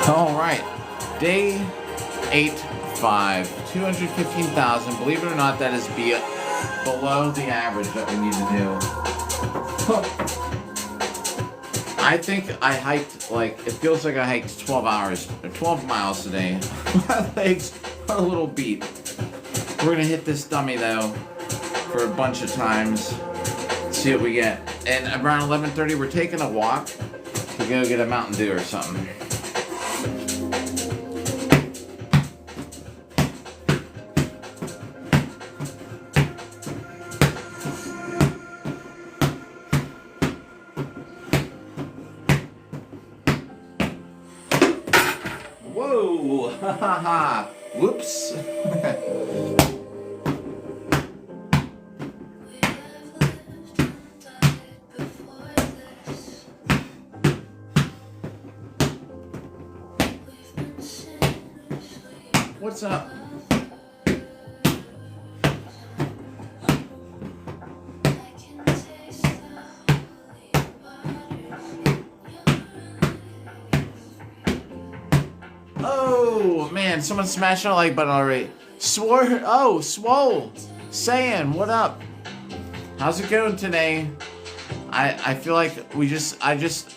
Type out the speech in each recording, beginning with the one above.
All right, day 8-5, 215,000. Believe it or not, that is below the average that we need to do. I think I hiked, it feels like I hiked 12 hours, or 12 miles today. My legs are a little beat. We're gonna hit this dummy though for a bunch of times. See what we get. And around 11:30, we're taking a walk to go get a Mountain Dew or something. Whoa! Ha ha ha! Whoops! What's up? Oh man, someone smashed the like button already. Swole. Saying, what up? How's it going today? I feel like I just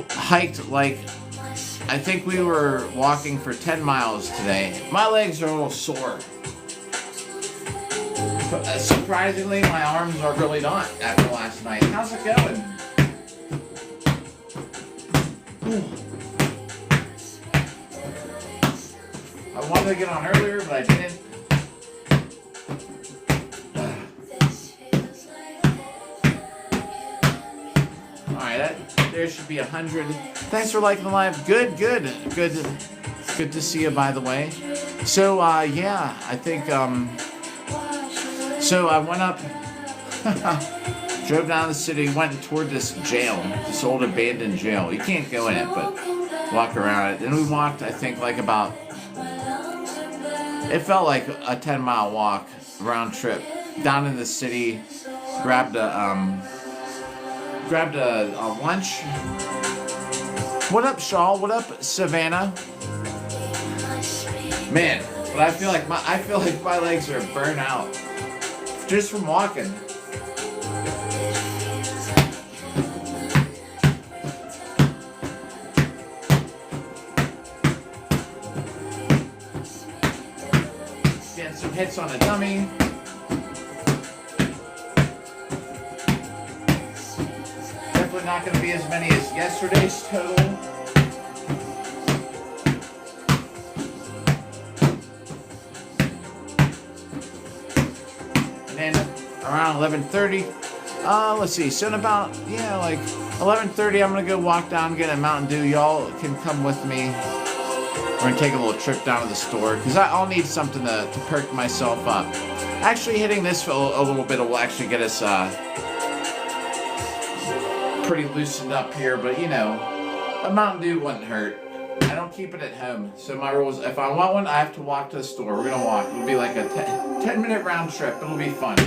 hiked I think we were walking for 10 miles today. My legs are a little sore. But, surprisingly, my arms are really not after last night. How's it going? I wanted to get on earlier, but I didn't. Alright, there should be 100. Thanks for liking the live. Good to see you, by the way. So, yeah, I think, so I went up, drove down the city, went toward this jail, this old abandoned jail. You can't go in it, but walk around it. Then we walked, I think, it felt like a 10-mile walk, round trip, down in the city, grabbed a lunch. What up, Shaw? What up, Savannah? Man, but I feel like my legs are burnt out just from walking. Getting some hits on a dummy. Definitely not going to be as many as yesterday's total. And then around 11:30, let's see, so in about, 11:30, I'm going to go walk down, get a Mountain Dew. Y'all can come with me. We're going to take a little trip down to the store, because I'll need something to perk myself up. Actually, hitting this for a little bit will actually get us pretty loosened up here, but a Mountain Dew wouldn't hurt. I don't keep it at home, so my rule is if I want one, I have to walk to the store. We're gonna walk. It'll be like a 10-minute round trip. It'll be fun.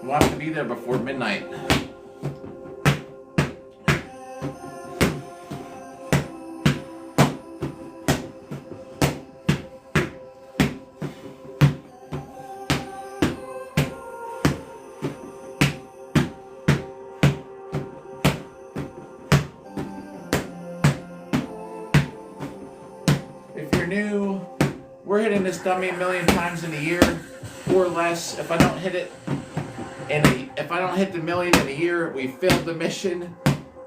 We'll have to be there before midnight. New, we're hitting this dummy a million times in a year or less. If I don't hit it if I don't hit the million in a year, we failed the mission.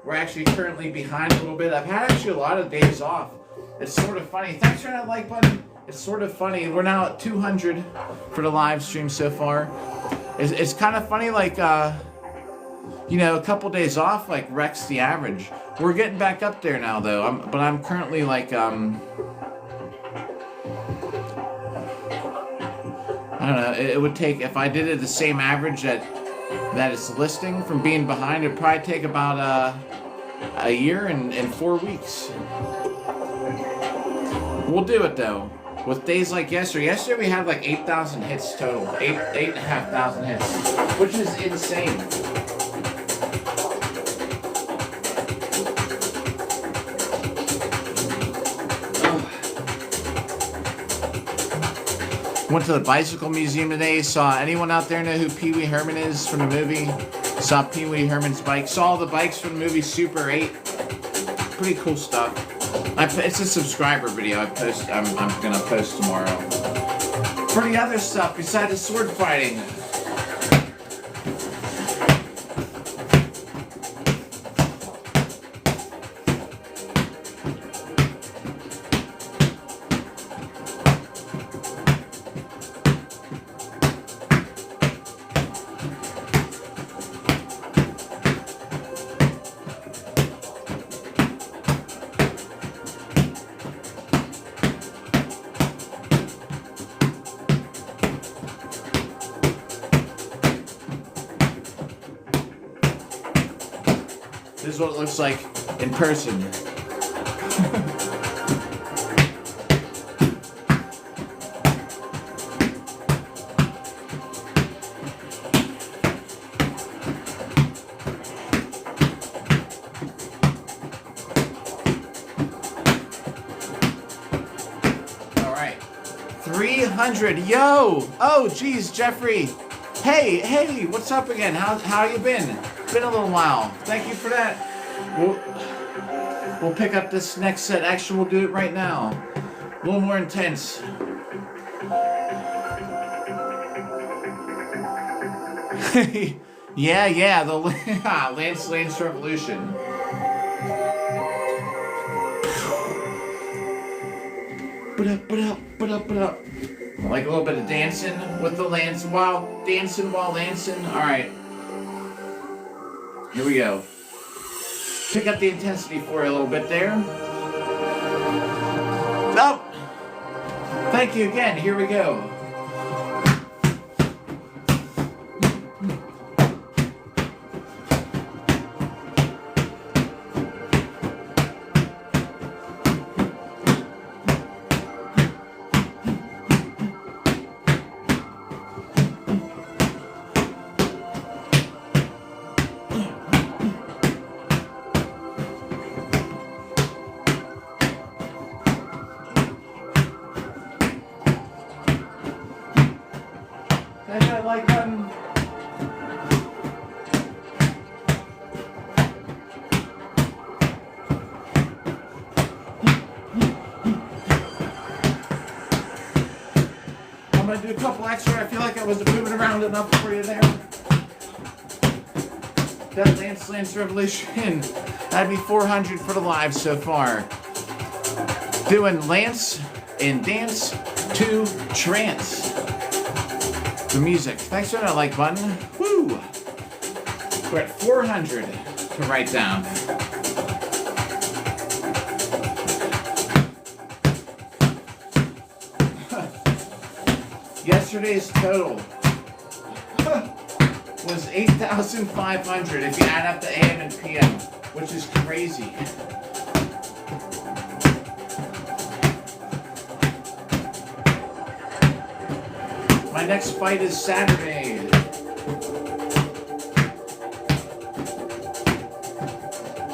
We're actually currently behind a little bit. I've had actually a lot of days off. It's sort of funny. Thanks for that like button. It's sort of funny. We're now at 200 for the live stream so far. It's kind of funny, a couple days off wrecks the average. We're getting back up there now though. I'm currently I don't know, it would take, if I did it the same average that it's listing from being behind, it'd probably take about a year and 4 weeks. We'll do it though. With days like yesterday. Yesterday we had 8,000 hits total. 8,500 hits. Which is insane. Went to the bicycle museum today. Saw anyone out there know who Pee Wee Herman is from the movie? Saw Pee Wee Herman's bike. Saw all the bikes from the movie Super 8. Pretty cool stuff. It's a subscriber video I'm gonna post tomorrow. For the other stuff besides the sword fighting. This is what it looks like in person. All right, 300. Yo! Oh, geez, Jeffrey. Hey, what's up again? How you been? Been a little while. Thank you for that. We'll pick up this next set. Actually, we'll do it right now. A little more intense. yeah, the Lance Revolution. Put up. Like a little bit of dancing with the Lance while dancing. All right. Here we go. Pick up the intensity for you a little bit there. Oh! Thank you again. Here we go. That like button. I'm gonna do a couple extra. I feel like I was moving around enough for you there. That Lance Revolution. That'd be 400 for the live so far. Doing Lance and Dance to Trance. The music. Thanks for that like button. Woo! We're at 400 to write down. Yesterday's total was 8,500 if you add up the AM and PM, which is crazy. My next fight is Saturday.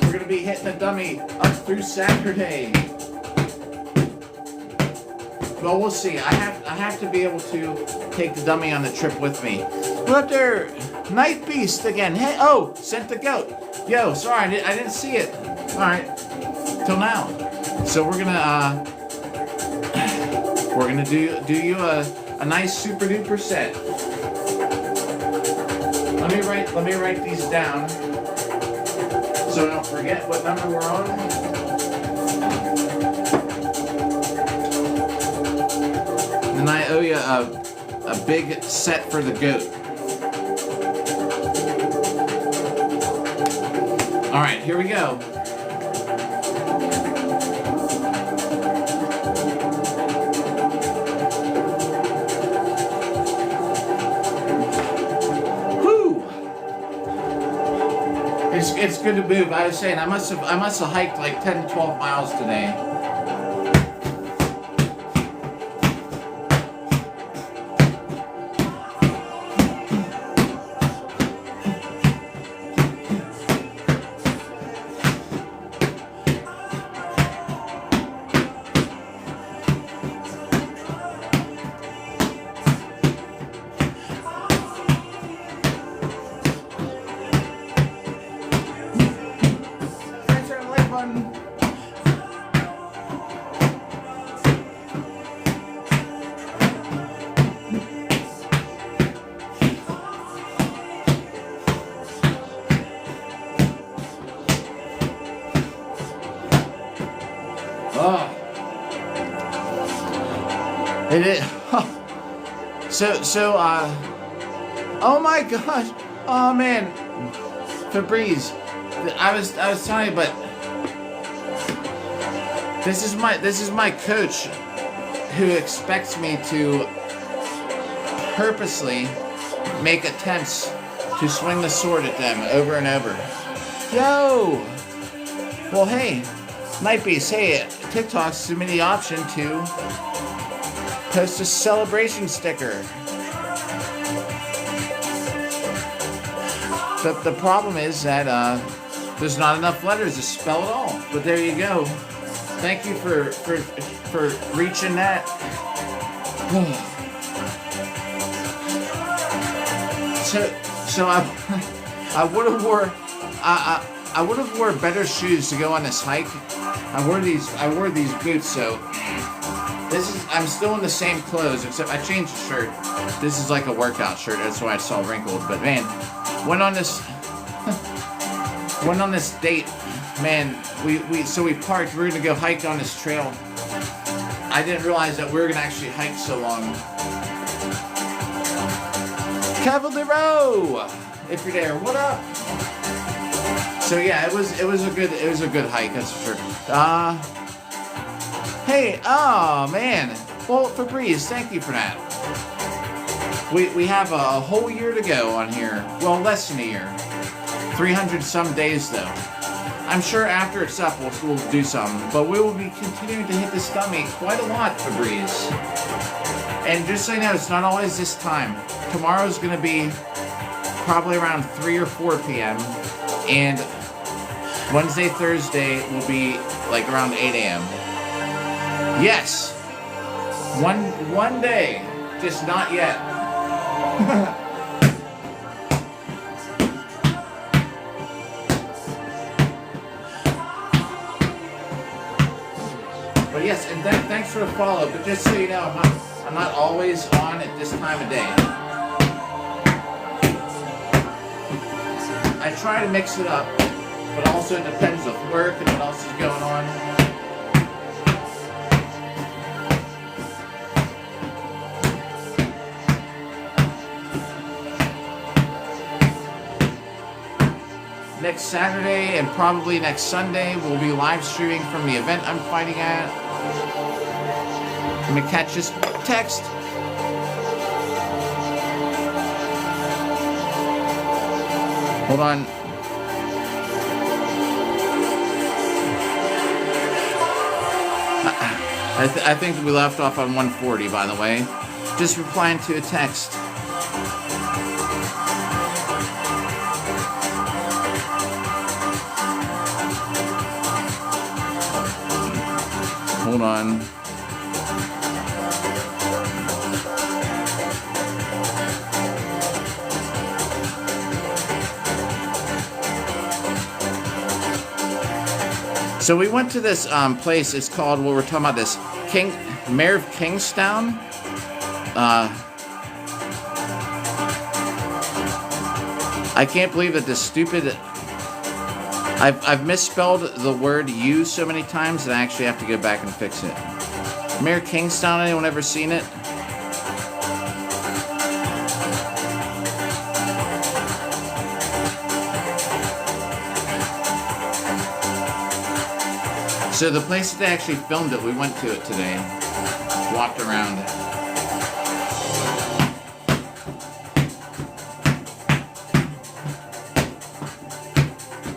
We're going to be hitting the dummy up through Saturday. Well, we'll see. I have to be able to take the dummy on the trip with me. We're up there. Night Beast again. Hey, oh, sent the goat. Yo, sorry, I didn't see it. All right, till now. So we're gonna do you a nice super duper set. Let me write these down so I don't forget what number we're on. And I owe you a big set for the goat. All right, here we go. Whew! It's good to move. I was saying I must have hiked like 10 to 12 miles today. Oh. It is. Oh my gosh. Oh man. Febreze. I was telling you, but this is my coach who expects me to purposely make attempts to swing the sword at them over and over. Yo! Well, hey, Nightbeast, hey, TikTok's given me the option to post a celebration sticker. The problem is that there's not enough letters to spell it all. But there you go. Thank you for reaching that. So I would have wore better shoes to go on this hike. I wore these boots, so I'm still in the same clothes, except I changed the shirt. This is like a workout shirt, that's why it's all wrinkled. But man, went on this date. Man, we parked. We were gonna go hike on this trail. I didn't realize that we were gonna actually hike so long. Cavallero, if you're there, what up? So yeah, it was a good hike, that's for sure. Hey, oh man. Well, Febreze, thank you for that. We have a whole year to go on here. Well, less than a year. 300 some days though. I'm sure after it's up, we'll do something. But we will be continuing to hit this dummy quite a lot, Febreze. And just so you know, it's not always this time. Tomorrow's going to be probably around 3 or 4 p.m. And Wednesday, Thursday will be like around 8 a.m. Yes! One day. Just not yet. But yes, and thanks for the follow. But just so you know, I'm not always on at this time of day. I try to mix it up, but also it depends on work and what else is going on. Next Saturday and probably next Sunday, we'll be live streaming from the event I'm fighting at. Let me catch this text. Hold on. I think we left off on 140, by the way. Just replying to a text. Hold on. So we went to this place. It's called, what we're talking about, this Mayor of Kingstown. I can't believe that this stupid. I've misspelled the word "you" so many times that I actually have to go back and fix it. Mayor Kingstown. Anyone ever seen it? So the place that they actually filmed it, we went to it today. Walked around.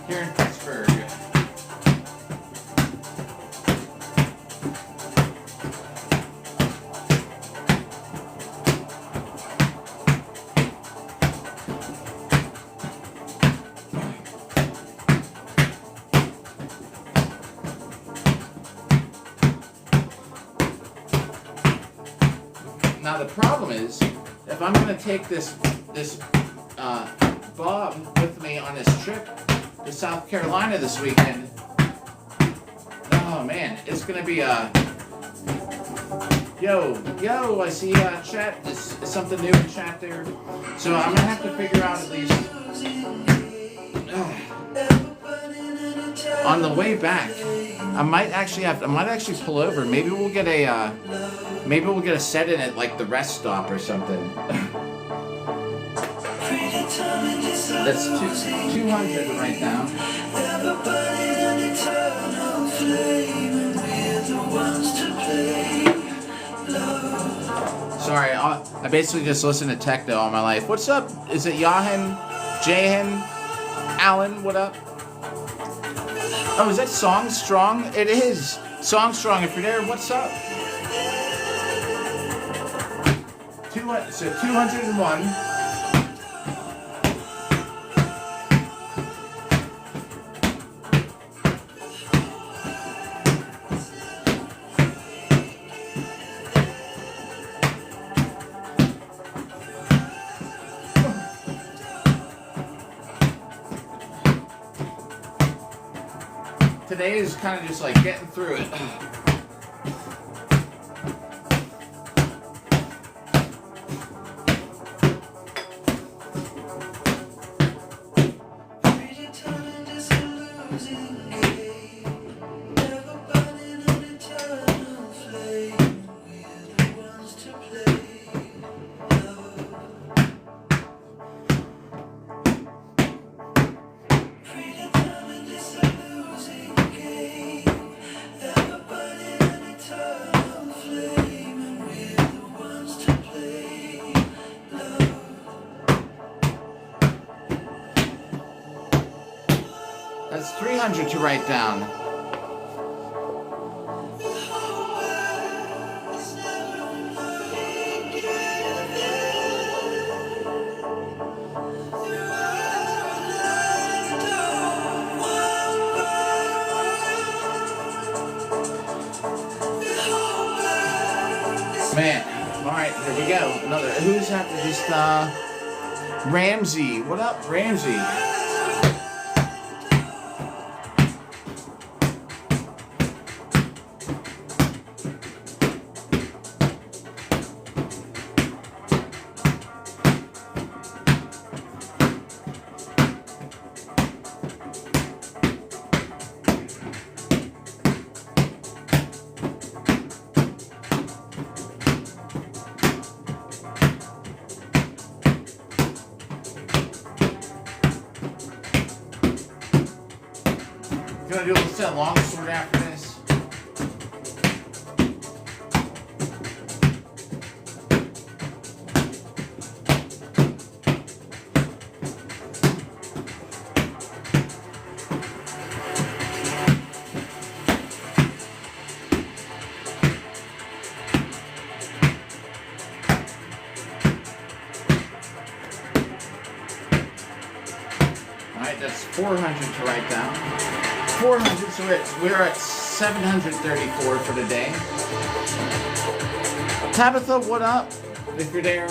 Here in Pittsburgh. Now the problem is, if I'm going to take this Bob with me on this trip to South Carolina this weekend, oh man, it's going to be yo, I see chat, is something new in chat there, so I'm going to have to figure out at least, on the way back, I might actually pull over. Maybe we'll get a set in at like the rest stop or something. That's 200 right now. Sorry, I basically just listen to techno all my life. What's up? Is it Yahan? Jahan? Alan, what up? Oh, is that Song Strong? It is. Song Strong, if you're there, what's up? So 201. Today is kind of just like getting through it. That's 300 to write down. Man, alright, here we go. Another, who's after this, Ramsey. What up, Ramsey? Gonna do a set long sword after this. Alright, that's 400 to write down. 400, so we're at 734 for today. Tabitha, what up? If you're there.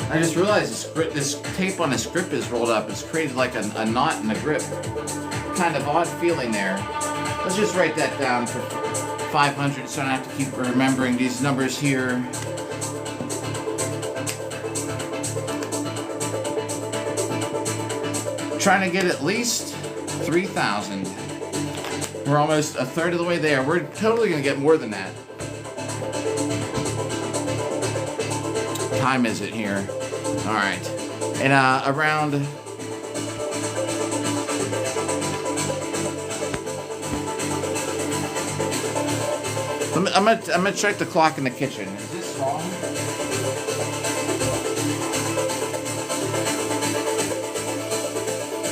I just realized this tape on this grip is rolled up. It's created like a knot in the grip. Kind of odd feeling there. Let's just write that down for 500 so I don't have to keep remembering these numbers here. Trying to get at least 3,000. We're almost a third of the way there. We're totally going to get more than that. Time is it here? All right. In around I'm gonna check the clock in the kitchen. Is this wrong?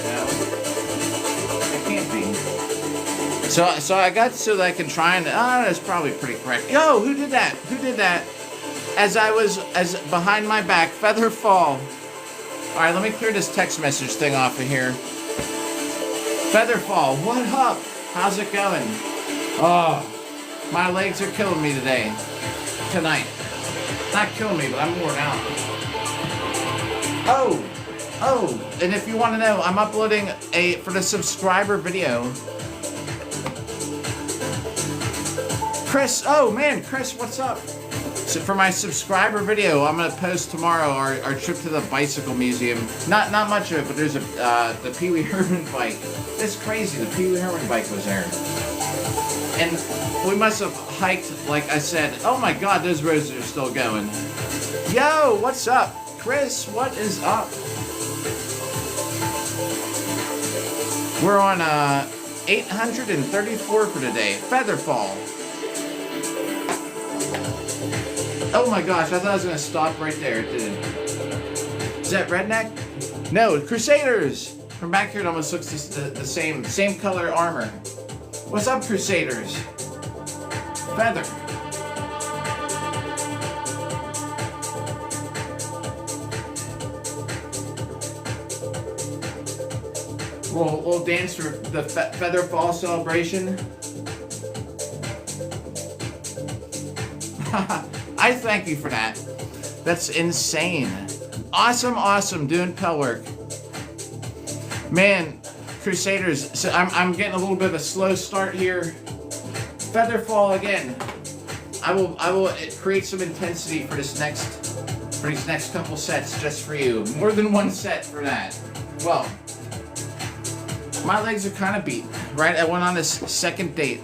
No, it can't be. So I got so that I can try and that's probably pretty correct. Yo, who did that? Who did that? As behind my back, feather fall. All right, let me clear this text message thing off of here. Featherfall, what up? How's it going? Oh, my legs are killing me tonight. Not killing me, but I'm worn out. Oh, and if you want to know, I'm uploading for the subscriber video. Chris, oh man, Chris, what's up? So for my subscriber video, I'm gonna post tomorrow our trip to the bicycle museum. Not much of it, but there's the Pee Wee Herman bike. It's crazy. The Pee Wee Herman bike was there, and we must have hiked. Like I said, oh my God, those roads are still going. Yo, what's up, Chris? What is up? We're on 834 for today. Featherfall. Oh my gosh, I thought I was gonna stop right there. It didn't. Is that redneck? No, Crusaders! From back here it almost looks the same color armor. What's up, Crusaders? Feather. We'll dance for the Feather Fall celebration. I thank you for that. That's insane. Awesome doing Pell work. Man, Crusaders, so I'm getting a little bit of a slow start here. Featherfall again. I will create some intensity for these next couple sets just for you. More than one set for that. Well, my legs are kind of beat. Right, I went on this second date.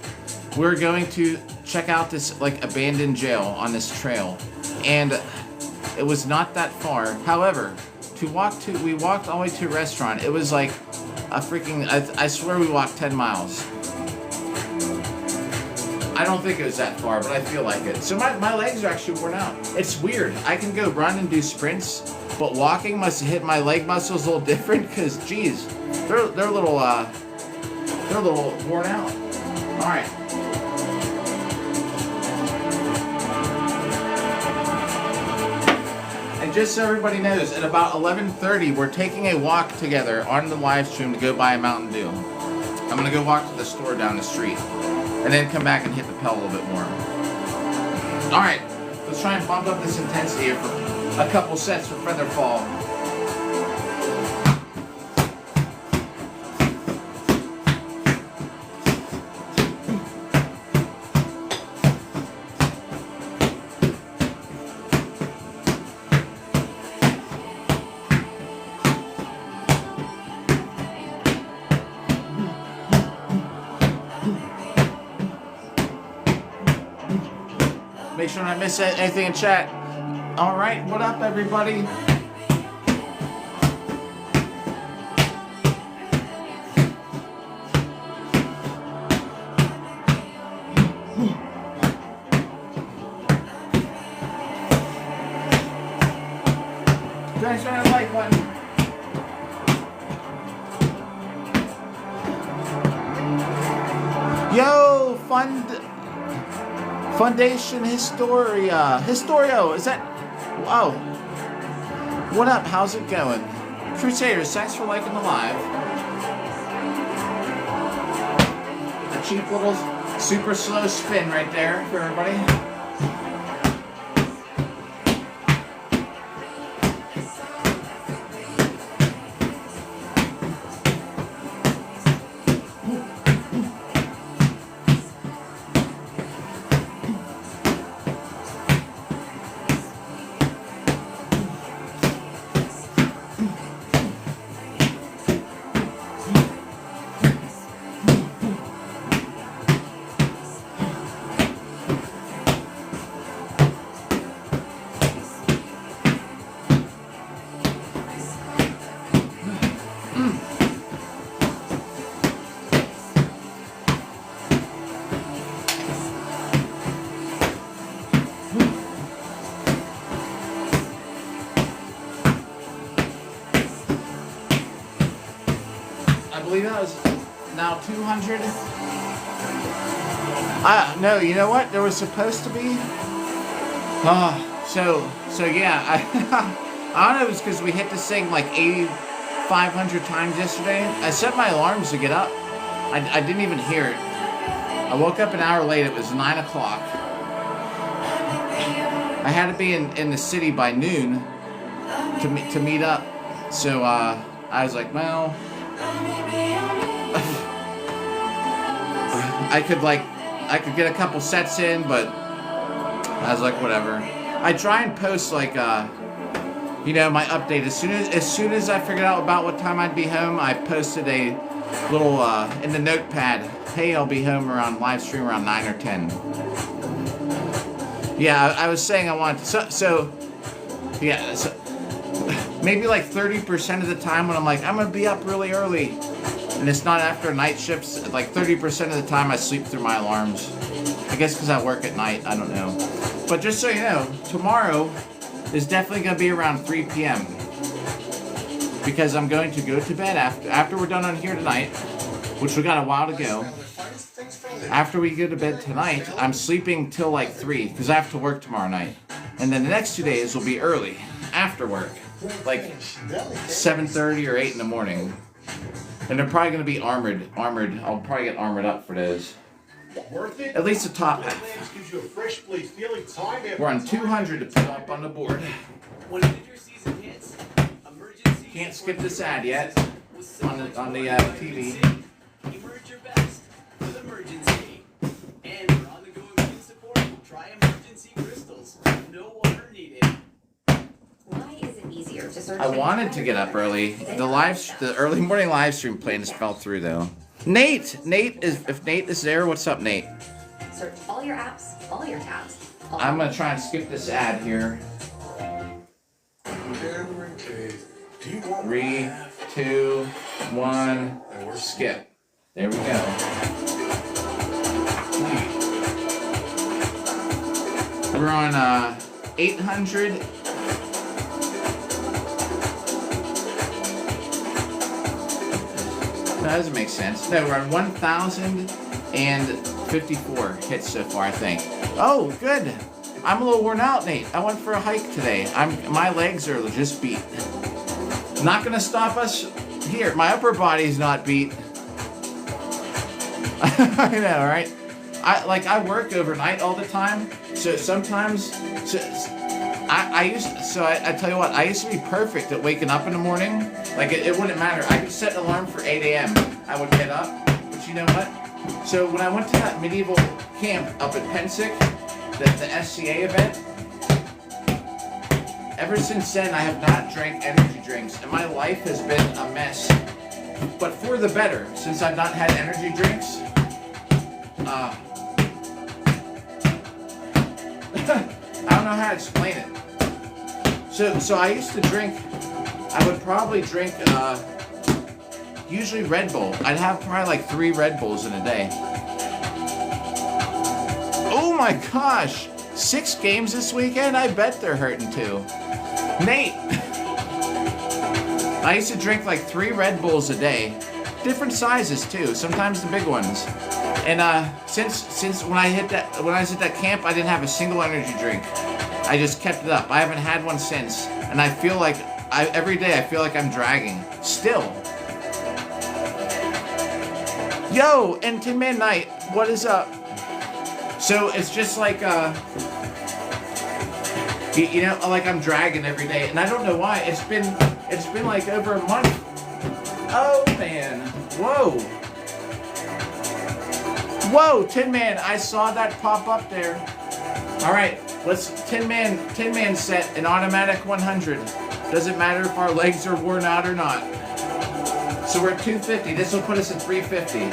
We're going to check out this like abandoned jail on this trail, and it was not that far. However, we walked all the way to a restaurant. It was like a freaking, I swear we walked 10 miles. I don't think it was that far, but I feel like it. So my legs are actually worn out. It's weird. I can go run and do sprints, but walking must have hit my leg muscles a little different because, geez, they're a little worn out. All right. And just so everybody knows, at about 11:30, we're taking a walk together on the live stream to go buy a Mountain Dew. I'm gonna go walk to the store down the street, and then come back and hit the Pell a little bit more. All right, let's try and bump up this intensity here for a couple sets for Featherfall. Make sure I don't miss anything in chat. All right, what up, everybody? Guys, try the like button. Yo, Foundation Historio, is that? Wow. What up? How's it going? Crusaders, thanks for liking the live. A cheap little super slow spin right there for everybody. now 200. No, you know what? There was supposed to be. So yeah, I don't know if it's because we hit this thing like 8,500 times yesterday. I set my alarms to get up. I didn't even hear it. I woke up an hour late. It was 9 o'clock. I had to be in the city by noon to meet up. So I was like, well, I could get a couple sets in, but I was like, whatever. I try and post like you know, my update as soon as I figured out about what time I'd be home. I posted a little in the notepad, hey, I'll be home around live stream around 9 or 10. Yeah, I was saying I wanted to, so maybe like 30% of the time when I'm like, I'm gonna be up really early, and it's not after night shifts, like 30% of the time I sleep through my alarms. I guess because I work at night, I don't know. But just so you know, tomorrow is definitely gonna be around 3 p.m. because I'm going to go to bed after we're done on here tonight, which we got a while to go. After we go to bed tonight, I'm sleeping till like 3 because I have to work tomorrow night. And then the next 2 days will be early, after work, like 7:30 or 8 in the morning. And they're probably going to be armored. I'll probably get armored up for those. At least the top half. We're on 200 to put up on the board. Can't skip this ad yet on the TV. Emerge your best with emergency. And for on-the-go immune support, try emergency crystals. No water needed. Why is it easier to search? I wanted to get up early. The early morning live stream plans fell through though. If Nate is there, what's up, Nate? Search all your apps, all your tabs. I'm gonna try and skip this ad here. 3, 2, 1, skip. There we go. We're on 800. That doesn't make sense. No, we're on 1,054 hits so far, I think. Oh, good. I'm a little worn out, Nate. I went for a hike today. My legs are just beat. Not gonna stop us here. My upper body's not beat. I know, right? I work overnight all the time, so sometimes I tell you what, I used to be perfect at waking up in the morning. Like it wouldn't matter. I could set an alarm for 8 a.m. I would get up, but you know what? So when I went to that medieval camp up at Pensick, the SCA event, ever since then I have not drank energy drinks, and my life has been a mess. But for the better, since I've not had energy drinks. I don't know how to explain it. So I used to drink. I would probably drink usually Red Bull. I'd have probably like 3 Red Bulls in a day. Oh my gosh! 6 games this weekend? I bet they're hurting too. Nate! I used to drink like 3 Red Bulls a day. Different sizes too, sometimes the big ones. And since when I was at that camp, I didn't have a single energy drink. I just kept it up. I haven't had one since. And I feel like every day I feel like I'm dragging. Still. Yo, and Tin Man Knight, what is up? So it's just like you know, like I'm dragging every day, and I don't know why. It's been like over a month. Oh man, whoa, Tin Man, I saw that pop up there. All right, let's Tin Man set an automatic 100. Doesn't matter if our legs are worn out or not. So we're at 250. This will put us at 350.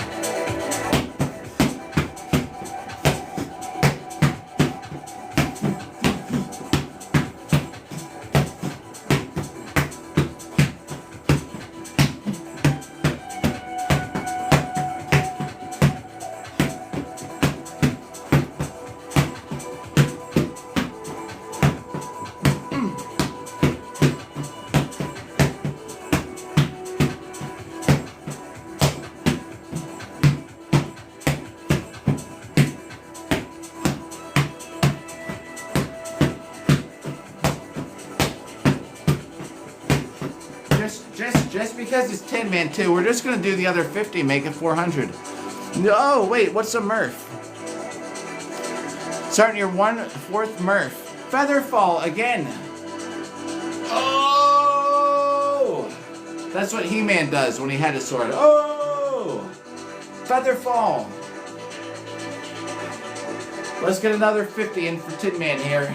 because it's Tin Man too, we're just gonna do the other 50, make it 400. No, wait, what's a Murph? Starting your 1/4 Murph. Featherfall again. Oh! That's what He-Man does when he had his sword. Oh! Featherfall. Let's get another 50 in for Tin Man here.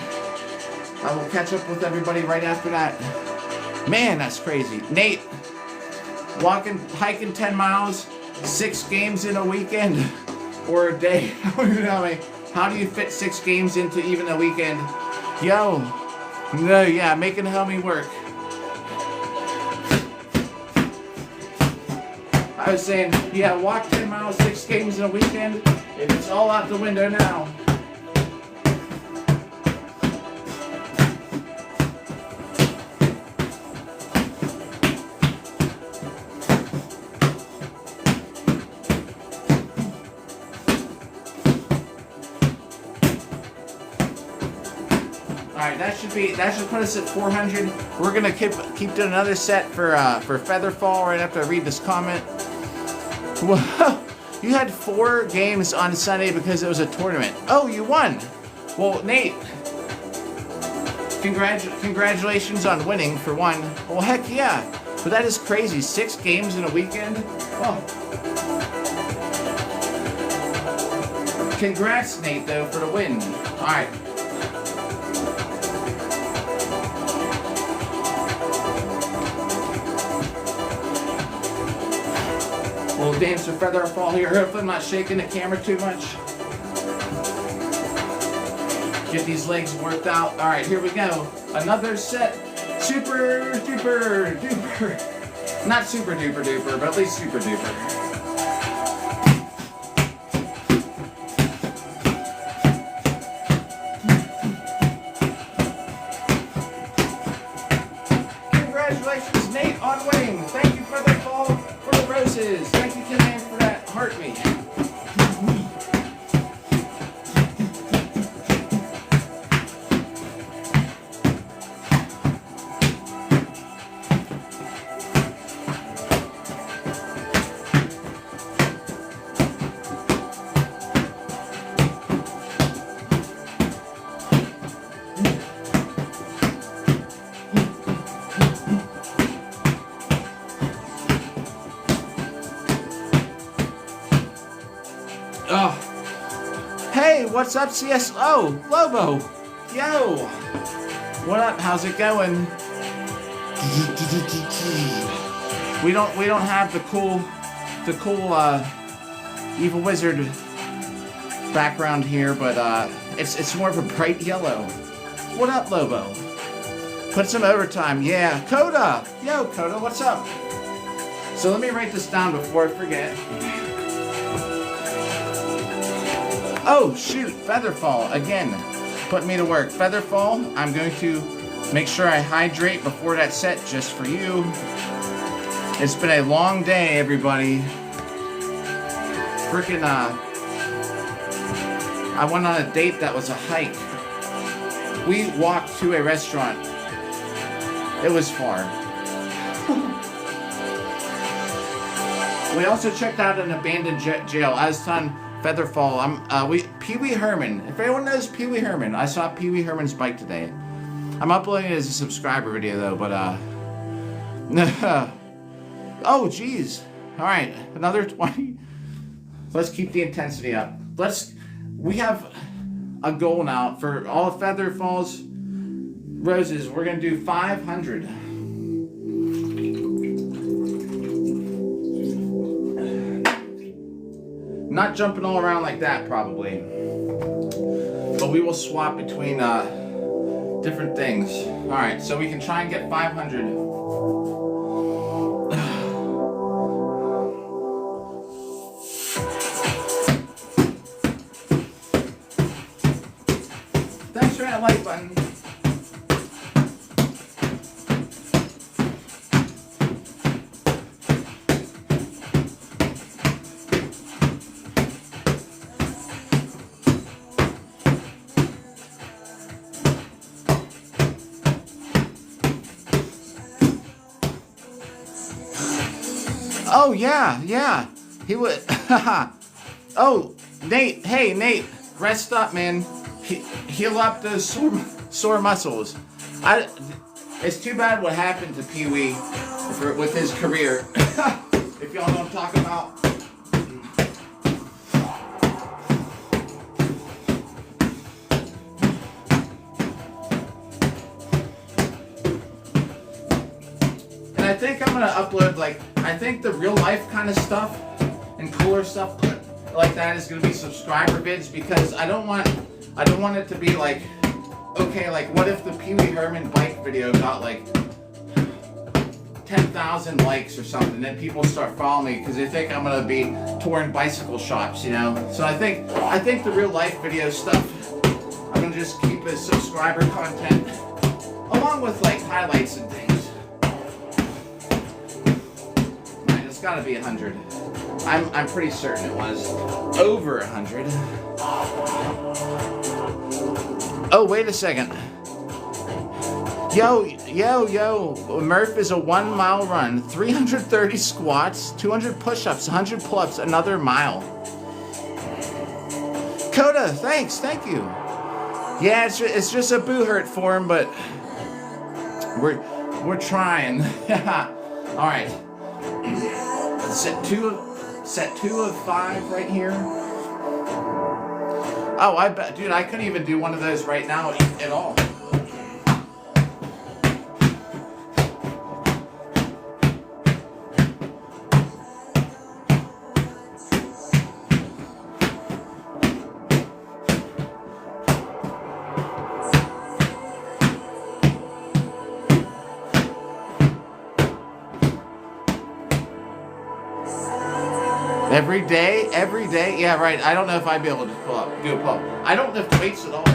I will catch up with everybody right after that. Man, that's crazy. Nate, hiking 10 miles, 6 games in a weekend or a day. How do you fit 6 games into even a weekend? Yo, no, yeah, making the homie work. I was saying, yeah, walk 10 miles, 6 games in a weekend. It's all out the window now. Alright, that should put us at 400. We're gonna keep doing another set for Featherfall right after I read this comment. Whoa, you had 4 games on Sunday because it was a tournament. Oh, you won. Well, Nate, congratulations on winning for one. Well, heck yeah. But that is crazy. 6 games in a weekend. Oh. Congrats, Nate, though, for the win. All right. We'll dance with Featherfall here. Hopefully I'm not shaking the camera too much. Get these legs worked out. All right, here we go. Another set. Super duper duper. Not super duper duper, but at least super duper. Congratulations, Nate, on winning. Thank you, Featherfall, for the roses. Thank you, Tin Man, for that heart me. Oh. Hey, what's up, CSO? Lobo. Yo. What up? How's it going? We don't have the cool evil wizard background here, but it's more of a bright yellow. What up, Lobo? Put some overtime. Yeah, Coda. Yo, Coda, what's up? So let me write this down before I forget. Oh, shoot, Featherfall, again, put me to work. Featherfall, I'm going to make sure I hydrate before that set just for you. It's been a long day, everybody. Freaking, I went on a date that was a hike. We walked to a restaurant. It was far. We also checked out an abandoned jail. I was telling Featherfall, Pee Wee Herman. If anyone knows Pee Wee Herman, I saw Pee Wee Herman's bike today. I'm uploading it as a subscriber video though, but oh geez. Alright, another 20. Let's keep the intensity up. We have a goal now for all Featherfall's roses. We're gonna do 500. Not jumping all around like that, probably. But we will swap between different things. Alright, so we can try and get 500. Thanks for that like button. Oh yeah. He would. Oh, Nate. Hey, Nate. Rest up, man. Heal up those sore muscles. It's too bad what happened to Pee Wee with his career. If y'all know what I'm talking about. And I think I'm gonna upload, like, I think the real life kind of stuff and cooler stuff like that is gonna be subscriber vids, because I don't want it to be like, okay, like what if the Pee Wee Herman bike video got like 10,000 likes or something, then people start following me because they think I'm gonna be touring bicycle shops, you know. So I think the real life video stuff, I'm gonna just keep as subscriber content along with like highlights and things. Man, it's gotta be 100. I'm pretty certain it was over 100. Oh, wait a second. Yo, Murph is a 1 mile run, 330 squats, 200 push-ups, 100 pull-ups, another mile. Coda, thank you. Yeah, it's just a boo hurt for him, but we're trying. All right. Set two of 5 right here. Oh, I bet, dude, I couldn't even do one of those right now at all. Every day, yeah, right. I don't know if I'd be able to do a pull-up. I don't lift weights at all.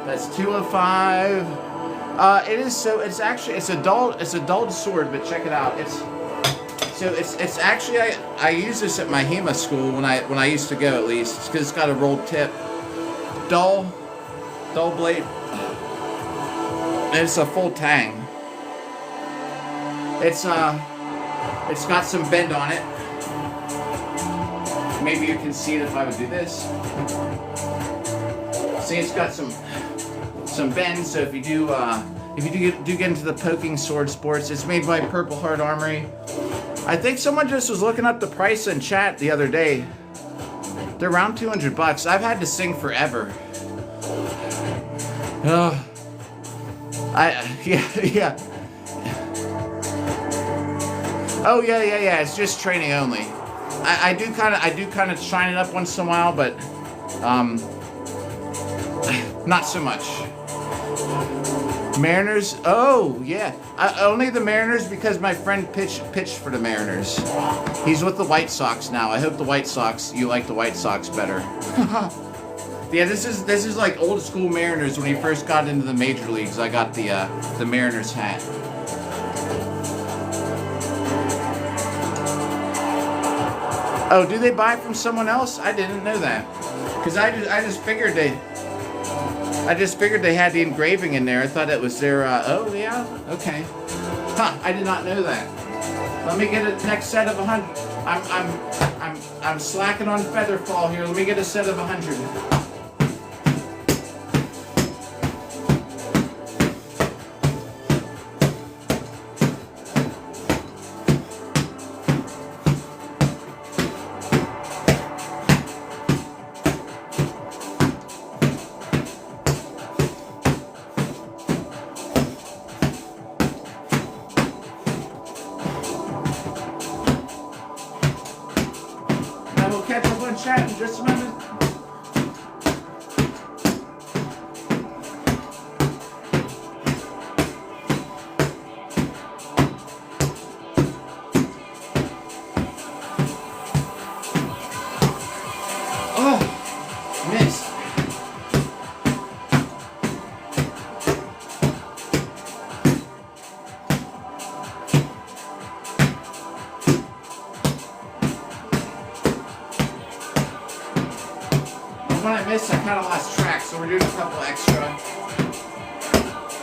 That's 2 of 5. It's a dulled sword, but check it out. It's actually I use this at my HEMA school when I used to go, at least. It's because it's got a rolled tip. Dull blade. And it's a full tang. It's got some bend on it. Maybe you can see it if I would do this. See, it's got some bend, so if you do get into the poking sword sports, it's made by Purple Heart Armory. I think someone just was looking up the price in chat the other day. They're around $200. I've had to sing forever. Yeah. Oh yeah. It's just training only. I do kind of shine it up once in a while, but not so much. Mariners. Oh yeah. Only the Mariners because my friend pitched for the Mariners. He's with the White Sox now. I hope you like the White Sox better. Yeah, this is like old school Mariners when he first got into the major leagues. I got the Mariners hat. Oh, do they buy from someone else? I didn't know that. Cause I just figured they had the engraving in there. I thought it was their. Oh yeah, okay. Huh? I did not know that. Let me get a next set of 100. I'm slacking on Featherfall here. Let me get a set of 100. Chat in just a moment. couple extra.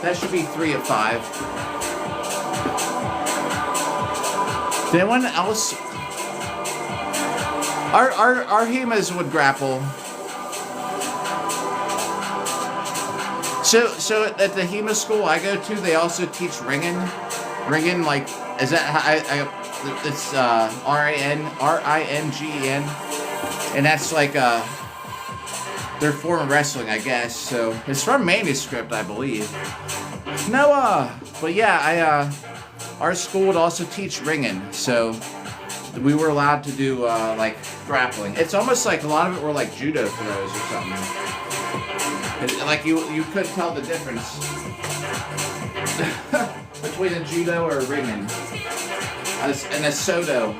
That should be 3 of 5. Did anyone else? Our Hemas would grapple. So at the Hema school I go to, they also teach ringing. Ringing, like, is that how it's RINGEN, and that's like their form of wrestling, I guess. So it's from manuscript, I believe. No, but yeah, our school would also teach ringing, so we were allowed to do like grappling. It's almost like a lot of it were like judo throws or something. Like you couldn't tell the difference between a judo or a ringing and a sodo.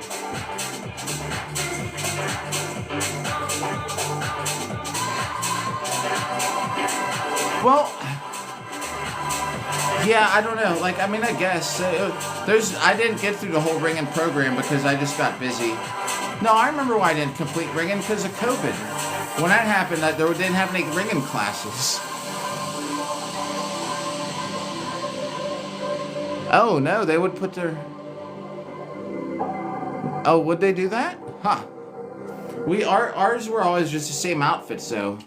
Well, yeah, I don't know. Like, I mean, I guess I didn't get through the whole ringing program because I just got busy. No, I remember why I didn't complete ringing, because of COVID. When that happened, they didn't have any ringing classes. Oh no, they would put their. Oh, would they do that? Huh. Ours were always just the same outfit, so.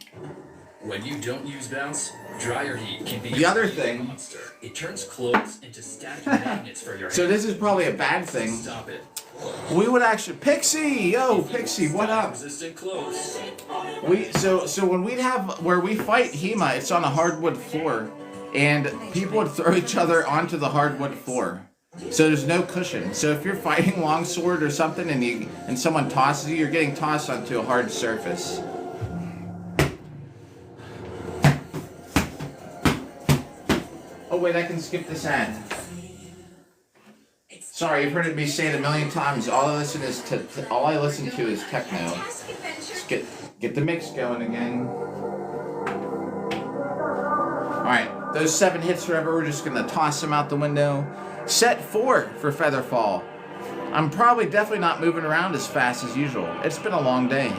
When you don't use bounce, dryer heat can be the other thing. Monster. It turns clothes into static magnets for your. So this is probably a bad thing. Stop it. We would actually Pixie, yo Pixie, what up? Resistant clothes. So when we'd have where we fight Hema, it's on a hardwood floor, and people would throw each other onto the hardwood floor. So there's no cushion. So if you're fighting longsword or something and someone tosses you, you're getting tossed onto a hard surface. Oh wait, I can skip this ad. Sorry, you've heard me say it a million times. All I listen to is techno. Just get the mix going again. All right, those 7 hits forever. We're just gonna toss them out the window. Set 4 for Featherfall. I'm probably definitely not moving around as fast as usual. It's been a long day.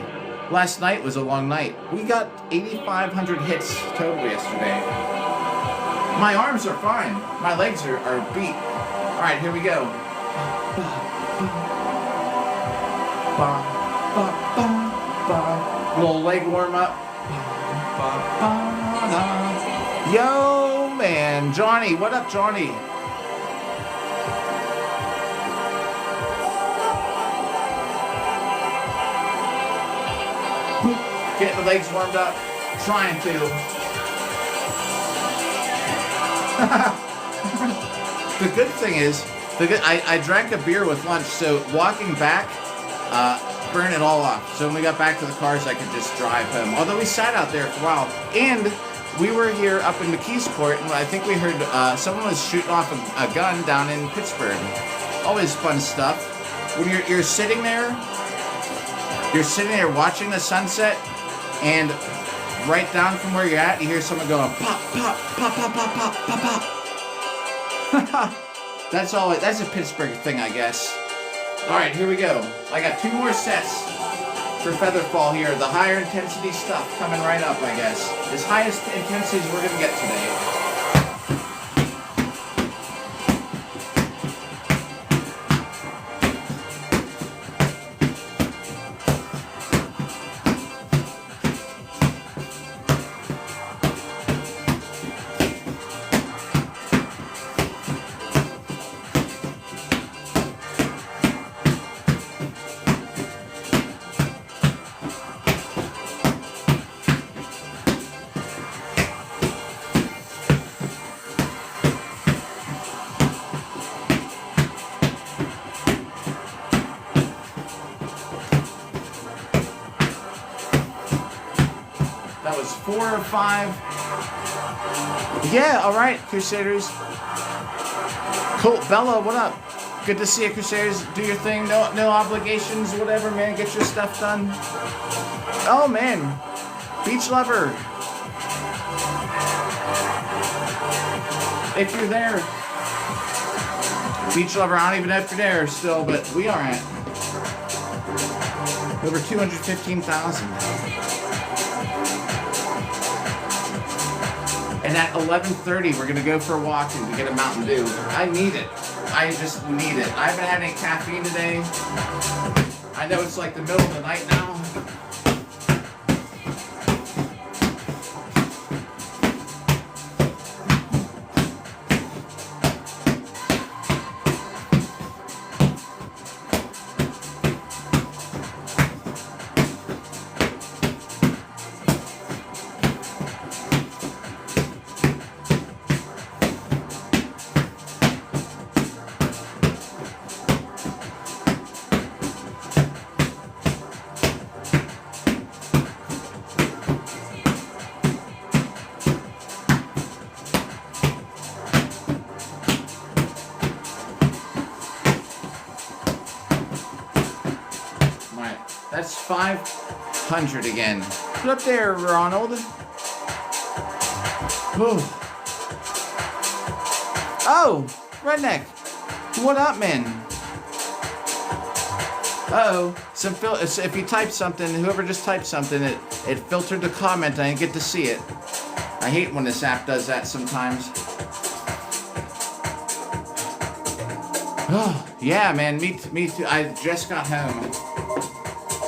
Last night was a long night. We got 8,500 hits total yesterday. My arms are fine. My legs are beat. All right, here we go. Little leg warm up. Yo, man. Johnny, what up, Johnny? Getting the legs warmed up. Trying to. The good thing is, I drank a beer with lunch, so walking back, burned it all off. So when we got back to the cars, I could just drive home. Although we sat out there for a while, and we were here up in McKee's Court, and I think we heard someone was shooting off a gun down in Pittsburgh. Always fun stuff. When you're sitting there watching the sunset, and right down from where you're at, you hear someone going pop, pop, pop, pop, pop, pop, pop, pop. That's a Pittsburgh thing, I guess. All right, here we go. I got 2 more sets for Featherfall here. The higher intensity stuff coming right up, I guess. As highest intensities we're gonna get today. That was 4 of 5. Yeah, all right, Crusaders. Cool, Bella, what up? Good to see you, Crusaders. Do your thing. No obligations, whatever, man. Get your stuff done. Oh, man. Beach lover. If you're there. Beach lover, I don't even know if you're there still, but we are at over 215,000. And at 11:30, we're gonna go for a walk and get a Mountain Dew. I need it. I just need it. I haven't had any caffeine today. I know it's like the middle of the night now. That's 500 again. Put up there, Ronald. Whew. Oh, Redneck. What up, man? Uh-oh. If you type something, whoever just typed something, it filtered the comment. I didn't get to see it. I hate when this app does that sometimes. Oh, yeah, man. Me too. I just got home.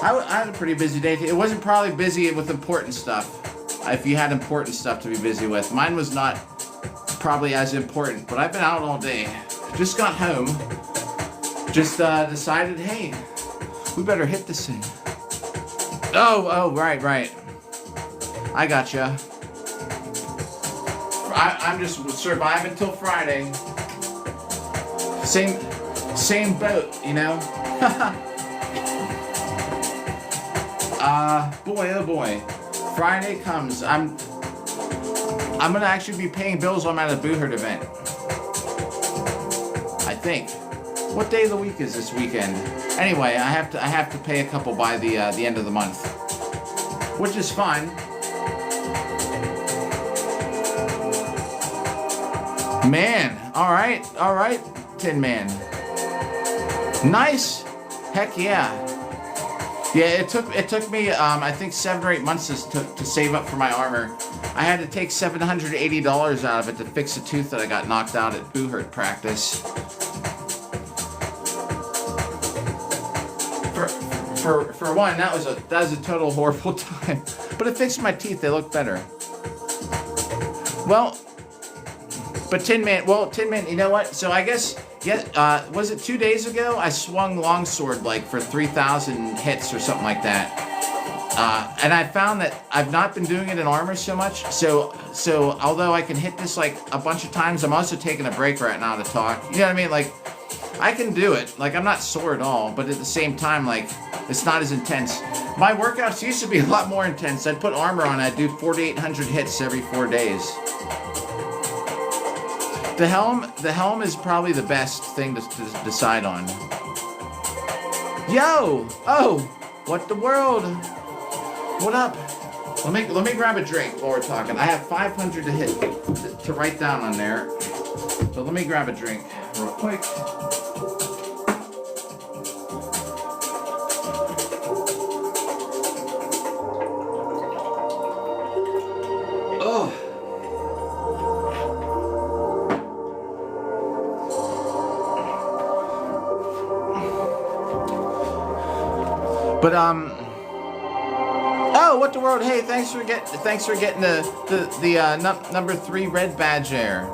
I had a pretty busy day. It wasn't probably busy with important stuff. If you had important stuff to be busy with. Mine was not probably as important, but I've been out all day. Just got home. Just decided, hey, we better hit this thing. Oh, right. I gotcha. I'm just surviving till Friday. Same boat, you know? Boy, oh boy. Friday comes. I'm gonna actually be paying bills while I'm at a Booherd event. I think. What day of the week is this weekend? Anyway, I have to pay a couple by the end of the month, which is fine. Man, all right, Tin Man. Nice. Heck yeah. Yeah, it took me I think 7 or 8 months to save up for my armor. I had to take $780 out of it to fix a tooth that I got knocked out at Booherd practice. For one, that was a total horrible time. But it fixed my teeth; they look better. Well, but Tin Man, you know what? So I guess. Yeah, was it 2 days ago? I swung longsword like for 3,000 hits or something like that. And I found that I've not been doing it in armor so much. So although I can hit this like a bunch of times, I'm also taking a break right now to talk. You know what I mean? Like, I can do it. Like, I'm not sore at all, but at the same time, like, it's not as intense. My workouts used to be a lot more intense. I'd put armor on. I'd do 4,800 hits every 4 days. The helm is probably the best thing to decide on. Yo! Oh! What the world? What up? Let me grab a drink while we're talking. I have 500 to hit to write down on there. So let me grab a drink real quick. Oh. But oh, what the world? Hey, thanks for getting the number 3 red badge there.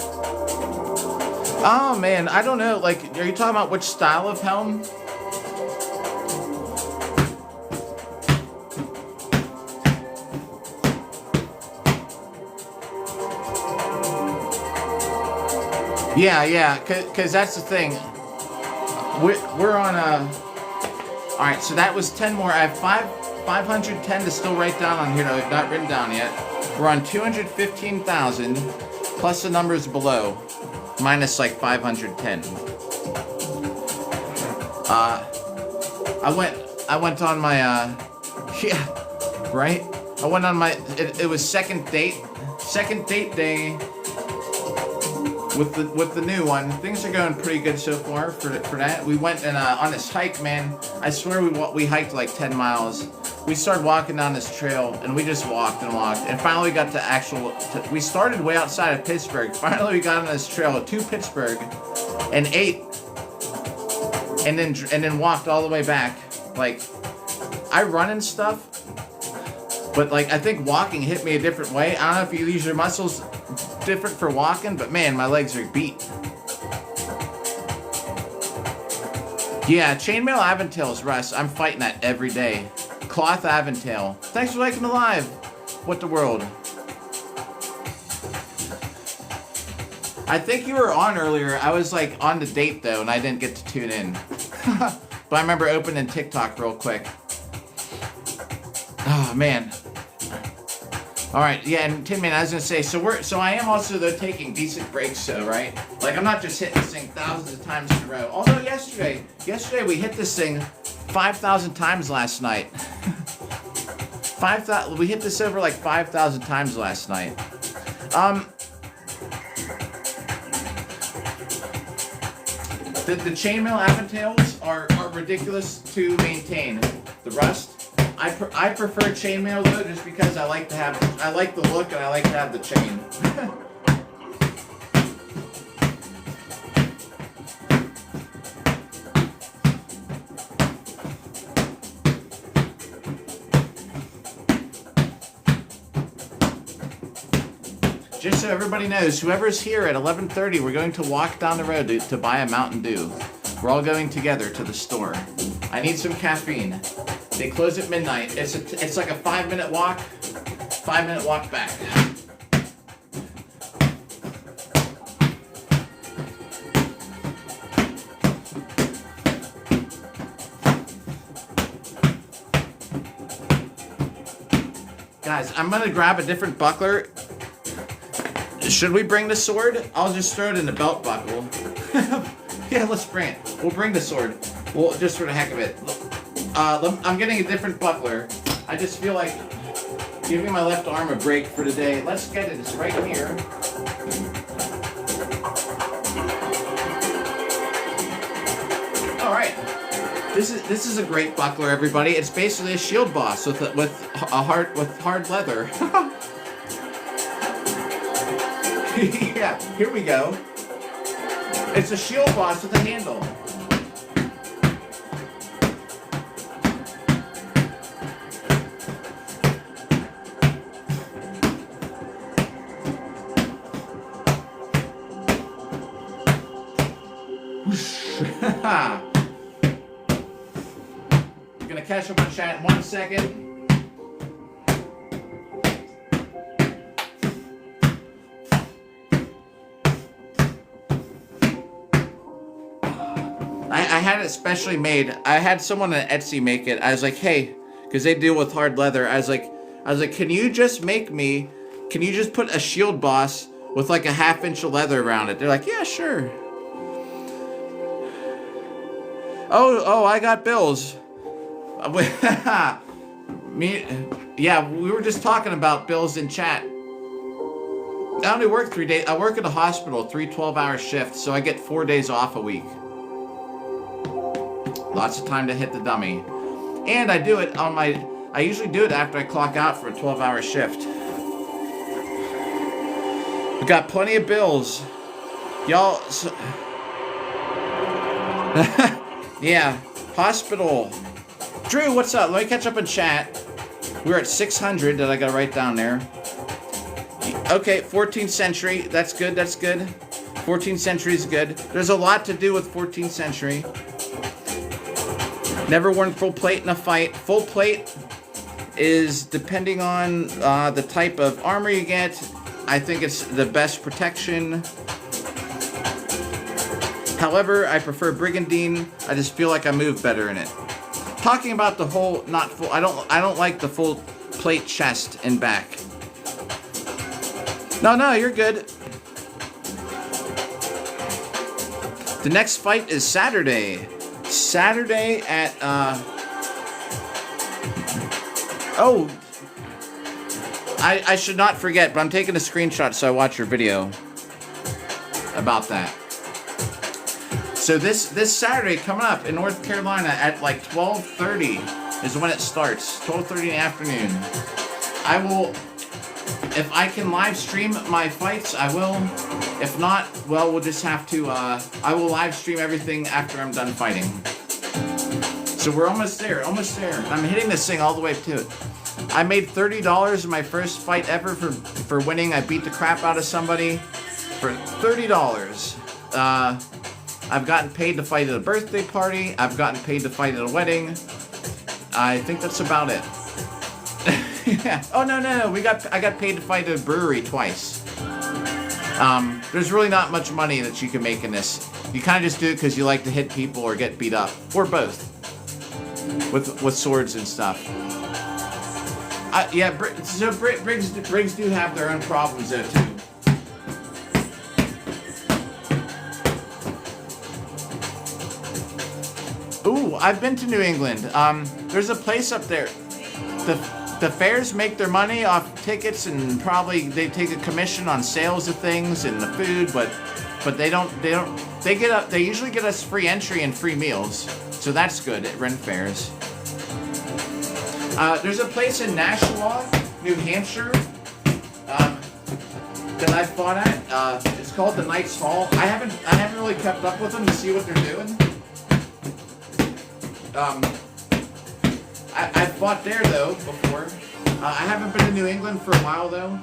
Oh man, I don't know. Like, are you talking about which style of helm? Yeah, cause that's the thing. We're on a. All right, so that was 10 more. I have 510 to still write down on here that I've not written down yet. We're on 215,000 plus the numbers below, minus like 510. I went on my yeah, right. I went on my. It was second date day. With the new one, things are going pretty good so far for that. We went on this hike, man. I swear we hiked like 10 miles. we started walking down this trail, and we just walked and walked, and finally we got to we started way outside of Pittsburgh. Finally we got on this trail to Pittsburgh, and ate, and then walked all the way back. Like, I run and stuff, but like I think walking hit me a different way. I don't know if you use your muscles different for walking, but man, my legs are beat. Yeah, chainmail Aventails, Russ. I'm fighting that every day. Cloth Aventail. Thanks for liking the live. What the world? I think you were on earlier. I was like on the date though, and I didn't get to tune in. But I remember opening TikTok real quick. Oh man. All right, yeah, and Tin Man, I was gonna say, so I am also though taking decent breaks, so right? Like I'm not just hitting this thing thousands of times in a row. Although yesterday we hit this thing 5,000 times last night. 5,000. We hit this over like 5,000 times last night. The chainmail Aventails are ridiculous to maintain. The rust. I prefer chainmail though, just because I like the look and I like to have the chain. Just so everybody knows, whoever's here at 11:30, we're going to walk down the road to buy a Mountain Dew. We're all going together to the store. I need some caffeine. They close at midnight. It's like a 5-minute walk. 5-minute walk back. Guys, I'm gonna grab a different buckler. Should we bring the sword? I'll just throw it in the belt buckle. Yeah, let's bring it. We'll bring the sword. Well, just for the heck of it. I'm getting a different buckler. I just feel like giving my left arm a break for today. Let's get it. It's right here. All right. This is a great buckler, everybody. It's basically a shield boss with hard leather. Yeah, here we go. It's a shield boss with a handle. I'm gonna catch up on chat in 1 second. I had it specially made. I had someone on Etsy make it. I was like, hey, because they deal with hard leather. I was like, can you just put a shield boss with like a 1/2 inch of leather around it? They're like, yeah, sure. Oh, I got bills. Yeah, we were just talking about bills in chat. I only work 3 days. I work at a hospital, 3 12-hour shifts, so I get 4 days off a week. Lots of time to hit the dummy. And I do it on I usually do it after I clock out for a 12-hour shift. We got plenty of bills. Y'all, yeah, hospital. Drew, what's up? Let me catch up in chat. We're at 600 that I gotta write down there. Okay, 14th century. That's good, that's good. 14th century is good. There's a lot to do with 14th century. Never worn full plate in a fight. Full plate is depending on the type of armor you get. I think it's the best protection. However, I prefer Brigandine. I just feel like I move better in it. Talking about the whole, not full, I don't like the full plate chest and back. No, you're good. The next fight is Saturday. Saturday at, oh, I should not forget, but I'm taking a screenshot so I watch your video about that. So this Saturday coming up in North Carolina at like 12:30, is when it starts. 12:30 in the afternoon. I will, if I can live stream my fights, I will. If not, well, we'll just have to, I will live stream everything after I'm done fighting. So we're almost there, almost there. I'm hitting this thing all the way to it. I made $30 in my first fight ever for winning. I beat the crap out of somebody for $30. I've gotten paid to fight at a birthday party. I've gotten paid to fight at a wedding. I think that's about it. Yeah. Oh no. I got paid to fight at a brewery twice. There's really not much money that you can make in this. You kind of just do it because you like to hit people or get beat up, or both, with swords and stuff. Yeah. So Briggs do have their own problems though too. Ooh, I've been to New England. There's a place up there. The fairs make their money off tickets, and probably they take a commission on sales of things and the food, but they usually get us free entry and free meals, so that's good at Ren fairs. There's a place in Nashua, New Hampshire, that I fought at. It's called the Knights Hall. I haven't really kept up with them to see what they're doing. I fought there though before. I haven't been to New England for a while though.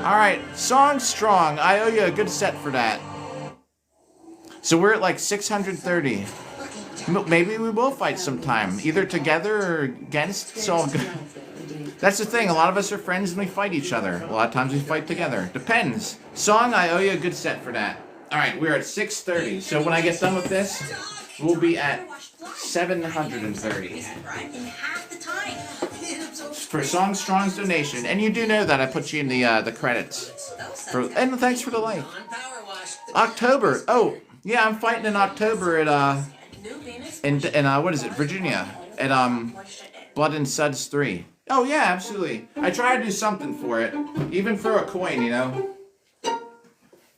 Alright, Song Strong. I owe you a good set for that. So we're at like 630. Maybe we will fight sometime, either together or against. It's all good. That's the thing, a lot of us are friends and we fight each other. A lot of times we fight together. Depends. Song, I owe you a good set for that. Alright, we're at 630. So when I get done with this, we'll be at 730. For Song Strong's donation. And you do know that I put you in the credits. And thanks for the like. October. Oh, yeah, I'm fighting in October at in what is it, Virginia. At Blood and Suds 3. Oh yeah, absolutely. I try to do something for it. Even throw a coin, you know.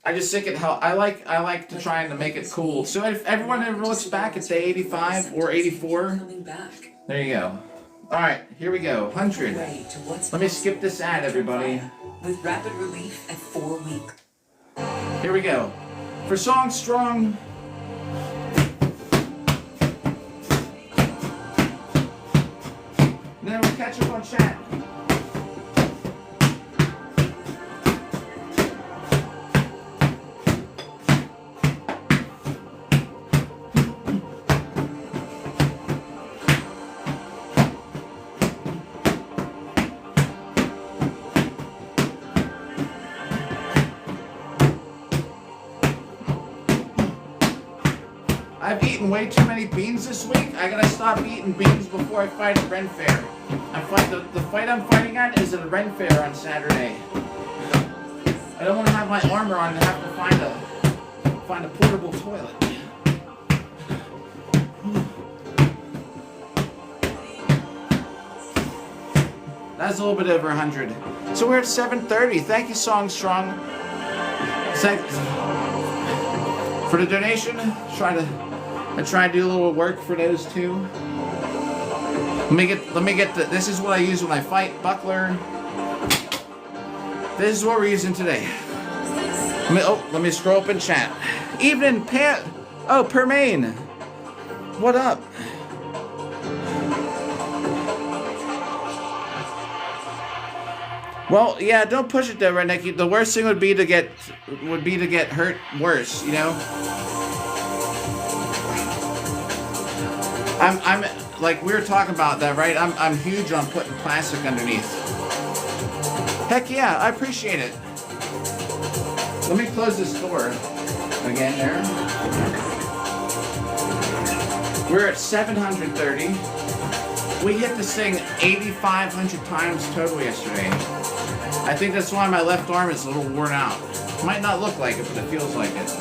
I just think it helps. I like to try and make it cool. So if everyone ever looks back at day 85 or 84, there you go. All right, here we go. 100. Let me skip this ad, everybody. With rapid relief at 4 weeks. Here we go. For Song Strong. And then we'll catch up on chat. I've eaten way too many beans this week. I gotta stop eating beans before I fight at Ren Fair. The fight I'm fighting at is at a Ren Fair on Saturday. I don't want to have my armor on and have to find a portable toilet. That's a little bit over 100. So we're at 730. Thank you, Song Strong. For the donation, I try to do a little work for those too. Let me get this is what I use when I fight. Buckler. This is what we're using today. Let me scroll up in chat. Evening, Permain. What up? Well, yeah, don't push it though, Redneck. The worst thing would be to get hurt worse, you know? I'm like we were talking about that, right? I'm huge on putting plastic underneath. Heck yeah, I appreciate it. Let me close this door again there. We're at 730. We hit this thing 8,500 times total yesterday. I think that's why my left arm is a little worn out. Might not look like it, but it feels like it.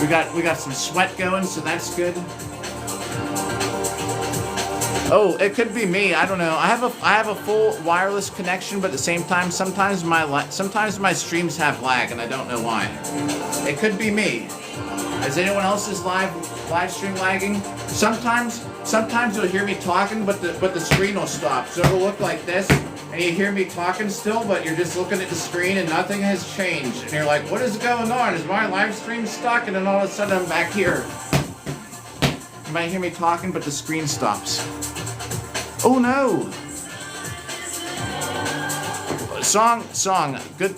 We got some sweat going, so that's good. Oh, it could be me. I don't know. I have a full wireless connection, but at the same time, sometimes my streams have lag, and I don't know why. It could be me. Is anyone else's live stream lagging? Sometimes you'll hear me talking, but the screen will stop. So it'll look like this, and you hear me talking still, but you're just looking at the screen and nothing has changed. And you're like, what is going on? Is my live stream stuck? And then all of a sudden I'm back here. You might hear me talking, but the screen stops. Oh no! Song, good.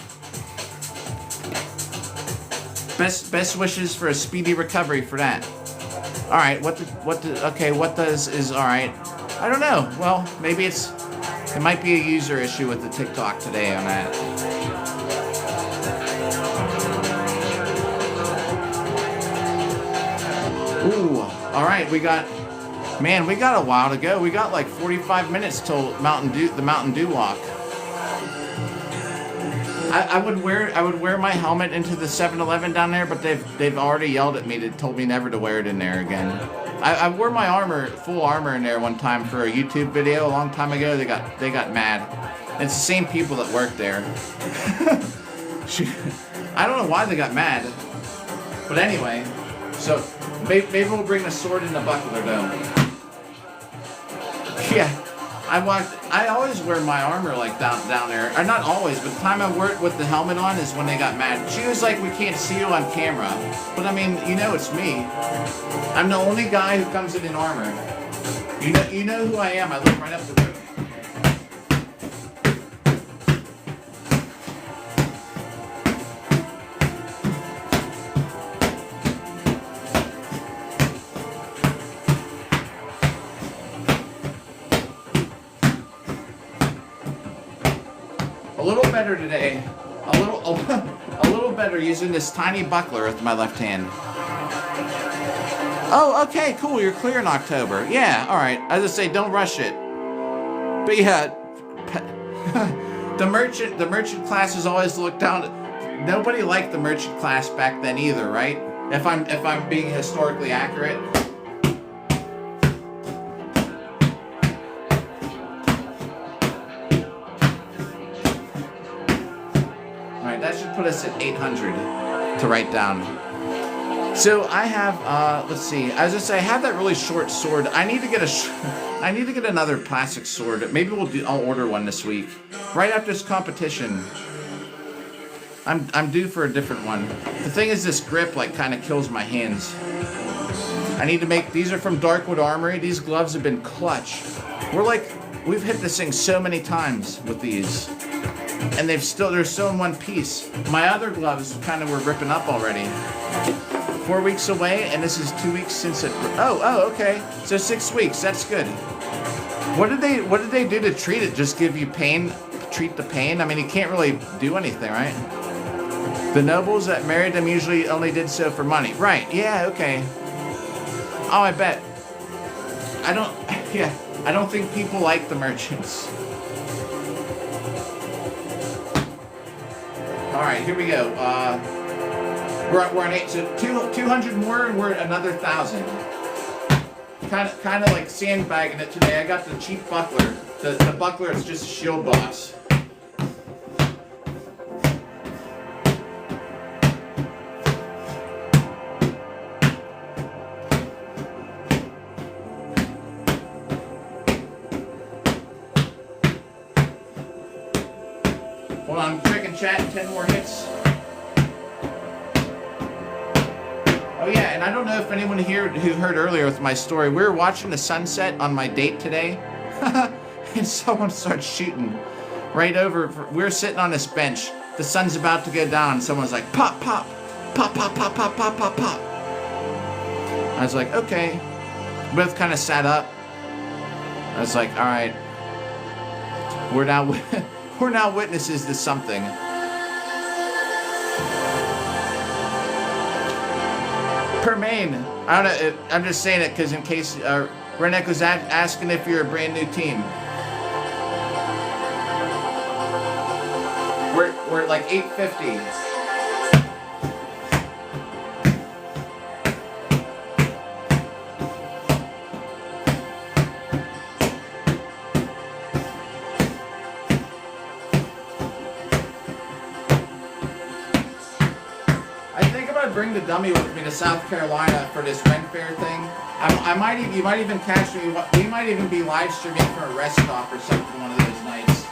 Best wishes for a speedy recovery for that. All right, what does is all right. I don't know. Well, maybe it might be a user issue with the TikTok today on that. Ooh, all right, we got a while to go. We got like 45 minutes till the Mountain Dew walk. I would wear my helmet into the 7-Eleven down there, but they've already yelled at me. They told me never to wear it in there again. I wore my full armor in there one time for a YouTube video a long time ago. They got mad. It's the same people that work there. I don't know why they got mad, but anyway. So maybe we'll bring the sword in the buckler dome. Yeah. I always wear my armor like down there. Or not always, but the time I wear it with the helmet on is when they got mad. She was like, we can't see you on camera. But I mean, it's me. I'm the only guy who comes in armor. You know who I am. I live right up the road. A little better today. A little better using this tiny buckler with my left hand. Oh, okay, cool. You're clear in October. Yeah, all right. As I say, don't rush it. But yeah, the merchant class is always looked down. Nobody liked the merchant class back then either, right? If I'm being historically accurate. That should put us at 800 to write down. So I have, let's see. As I say, I have that really short sword. I need to get another plastic sword. Maybe I'll order one this week, right after this competition. I'm due for a different one. The thing is, this grip like kind of kills my hands. I need to make. These are from Darkwood Armory. These gloves have been clutch. We've hit this thing so many times with these. And they're still in one piece. My other gloves kind of were ripping up already. 4 weeks away, and this is 2 weeks since it. Oh, okay. So 6 weeks. That's good. What did they do to treat it? Just give you pain? Treat the pain? I mean, you can't really do anything, right? The nobles that married them usually only did so for money. Right? Yeah. Okay. Oh, I bet. I don't think people like the merchants. All right, here we go. We're on 8, so 200 more, and we're at another 1,000. Kind of like sandbagging it today. I got the cheap buckler. The buckler is just a shield boss. Hold on, checking chat, 10 more hits. Oh yeah, and I don't know if anyone here who heard earlier with my story, we were watching the sunset on my date today, and someone starts shooting right over, we were sitting on this bench, the sun's about to go down, and someone's like, pop, pop, pop, pop, pop, pop, pop, pop, pop. I was like, okay. Both kind of sat up. I was like, all right, we're now witnesses to something. Permain. I don't know. I'm just saying it because in case Renek was asking if you're a brand new team. We're at like 850. bring the dummy with me to South Carolina for this Ren Fair thing. I might even, you might even catch me. We might even be live streaming from a rest stop or something one of those nights.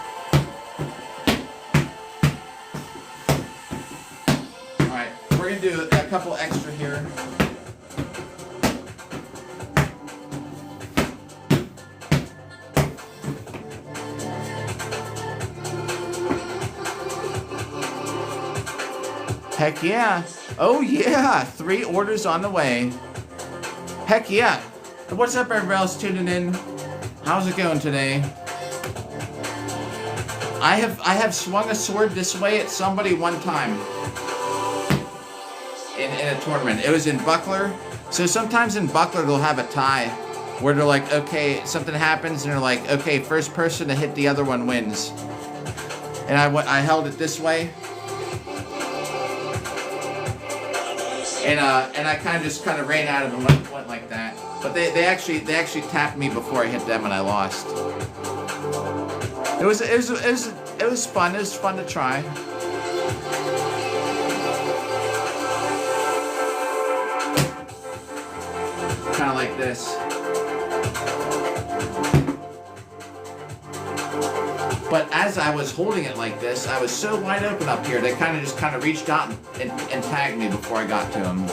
All right, we're gonna do a couple extra here. Heck yeah. Oh yeah. 3 orders on the way. Heck yeah. What's up everybody else tuning in? How's it going today? I have swung a sword this way at somebody one time. In a tournament. It was in Buckler. So sometimes in Buckler they'll have a tie where they're like, okay, something happens and they're like, okay, first person to hit the other one wins. And I held it this way. And I kind of ran out of them and went like that. But they actually tapped me before I hit them and I lost. It was fun. It was fun to try. Kind of like this. But as I was holding it like this, I was so wide open up here, they kind of reached out and tagged me before I got to them.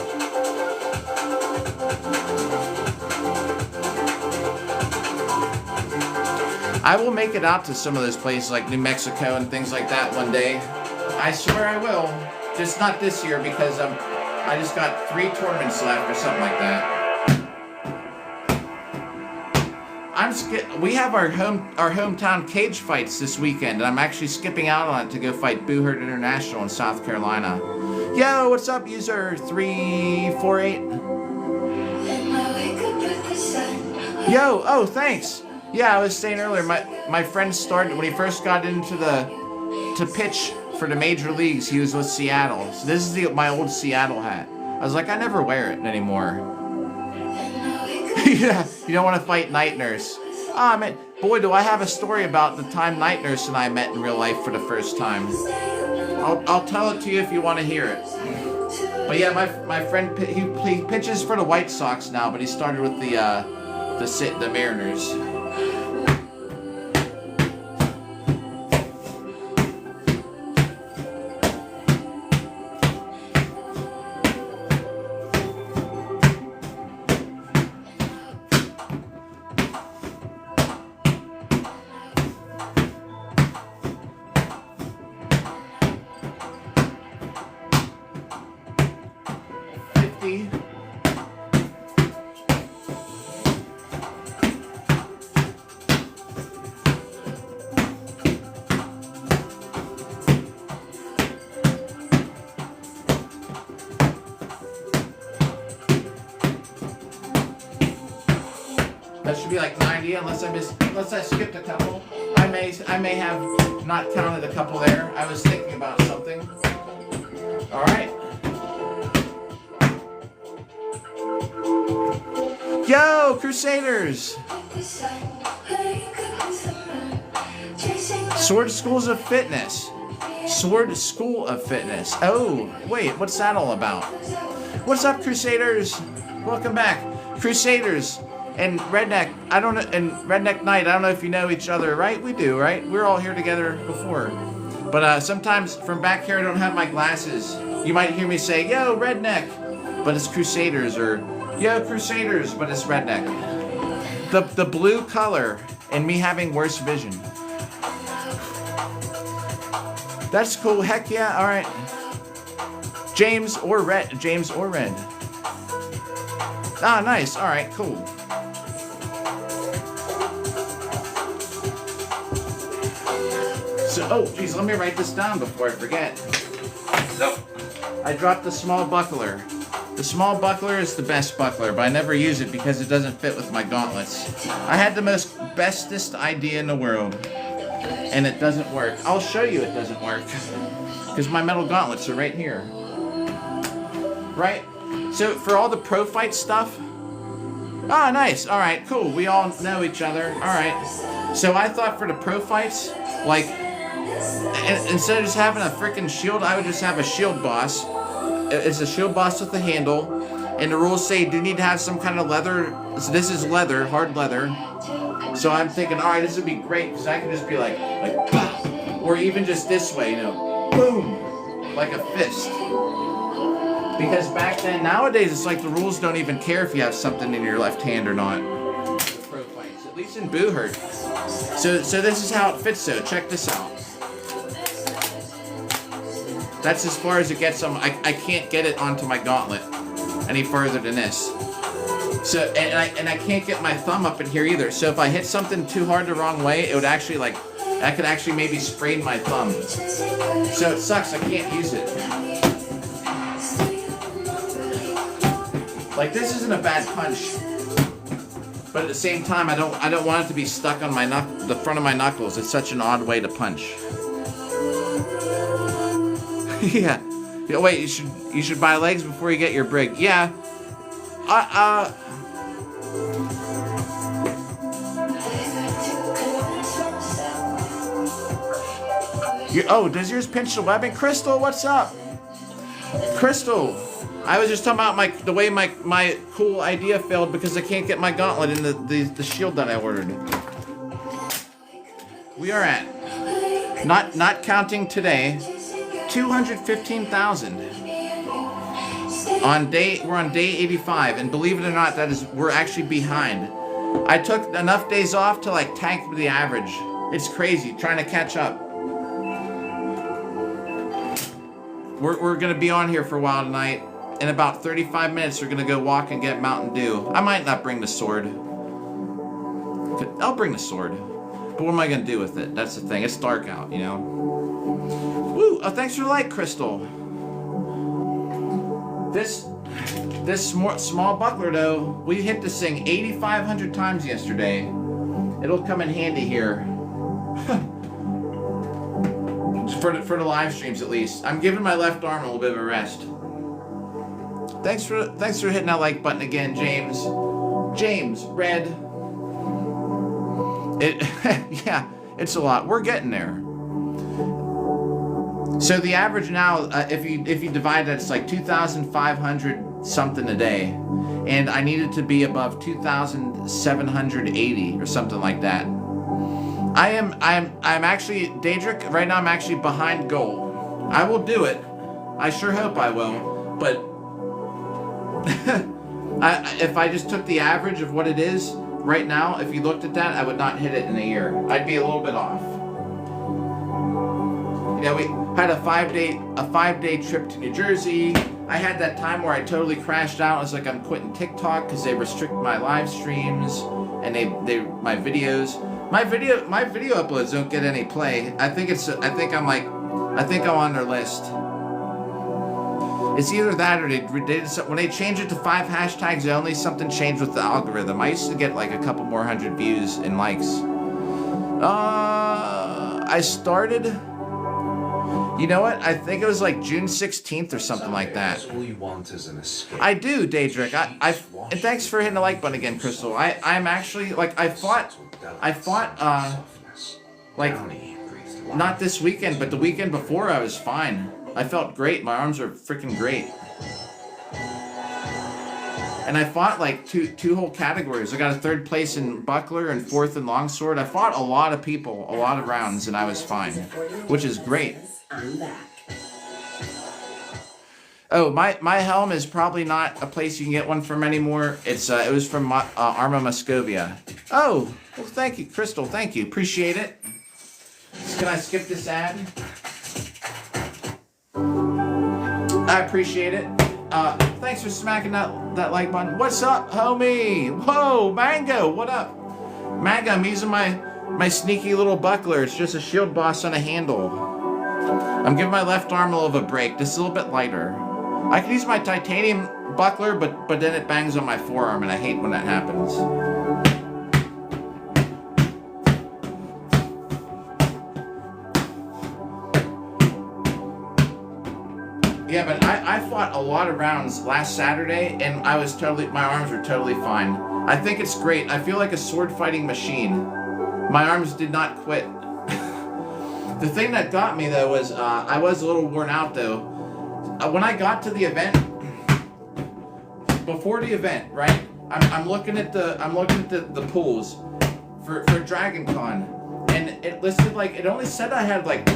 I will make it out to some of those places like New Mexico and things like that one day. I swear I will. Just not this year because I just got 3 tournaments left or something like that. We have our hometown cage fights this weekend, and I'm actually skipping out on it to go fight Boo Hurt International in South Carolina. Yo, what's up, user 348? Yo, oh, thanks. Yeah, I was saying earlier, my friend started when he first got into to pitch for the major leagues. He was with Seattle. So this is my old Seattle hat. I was like, I never wear it anymore. Yeah, you don't want to fight Night Nurse. Ah, man, boy, do I have a story about the time Night Nurse and I met in real life for the first time. I'll tell it to you if you want to hear it. But yeah, my friend, he pitches for the White Sox now, but he started with the Mariners. That should be like 90 unless I skipped a couple. I may have not counted a couple there. I was thinking about something. All right. Yo, Crusaders! Sword Schools of Fitness. Sword School of Fitness. Oh, wait, what's that all about? What's up, Crusaders? Welcome back. Crusaders and Redneck, Redneck Knight, I don't know if you know each other, right? We do, right? We're all here together before. But sometimes from back here I don't have my glasses. You might hear me say, yo, Redneck, but it's Crusaders, or yo, Crusaders, but it's Redneck. The blue color and me having worse vision. That's cool, heck yeah, alright. James or Red. Ah, nice, alright, cool. So, oh, geez, let me write this down before I forget. Nope. I dropped the small buckler. The small buckler is the best buckler, but I never use it because it doesn't fit with my gauntlets. I had the bestest idea in the world, and it doesn't work. I'll show you it doesn't work, because my metal gauntlets are right here. Right? So, for all the pro fight stuff, ah, nice, alright, cool, we all know each other, alright. So I thought for the pro fights, like, instead of just having a freaking shield, I would just have a shield boss. it's a shield boss with a handle, and the rules say you do need to have some kind of leather. So this is leather, hard leather. So I'm thinking, all right, this would be great because I can just be like, pow, or even just this way, boom, like a fist. Because back then, nowadays, it's like the rules don't even care if you have something in your left hand or not. Pro fights, at least in Boo Hurt. So this is how it fits. So check this out. That's as far as it gets. I can't get it onto my gauntlet any further than this. So and I can't get my thumb up in here either. So if I hit something too hard the wrong way, it would actually I could actually maybe sprain my thumb. So it sucks. I can't use it. Like this isn't a bad punch, but at the same time, I don't want it to be stuck on the front of my knuckles. It's such an odd way to punch. Yeah. Wait, you should buy legs before you get your brig. Yeah. Does yours pinch the webbing? Crystal, what's up? Crystal, I was just talking about the way my cool idea failed because I can't get my gauntlet in the shield that I ordered. We are at, not counting today, 215,000. We're on day 85, and believe it or not, we're actually behind. I took enough days off to tank the average. It's crazy trying to catch up. We're gonna be on here for a while tonight. In about 35 minutes, we're gonna go walk and get Mountain Dew. I might not bring the sword. I'll bring the sword. But what am I gonna do with it? That's the thing. It's dark out, Woo! Oh, thanks for the like, Crystal. This small buckler though, we hit this thing 8,500 times yesterday. It'll come in handy here. For the live streams at least. I'm giving my left arm a little bit of a rest. Thanks for hitting that like button again, James. James, red. Yeah, it's a lot. We're getting there. So the average now, if you divide that, it's like 2,500 something a day, and I needed to be above 2,780 or something like that. I'm actually, Daedric, right now I'm actually behind goal. I will do it. I sure hope I will, but if I just took the average of what it is right now, if you looked at that, I would not hit it in a year. I'd be a little bit off. We had a 5-day trip to New Jersey. I had that time where I totally crashed out. It was like I'm quitting TikTok because they restrict my live streams and my videos. My video uploads don't get any play. I think I'm on their list. It's either that or when they change it to 5 hashtags only, something changed with the algorithm. I used to get like a couple more hundred views and likes. I started, you know what? I think it was like June 16th or something like that. All you want is an escape. I do, Daedric. And thanks for hitting the like button again, Crystal. I'm actually I fought not this weekend, but the weekend before I was fine. I felt great. My arms are freaking great. And I fought like two whole categories. I got a 3rd place in buckler and 4th in longsword. I fought a lot of people, a lot of rounds, and I was fine, which is great. I'm back. Oh, my helm is probably not a place you can get one from anymore. It was from Arma Moscovia. Oh, well, thank you, Crystal. Thank you. Appreciate it. Can I skip this ad? I appreciate it. Thanks for smacking that like button. What's up, homie? Whoa, Mango, what up? Mango, I'm using my sneaky little buckler. It's just a shield boss on a handle. I'm giving my left arm a little of a break. This is a little bit lighter. I could use my titanium buckler, but then it bangs on my forearm, and I hate when that happens. Yeah, but I fought a lot of rounds last Saturday, and my arms were totally fine. I think it's great. I feel like a sword fighting machine. My arms did not quit. The thing that got me though was I was a little worn out though. when I got to the event, before the event, right? I'm looking at the pools for Dragon Con, and it listed like it only said I had like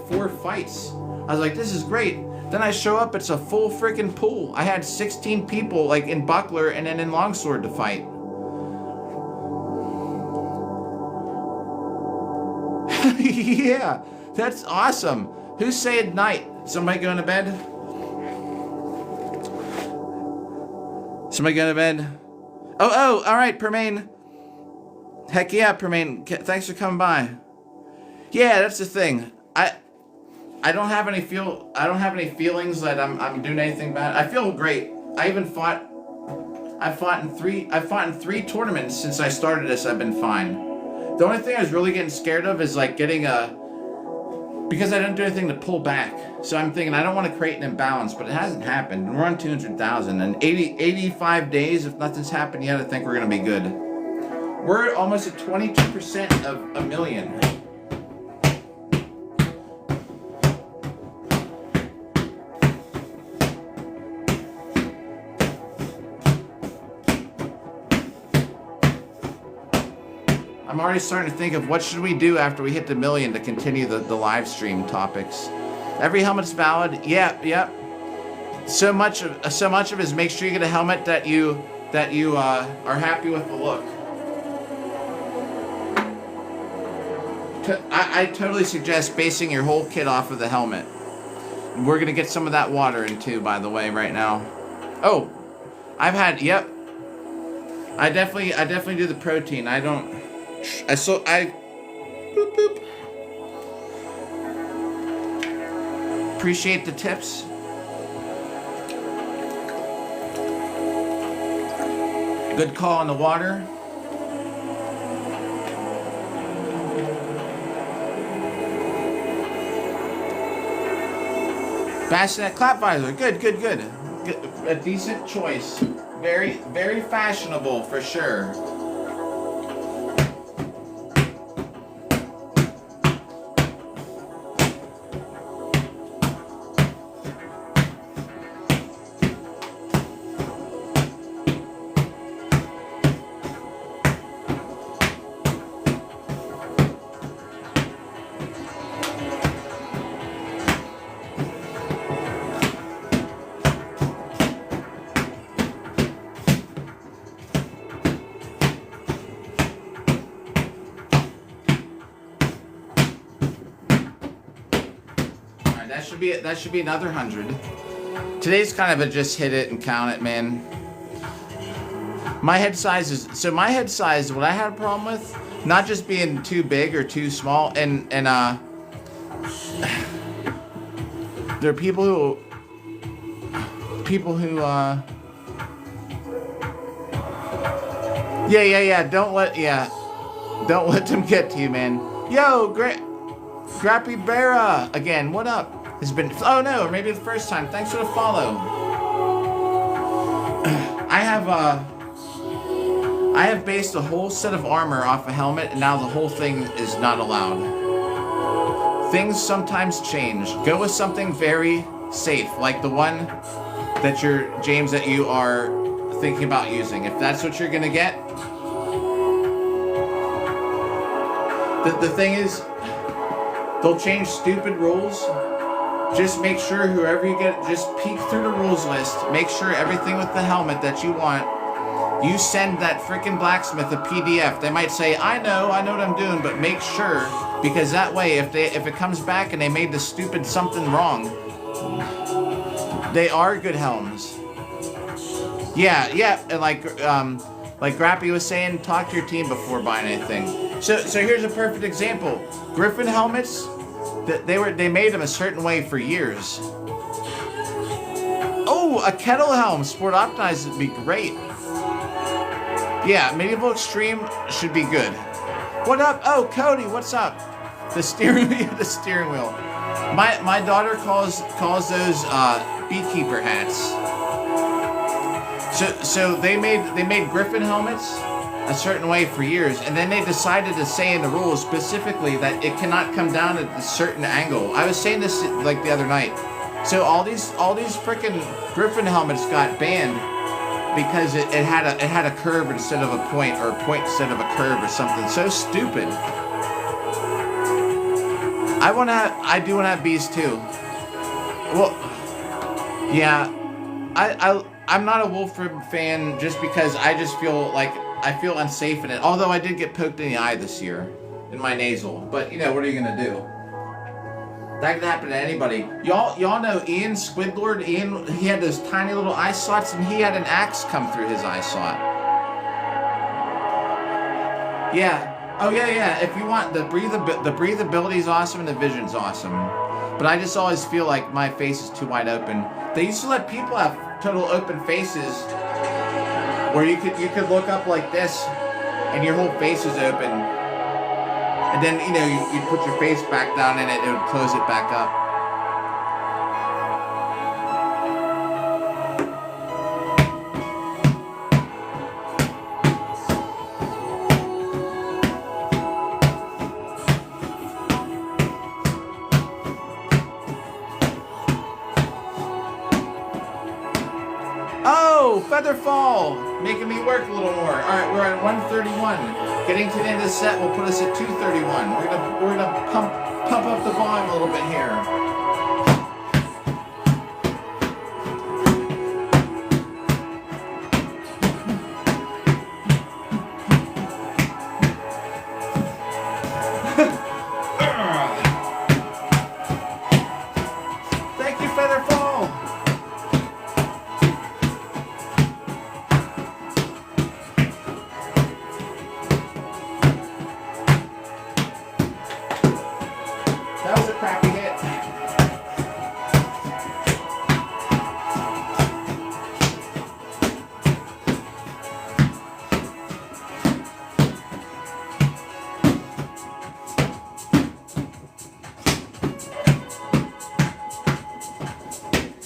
4 fights. I was like, this is great. Then I show up, it's a full freaking pool. I had 16 people like in Buckler and then in Longsword to fight. Yeah, that's awesome. Who's saying night? Somebody going to bed? Somebody going to bed? Oh, all right, Permain. Heck yeah, Permain. Thanks for coming by. Yeah, that's the thing. I don't have any feelings that I'm doing anything bad. I feel great. I've fought in 3 tournaments since I started this. I've been fine. The only thing I was really getting scared of is like getting because I didn't do anything to pull back. So I'm thinking I don't want to create an imbalance, but it hasn't happened. And we're on 200,000 and 85 days. If nothing's happened yet, I think we're gonna be good. We're almost at 22% of a million. I'm already starting to think of what should we do after we hit the million to continue the live stream topics. Every helmet's valid. Yep. So much of it is make sure you get a helmet that you are happy with the look. I totally suggest basing your whole kit off of the helmet. We're gonna get some of that water in too, by the way, right now. Oh, I definitely do the protein. Boop. Appreciate the tips. Good call on the water. Bassinet clap visor. Good. A decent choice. Very, very fashionable for sure. That should be another 100. Today's kind of a just hit it and count it, man. My head size, what I had a problem with, not just being too big or too small, and there are people who don't let them get to you, man. Yo, Grappy Bera again, what up? It's been, oh no, or maybe the first time. Thanks for the follow. I have based a whole set of armor off a helmet, and now the whole thing is not allowed. Things sometimes change. Go with something very safe, like the one that you are thinking about using. If that's what you're gonna get, the thing is, they'll change stupid rules. Just make sure whoever you get, just peek through the rules list. Make sure everything with the helmet that you want, you send that freaking blacksmith a PDF. They might say, I know what I'm doing, but make sure, because that way, if it comes back and they made the stupid something wrong, they are good helms. Yeah, and like Grappy was saying, talk to your team before buying anything. So here's a perfect example. Griffin helmets. They made them a certain way for years. Oh, a kettle helm, sport optimized would be great. Yeah, medieval extreme should be good. What up? Oh, Cody, what's up? The steering wheel. My daughter calls those beekeeper hats. So they made Griffin helmets a certain way for years, and then they decided to say in the rules specifically that it cannot come down at a certain angle. I was saying this like the other night. So all these freaking Griffin helmets got banned because it had a curve instead of a point, or a point instead of a curve, or something so stupid. I do wanna have bees too. Well, yeah, I'm not a Wolfram fan just because I just feel like I feel unsafe in it. Although I did get poked in the eye this year, in my nasal. But you know, what are you gonna do? That can happen to anybody. Y'all know Ian Squidlord? Ian, he had those tiny little eye slots, and he had an axe come through his eye slot. Yeah. Oh yeah. If you want, the breathability is awesome and the vision's awesome. But I just always feel like my face is too wide open. They used to let people have total open faces, where you could look up like this, and your whole face is open. And then, you know, you'd put your face back down and it would close it back up. Oh, Featherfall! Making me work a little more. Alright, we're at 131. Getting to the end of the set will put us at 231. We're gonna pump up the volume a little bit here. Thank you, Featherfall! That was a crappy hit.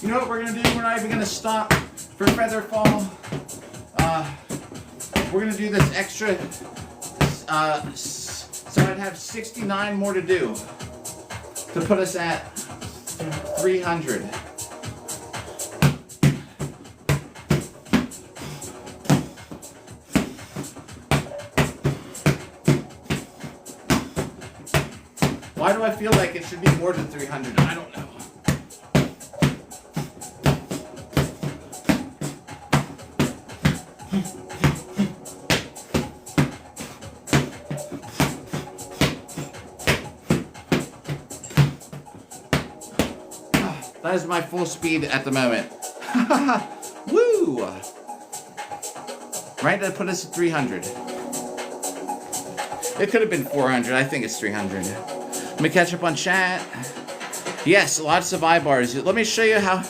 You know what we're gonna do? We're not even gonna stop for Featherfall. We're gonna do this extra. So I'd have 69 more to do to put us at 300. Why do I feel like it should be more than 300? I don't know. That is my full speed at the moment. Woo! Right, that put us at 300. It could have been 400. I think it's 300. Let me catch up on chat. Yes, lots of eye bars. Let me show you how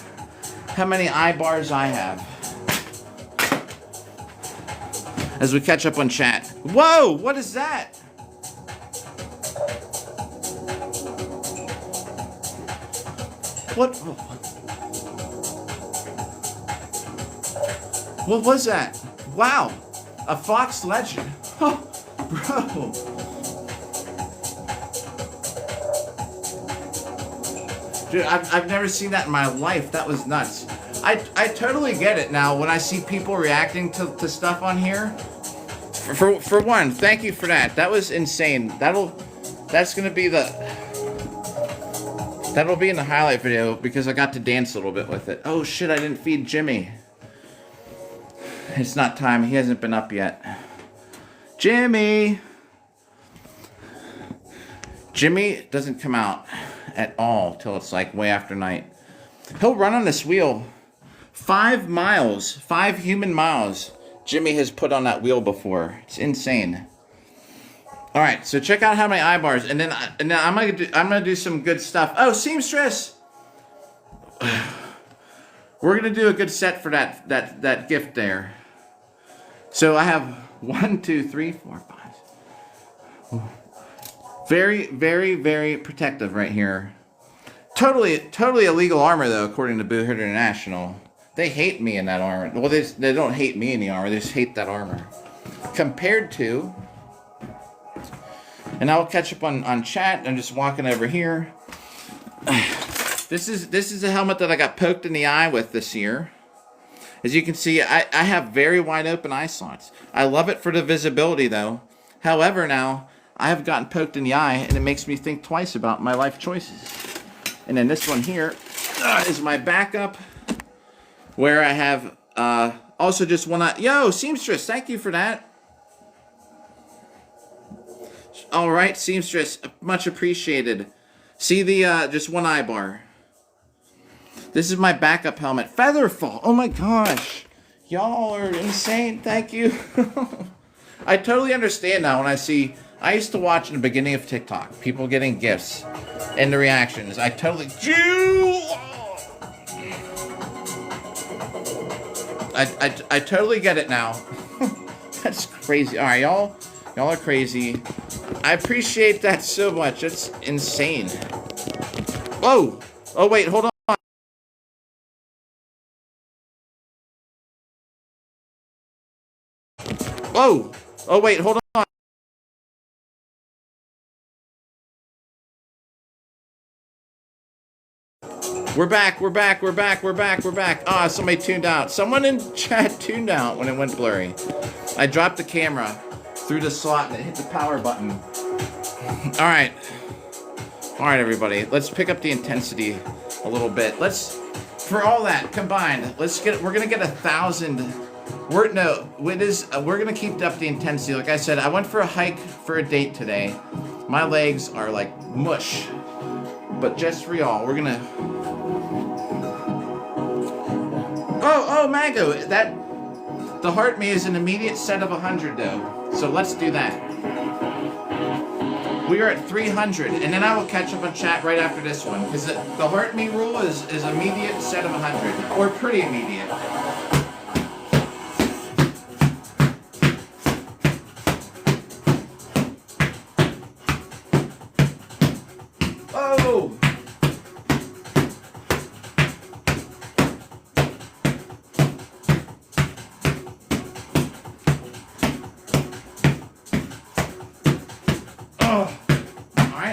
many eye bars I have. As we catch up on chat. Whoa! What is that? What was that? Wow, a Fox Legend. Oh, bro. Dude, I've never seen that in my life. That was nuts. I totally get it now when I see people reacting to stuff on here. For one, thank you for that. That was insane. That's gonna be That'll be in the highlight video because I got to dance a little bit with it. Oh shit, I didn't feed Jimmy. It's not time. He hasn't been up yet. Jimmy! Jimmy doesn't come out at all till it's like way after night. He'll run on this wheel 5 miles, 5 human miles. Jimmy has put on that wheel before. It's insane. All right, so check out how many eye bars, and then I'm gonna do some good stuff. Oh, seamstress! We're gonna do a good set for that gift there. So I have 1, 2, 3, 4, 5. Very, very, very protective right here. Totally illegal armor though, according to Boo Hood International. They hate me in that armor. Well, they don't hate me in the armor. They just hate that armor. Compared to. And I'll catch up on chat. I'm just walking over here. This is a helmet that I got poked in the eye with this year. As you can see, I have very wide open eye slots. I love it for the visibility though. However, now I have gotten poked in the eye and it makes me think twice about my life choices. And then this one here is my backup, where I have also just one eye. Yo, Seamstress, thank you for that. All right, Seamstress, much appreciated. See the just one eye bar. This is my backup helmet. Featherfall. Oh my gosh. Y'all are insane. Thank you. I totally understand now when I see... I used to watch in the beginning of TikTok, people getting gifts and the reactions. I totally... I totally get it now. That's crazy. All right, y'all are crazy. I appreciate that so much. That's insane. Whoa. Oh, wait, hold on. Whoa! Oh wait, hold on. We're back. Ah, somebody tuned out. Someone in chat tuned out when it went blurry. I dropped the camera through the slot and it hit the power button. Alright. Alright, everybody. Let's pick up the intensity a little bit. For all that combined, we're gonna get 1,000. We're gonna keep up the intensity. Like I said, I went for a hike for a date today. My legs are like mush. But just for y'all, we're gonna... Oh, Mango! The heart me is an immediate set of 100 though. So let's do that. We are at 300, and then I will catch up on chat right after this one. Because the heart me rule is immediate set of 100. Or pretty immediate.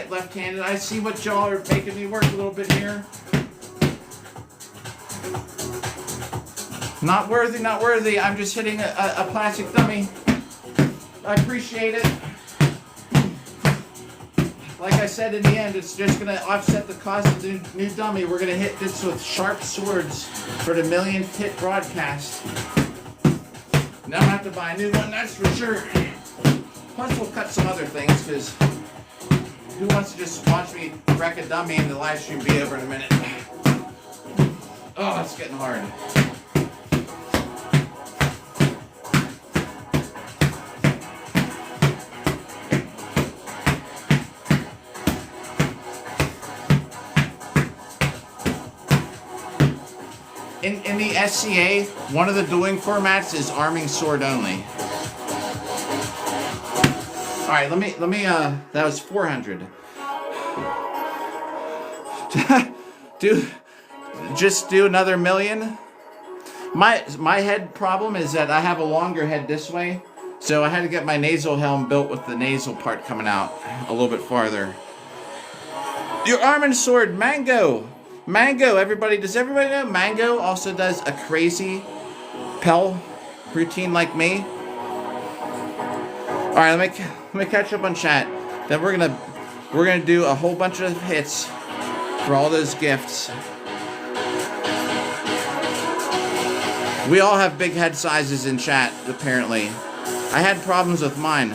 Left-handed. I see what y'all are making me work a little bit here. Not worthy. I'm just hitting a plastic dummy. I appreciate it. Like I said, in the end, it's just going to offset the cost of the new dummy. We're going to hit this with sharp swords for the millionth hit broadcast. Now I have to buy a new one, that's for sure. Plus, we'll cut some other things, because... who wants to just watch me wreck a dummy and the live stream be over in a minute? Oh, it's getting hard. In the SCA, one of the dueling formats is arming sword only. All right, let me. That was 400. Just do another million. My head problem is that I have a longer head this way, so I had to get my nasal helm built with the nasal part coming out a little bit farther. Your arm and sword, Mango. Everybody, does everybody know Mango also does a crazy Pell routine like me? All right, let me catch up on chat. Then we're gonna do a whole bunch of hits for all those gifts. We all have big head sizes in chat, apparently. I had problems with mine.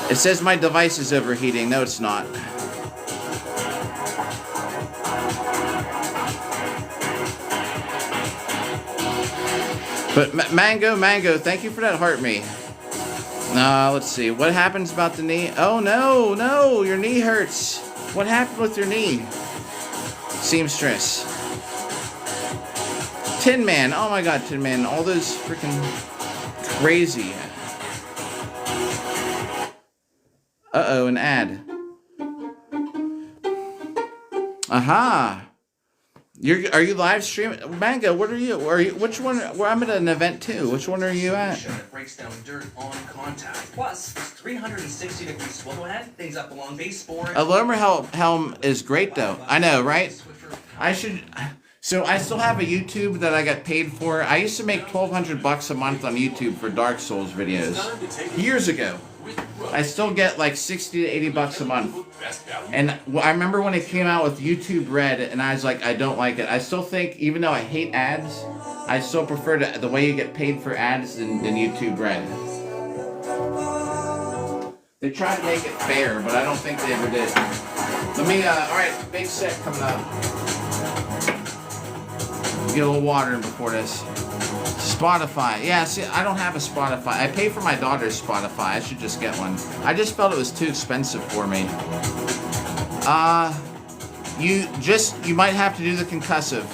It says my device is overheating. No, it's not. But Mango, thank you for that heart me. Let's see. What happens about the knee? Oh, no, your knee hurts. What happened with your knee? Seamstress. Tin Man. Oh my god, Tin Man. All those freaking crazy. Uh-oh, an ad. Aha. Are you live streaming? Mango, what are you? Which one? Well, I'm at an event too. Which one are you at? It breaks down dirt on contact. Plus, 360-degree swivel head, things up along base board. Aluminum helm is great though. I know, right? I should. So I still have a YouTube that I got paid for. I used to make $1,200 a month on YouTube for Dark Souls videos years ago. I still get like 60 to 80 bucks a month. And I remember when it came out with YouTube Red, and I was like, I don't like it. I still think, even though I hate ads, I still prefer the way you get paid for ads than YouTube Red. They try to make it fair, but I don't think they ever did. Let me, alright, big set coming up. Get a little water in before this. Spotify. Yeah, see, I don't have a Spotify. I pay for my daughter's Spotify. I should just get one. I just felt it was too expensive for me. You might have to do the concussive.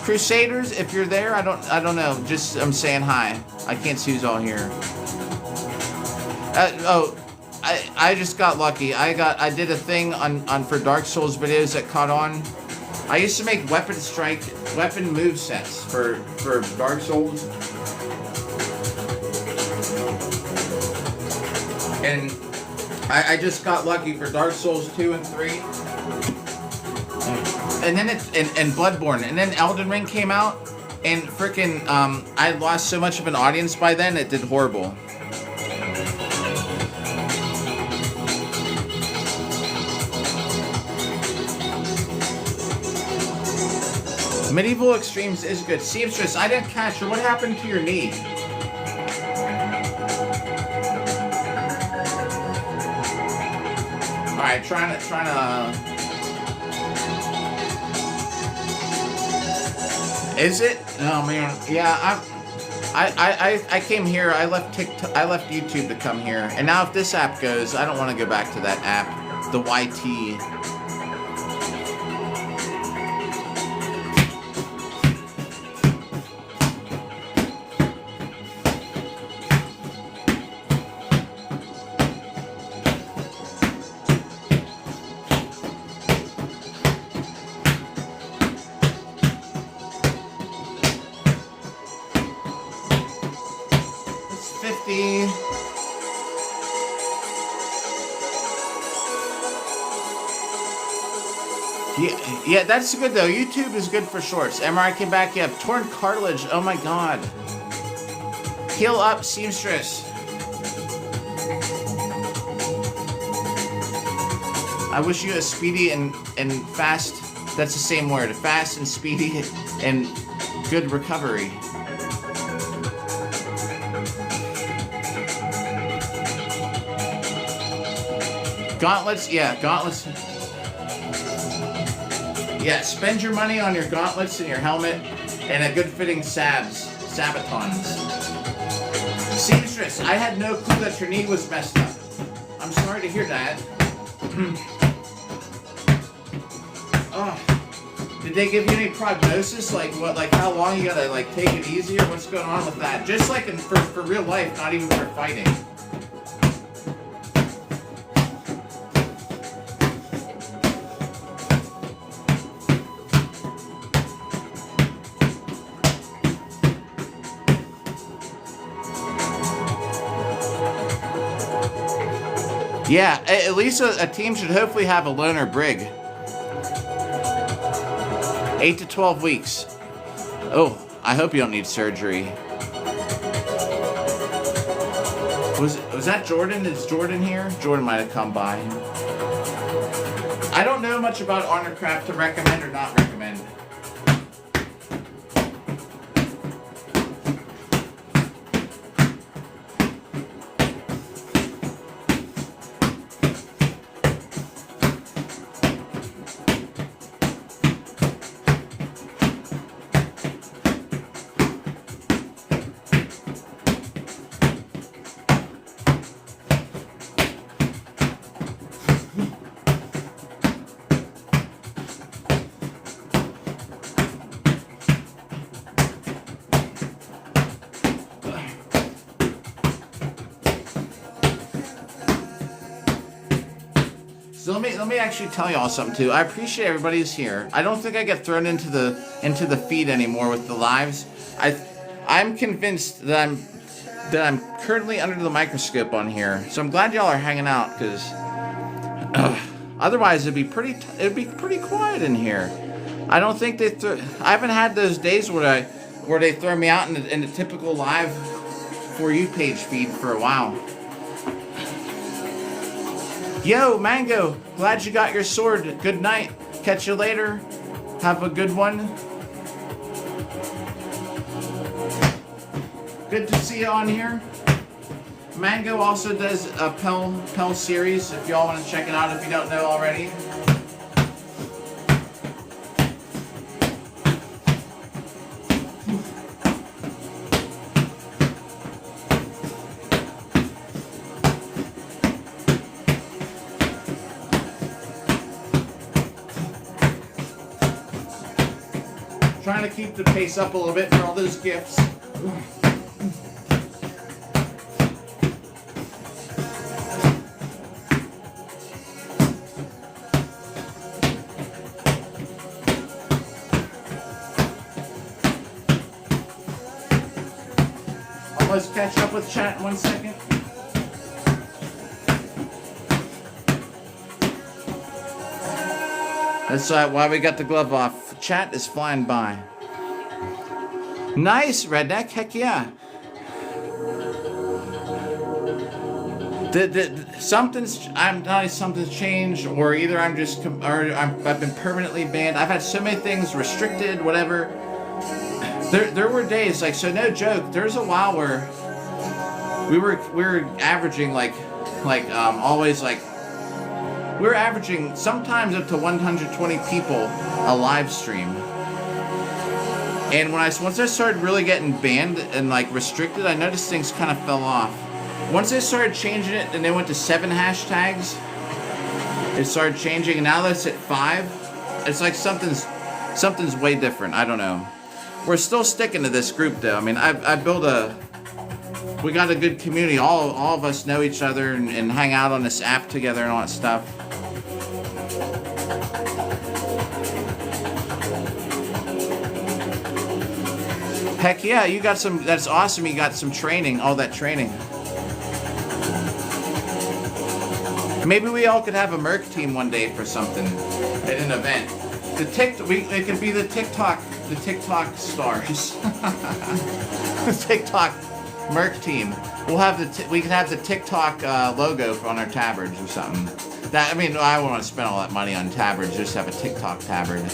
Crusaders, if you're there, I don't know. Just, I'm saying hi. I can't see who's all here. I just got lucky. I did a thing on for Dark Souls videos that caught on. I used to make weapon move sets for Dark Souls. And I just got lucky for Dark Souls 2 and 3. And then and Bloodborne. And then Elden Ring came out, and frickin' I had lost so much of an audience by then, it did horrible. Medieval Extremes is good. Seamstress, I didn't catch her. What happened to your knee? Alright, trying to. Is it? Oh man, yeah. I came here. I left YouTube to come here, and now if this app goes, I don't want to go back to that app, the YT. Yeah, that's good though. YouTube is good for shorts. MRI came back. You have torn cartilage. Oh my god. Heal up, Seamstress. I wish you a speedy and fast. That's the same word. Fast and speedy and good recovery. Gauntlets, yeah, gauntlets. Yeah, spend your money on your gauntlets and your helmet and a good fitting sabatons. Seamstress, I had no clue that your knee was messed up. I'm sorry to hear that. Oh, did they give you any prognosis? Like what? Like how long you gotta like take it easy, or what's going on with that? Just like for real life, not even for fighting. Yeah, at least a team should hopefully have a loner brig. 8 to 12 weeks. Oh, I hope you don't need surgery. Was that Jordan? Is Jordan here? Jordan might have come by. I don't know much about Honorcraft to recommend or not recommend. So let me actually tell y'all something too. I appreciate everybody who's here. I don't think I get thrown into the feed anymore with the lives. I'm convinced that I'm currently under the microscope on here. So I'm glad y'all are hanging out, because otherwise it'd be pretty quiet in here. I don't think they I haven't had those days where they throw me out in the typical live For You page feed for a while. Yo, Mango, glad you got your sword. Good night. Catch you later. Have a good one. Good to see you on here. Mango also does a Pell series if y'all want to check it out if you don't know already. Trying to keep the pace up a little bit for all those gifts. Let's catch up with chat in 1 second. That's why we got the glove off. Chat is flying by. Nice, Redneck. Heck yeah. Something's changed, or either I've been permanently banned. I've had so many things restricted, whatever. There were days like, so no joke. There's a while where we were averaging always like. We were averaging sometimes up to 120 people a live stream. And once I started really getting banned and like restricted, I noticed things kind of fell off. Once they started changing it and they went to 7 hashtags, it started changing, and now that's at 5. It's like something's way different. I don't know. We're still sticking to this group though. I mean, we got a good community. All of us know each other and hang out on this app together and all that stuff. Heck yeah, you got some, that's awesome, you got some training, all that training. Maybe we all could have a Merc team one day for something, at an event. It could be the TikTok stars. The TikTok Merc team. We could have the TikTok logo on our tabards or something. I wouldn't want to spend all that money on tabards, just have a TikTok tabard.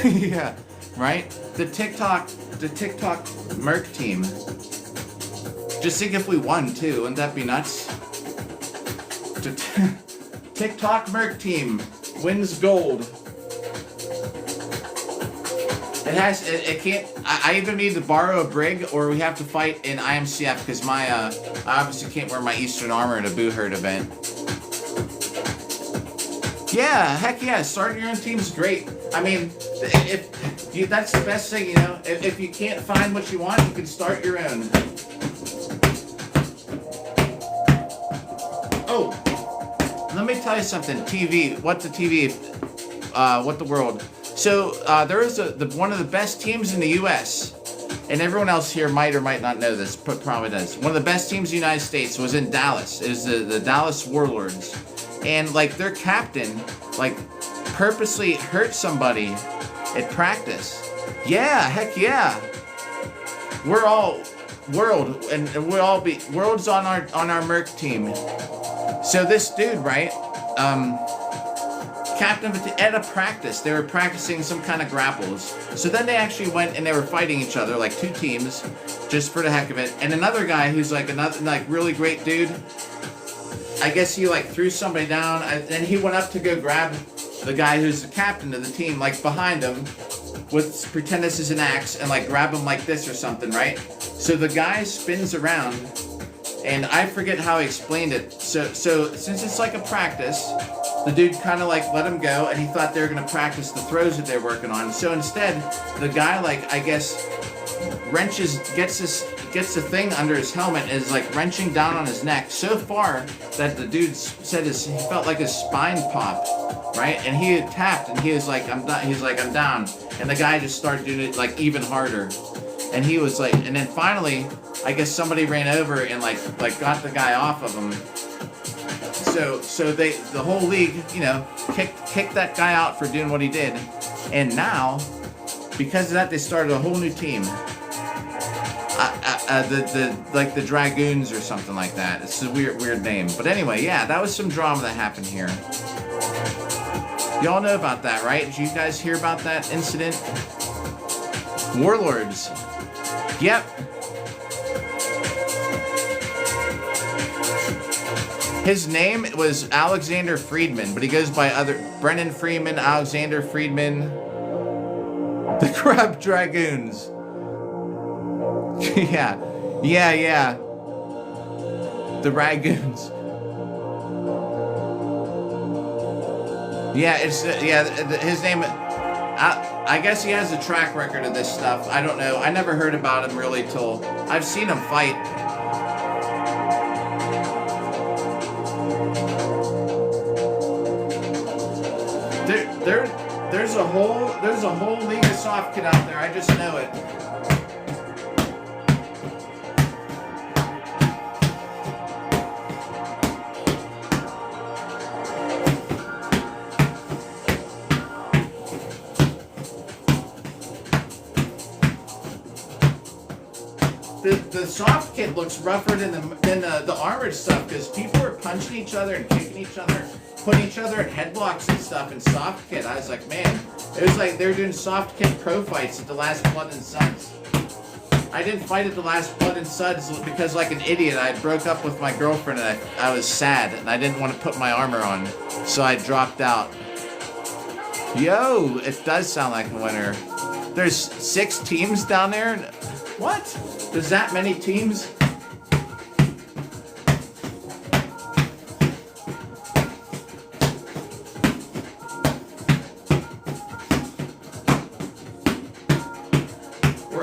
Yeah, right? The TikTok Merc team. Just think if we won too, wouldn't that be nuts? TikTok Merc team wins gold. It can't. I either need to borrow a brig or we have to fight in IMCF because I obviously can't wear my Eastern armor at a Boo Herd event. Yeah, heck yeah, starting your own team's great. I mean, that's the best thing, you know. If you can't find what you want, you can start your own. Oh, let me tell you something. TV, what the world. So there is one of the best teams in the U.S., and everyone else here might or might not know this, but probably does. One of the best teams in the United States was in Dallas. It was the Dallas Warlords, and like their captain, like purposely hurt somebody at practice. Yeah, heck yeah. We're all world, and we'll all be world's on our Merc team. So this dude, right? Captain at a practice, they were practicing some kind of grapples. So then they actually went and they were fighting each other, like 2 teams, just for the heck of it. And another guy who's like another really great dude, I guess he like threw somebody down, and he went up to go grab the guy who's the captain of the team, like behind him, pretend this is an axe, and like grab him like this or something, right? So the guy spins around, and I forget how he explained it. So since it's like a practice, the dude kind of like let him go, and he thought they were gonna practice the throws that they're working on. So instead, the guy, like, I guess, gets the thing under his helmet and is like wrenching down on his neck so far that the dude said he felt like his spine pop, right? And he had tapped, and he was like, I'm done. He's like, I'm down. And the guy just started doing it like even harder. And he was like, and then finally, I guess somebody ran over and like got the guy off of him. So the whole league, you know, kicked that guy out for doing what he did. And now, because of that, they started a whole new team. The Dragoons or something like that. It's a weird name. But anyway, yeah, that was some drama that happened here. Y'all know about that, right? Did you guys hear about that incident? Warlords. Yep. His name was Alexander Friedman, but he goes by Brennan Freeman, Alexander Friedman. The Crab Dragoons. Yeah. The Ragoons. Yeah, his name, I guess he has a track record of this stuff. I don't know. I never heard about him really till I've seen him fight. There's a whole league of soft kid out there. I just know it. The soft kit looks rougher than the armored stuff because people were punching each other and kicking each other, putting each other in headlocks and stuff in soft kit. I was like, man, it was like they were doing soft kit pro fights at the last Blood and Suds. I didn't fight at the last Blood and Suds because, like an idiot, I broke up with my girlfriend and I was sad and I didn't want to put my armor on, so I dropped out. Yo, it does sound like a winner. There's 6 teams down there. What? There's that many teams?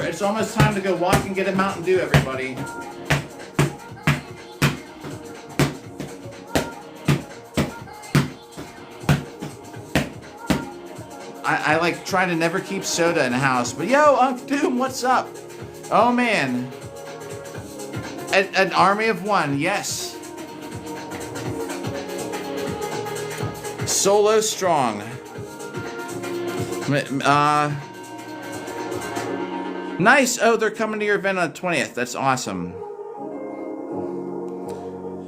It's almost time to go walk and get a Mountain Dew, everybody. I like try to never keep soda in the house, but yo, Unc Doom, what's up? Oh man, an army of one, yes. Solo strong. Nice. Oh, they're coming to your event on the 20th. That's awesome.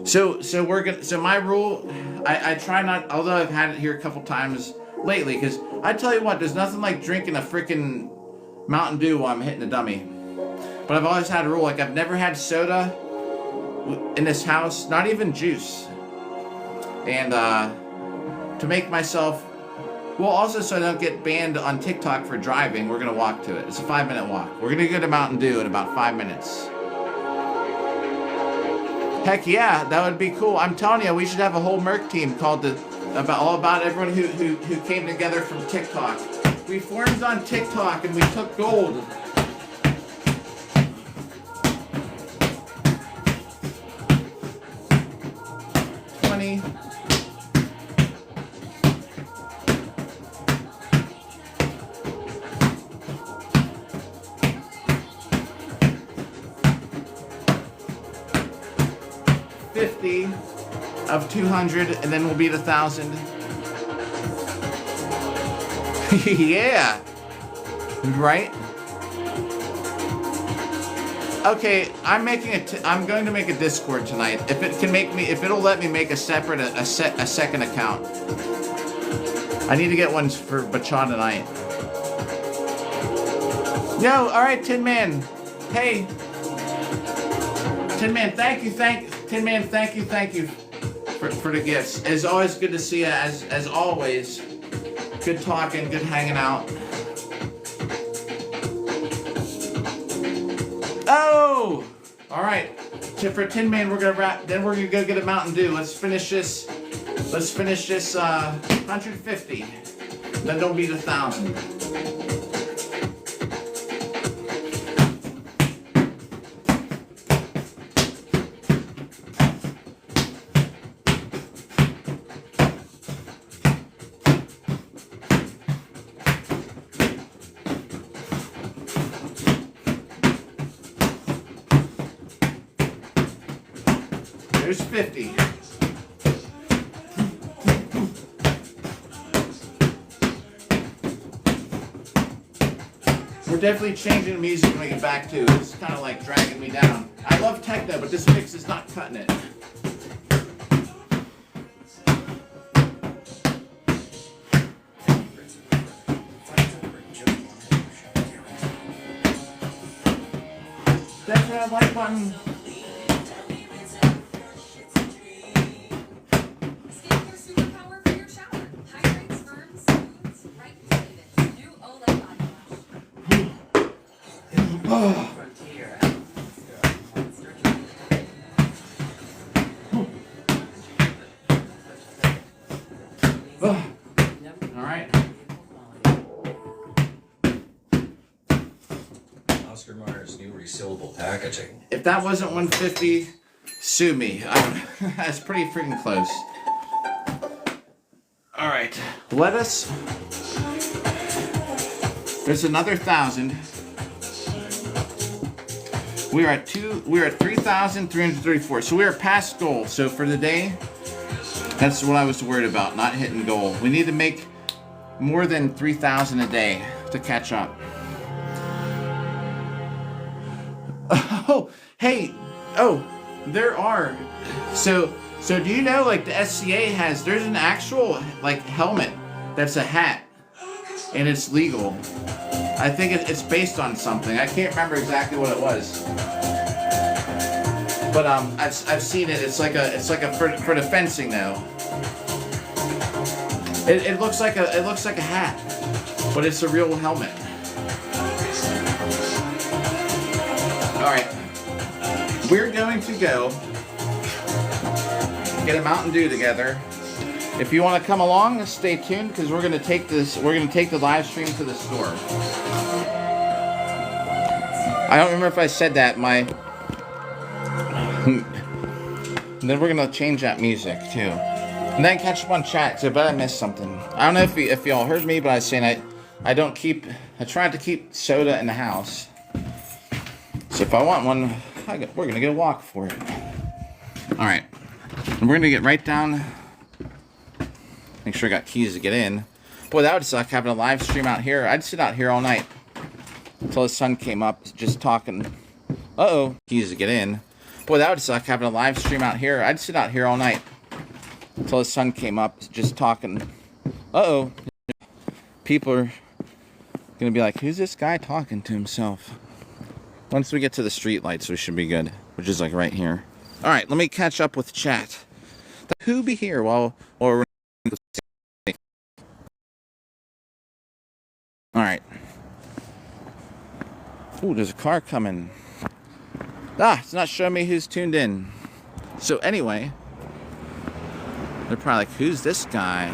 So we're gonna. So my rule, I try not. Although I've had it here a couple times lately, because I tell you what, there's nothing like drinking a freaking Mountain Dew while I'm hitting a dummy. But I've always had a rule. Like I've never had soda in this house, not even juice. And to make myself. Well, also so I don't get banned on TikTok for driving, we're going to walk to it. It's a 5-minute walk. We're going to go to Mountain Dew in about 5 minutes. Heck yeah, that would be cool. I'm telling you, we should have a whole Merc team called all about everyone who came together from TikTok. We formed on TikTok and we took gold. Of 200, and then we'll beat 1,000. Yeah, right. Okay, I'm going to make a Discord tonight. If it'll let me make a separate a second account. I need to get one for Bachata tonight. Yo, all right, Tin Man. Hey, Tin Man, thank you. Tin Man, thank you for the gifts. It's always good to see you, as always. Good talking, good hanging out. Oh! Alright. So for Tin Man, we're gonna wrap, then we're gonna go get a Mountain Dew. Let's finish this 150. Then don't beat 1,000. There's 50. We're definitely changing the music when we get back to. It's kind of like dragging me down. I love techno, but this mix is not cutting it. That's that like button. Skin your superpower for your shower. Hydrates, firm, smooths, right to it. New OLED body wash. Frontier. All right. Oscar Mayer's new resealable packaging. If that wasn't 150, sue me. That's pretty freaking close. All right, let us. There's another 1,000. We are at 3,334. So we are past goal. So for the day, that's what I was worried about, not hitting goal. We need to make more than 3,000 a day to catch up. Oh, hey, there are. So do you know, like, the SCA there's an actual, like, helmet that's a hat, and it's legal. I think it's based on something. I can't remember exactly what it was. But I've seen it. It's like a for the fencing though. It looks like a hat, but it's a real helmet. All right, we're going to go get a Mountain Dew together. If you want to come along, stay tuned because we're going to take the live stream to the store. I don't remember if I said that. And then we're gonna change that music too, and then catch up on chat. So, but I missed something. I don't know if y'all heard me, but I was saying I tried to keep soda in the house. So if I want one, we're gonna get a walk for it. All right, and we're gonna get right down. Make sure I got keys to get in. Boy, that would suck having a live stream out here. I'd sit out here all night until the sun came up, just talking. Keys to get in. Boy, that would suck having a live stream out here. I'd sit out here all night until the sun came up, just talking. People are gonna be like, who's this guy talking to himself? Once we get to the street lights, we should be good, which is like right here. All right, let me catch up with chat. Who be here while we're... All right. Ooh, there's a car coming. It's not showing me who's tuned in. So anyway, they're probably like, who's this guy?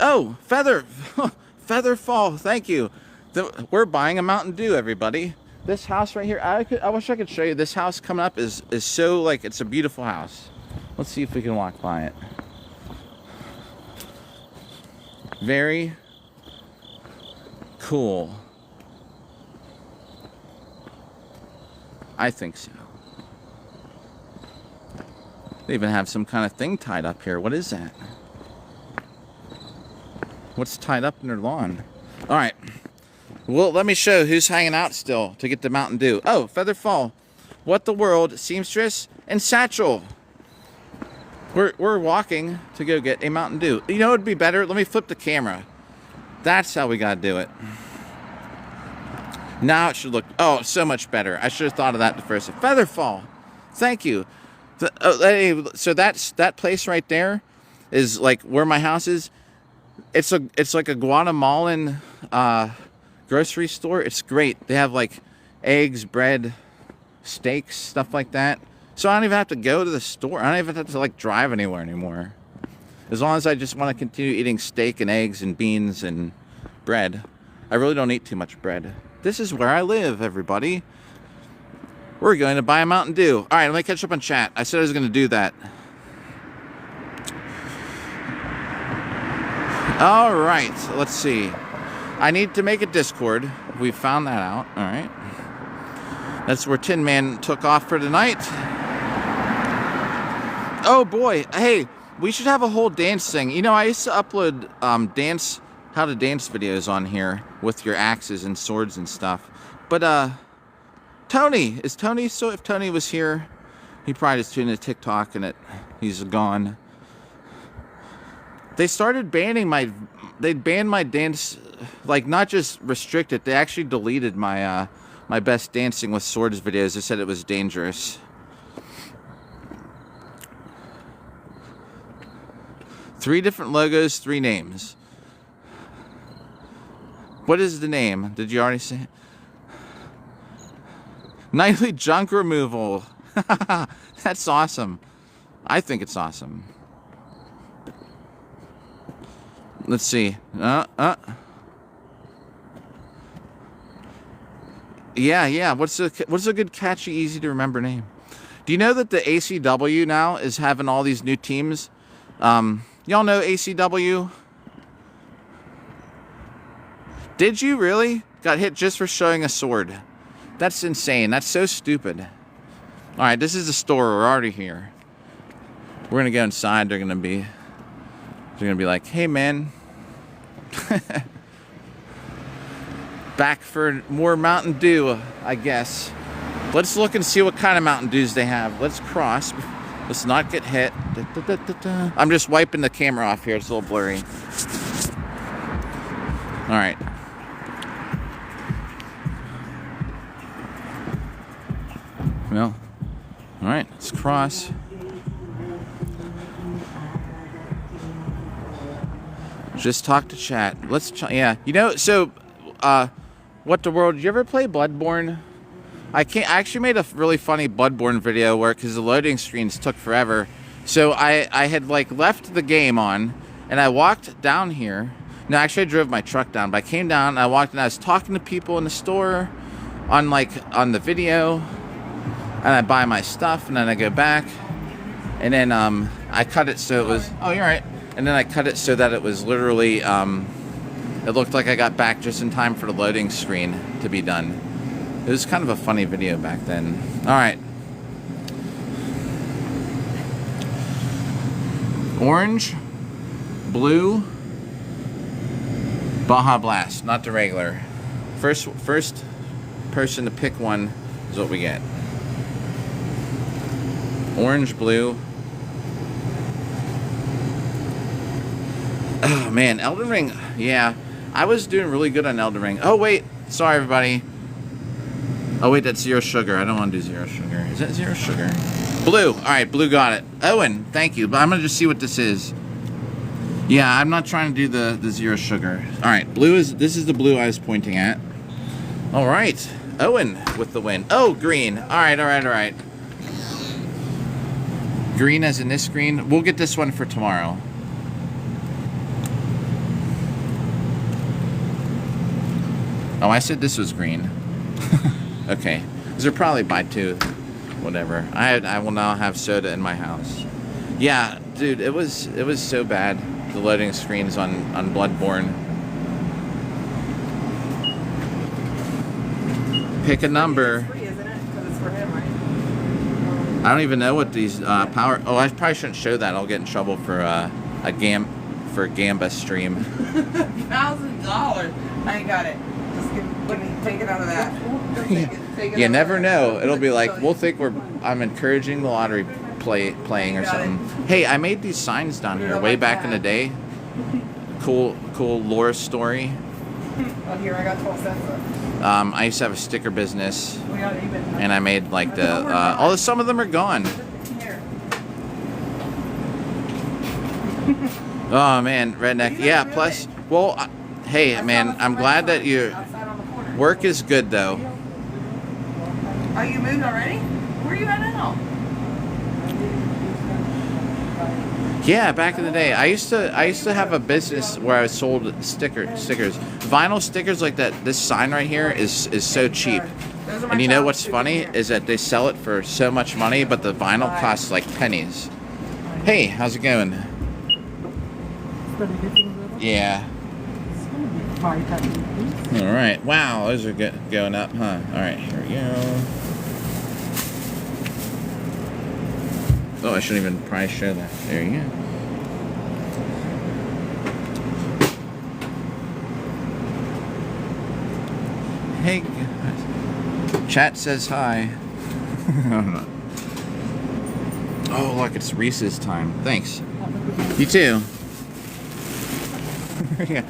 Oh, Featherfall, thank you. We're buying a Mountain Dew, everybody. This house right here, I wish I could show you. This house coming up is so, like, it's a beautiful house. Let's see if we can walk by it. Very cool. I think so. They even have some kind of thing tied up here. What is that? What's tied up in their lawn? All right. Well, let me show who's hanging out still to get the Mountain Dew. Oh, Featherfall. What the world, Seamstress, and Satchel. We're walking to go get a Mountain Dew. You know what would be better? Let me flip the camera. That's how we gotta do it. Now it should look, so much better. I should have thought of that the first. Featherfall, thank you. So that place right there is like where my house is. It's like a Guatemalan grocery store. It's great. They have like eggs, bread, steaks, stuff like that. So I don't even have to go to the store. I don't even have to like drive anywhere anymore. As long as I just want to continue eating steak and eggs and beans and bread. I really don't eat too much bread. This is where I live, everybody. We're going to buy a Mountain Dew. All right, let me catch up on chat. I said I was going to do that. All right, let's see. I need to make a Discord. We found that out. All right. That's where Tin Man took off for tonight. Oh boy, hey, we should have a whole dance thing. You know, I used to upload dance how to dance videos on here with your axes and swords and stuff. But Tony, is Tony so? If Tony was here, he probably just tuned into TikTok and he's gone. They started banning they banned my dance, like not just restricted. They actually deleted my my best dancing with swords videos. They said it was dangerous. 3 different logos, 3 names. What is the name? Did you already say? Nightly junk removal. That's awesome. I think it's awesome. Let's see. Yeah. What's a good, catchy, easy to remember name? Do you know that the ACW now is having all these new teams? Y'all know ACW? Did you really? Got hit just for showing a sword. That's insane. That's so stupid. All right, this is the store. We're already here. We're gonna go inside. They're gonna be like, hey man, back for more Mountain Dew, I guess. Let's look and see what kind of Mountain Dews they have. Let's cross. Let's not get hit. I'm just wiping the camera off here. It's a little blurry. All right. Well, all right. Let's cross. Just talk to chat. Yeah. You know, so, what the world? Did you ever play Bloodborne? I actually made a really funny Bloodborne video because the loading screens took forever. So I had like left the game on and I walked down here. No, actually I drove my truck down, but I came down and I walked and I was talking to people in the store on the video, and I buy my stuff and then I go back and then I cut it so it was, oh, you're right. And then I cut it so that it was literally, it looked like I got back just in time for the loading screen to be done. It was kind of a funny video back then. All right. Orange, blue, Baja Blast, not the regular. First person to pick one is what we get. Orange, blue. Oh man, Elden Ring. Yeah, I was doing really good on Elden Ring. Oh wait, sorry everybody. Oh wait, that's 0 sugar. I don't want to do 0 sugar. Is that 0 sugar? Blue. All right, blue got it. Owen, thank you. But I'm gonna just see what this is. Yeah, I'm not trying to do the 0 sugar. All right, this is the blue I was pointing at. All right, Owen with the win. Oh, green. All right. Green as in this green. We'll get this one for tomorrow. Oh, I said this was green. Okay, these are probably by 2, whatever. I will now have soda in my house. Yeah, dude, it was so bad. The loading screens on Bloodborne. Pick a number. It's free, isn't it? Because it's for him, right? I don't even know what these power. Oh, I probably shouldn't show that. I'll get in trouble for a Gamba stream. $1,000. I ain't got it. Just give me, take it out of that. Take it You out never of know. that. It'll be like, So- we'll think I'm encouraging the lottery playing or Got it. something. Hey, I made these signs down Put it here on way my back in the tab. day. Cool lore story. Oh, here I got 12 cents left. I used to have a sticker business, We got even. and I made like some of them are gone. Here. Oh man, redneck. Yeah. Plus, well, hey man, I'm glad that your Outside on the corner. work is good though. Oh, you moved already? Where are you at now? Yeah, back in the day, I used to have a business where I sold stickers, vinyl stickers like that. This sign right here is so cheap, Those are my and you know towels what's too, funny here. is that they sell it for so much money, but the vinyl costs like pennies. Hey, how's it going? Yeah. All right. Wow, those are going up, huh? All right, here we go. Oh, I shouldn't even probably show that. There you go. Hey, chat says hi. Oh, look, it's Reese's time. Thanks. You too. Yeah,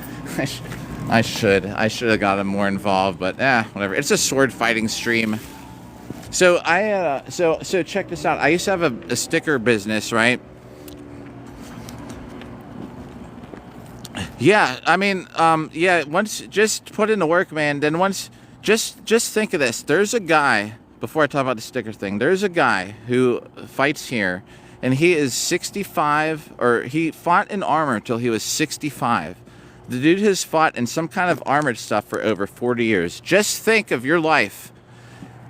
I should have gotten more involved, but whatever. It's a sword fighting stream. So so check this out. I used to have a sticker business, right? Yeah, I mean, yeah. Once just put in the work, man. Then once, just think of this. There's a guy. Before I talk about the sticker thing, there's a guy who fights here, and he is 65, or he fought in armor till he was 65. The dude has fought in some kind of armored stuff for over 40 years. Just think of your life.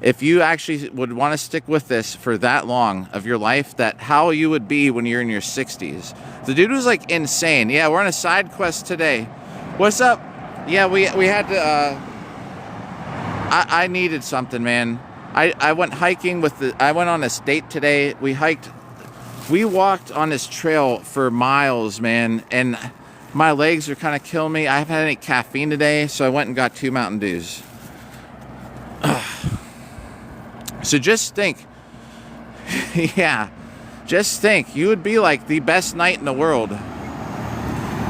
If you actually would want to stick with this for that long of your life, that how you would be when you're in your 60s. The dude was like insane. Yeah, we're on a side quest today. What's up? Yeah, we had to, I needed something, man. I went hiking I went on this date today. We walked on this trail for miles, man, and my legs are kind of killing me. I haven't had any caffeine today, so I went and got 2 Mountain Dews. So just think, yeah, just think, you would be like the best knight in the world.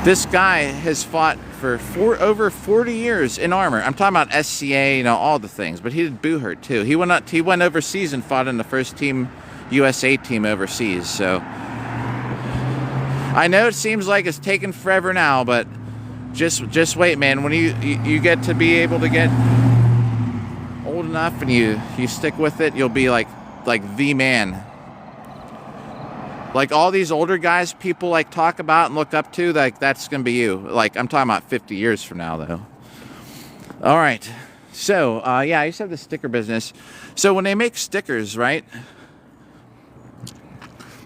This guy has fought for over 40 years in armor. I'm talking about SCA, all the things, but he did Boohurt too. He went overseas and fought in the first team, USA team overseas. So I know it seems like it's taken forever now, but just wait, man. When you get to be able to get old enough and you stick with it, you'll be like the man. Like all these older guys people like talk about and look up to, like that's gonna be you. Like I'm talking about 50 years from now though. All right, so yeah, I used to have the sticker business. So when they make stickers, right?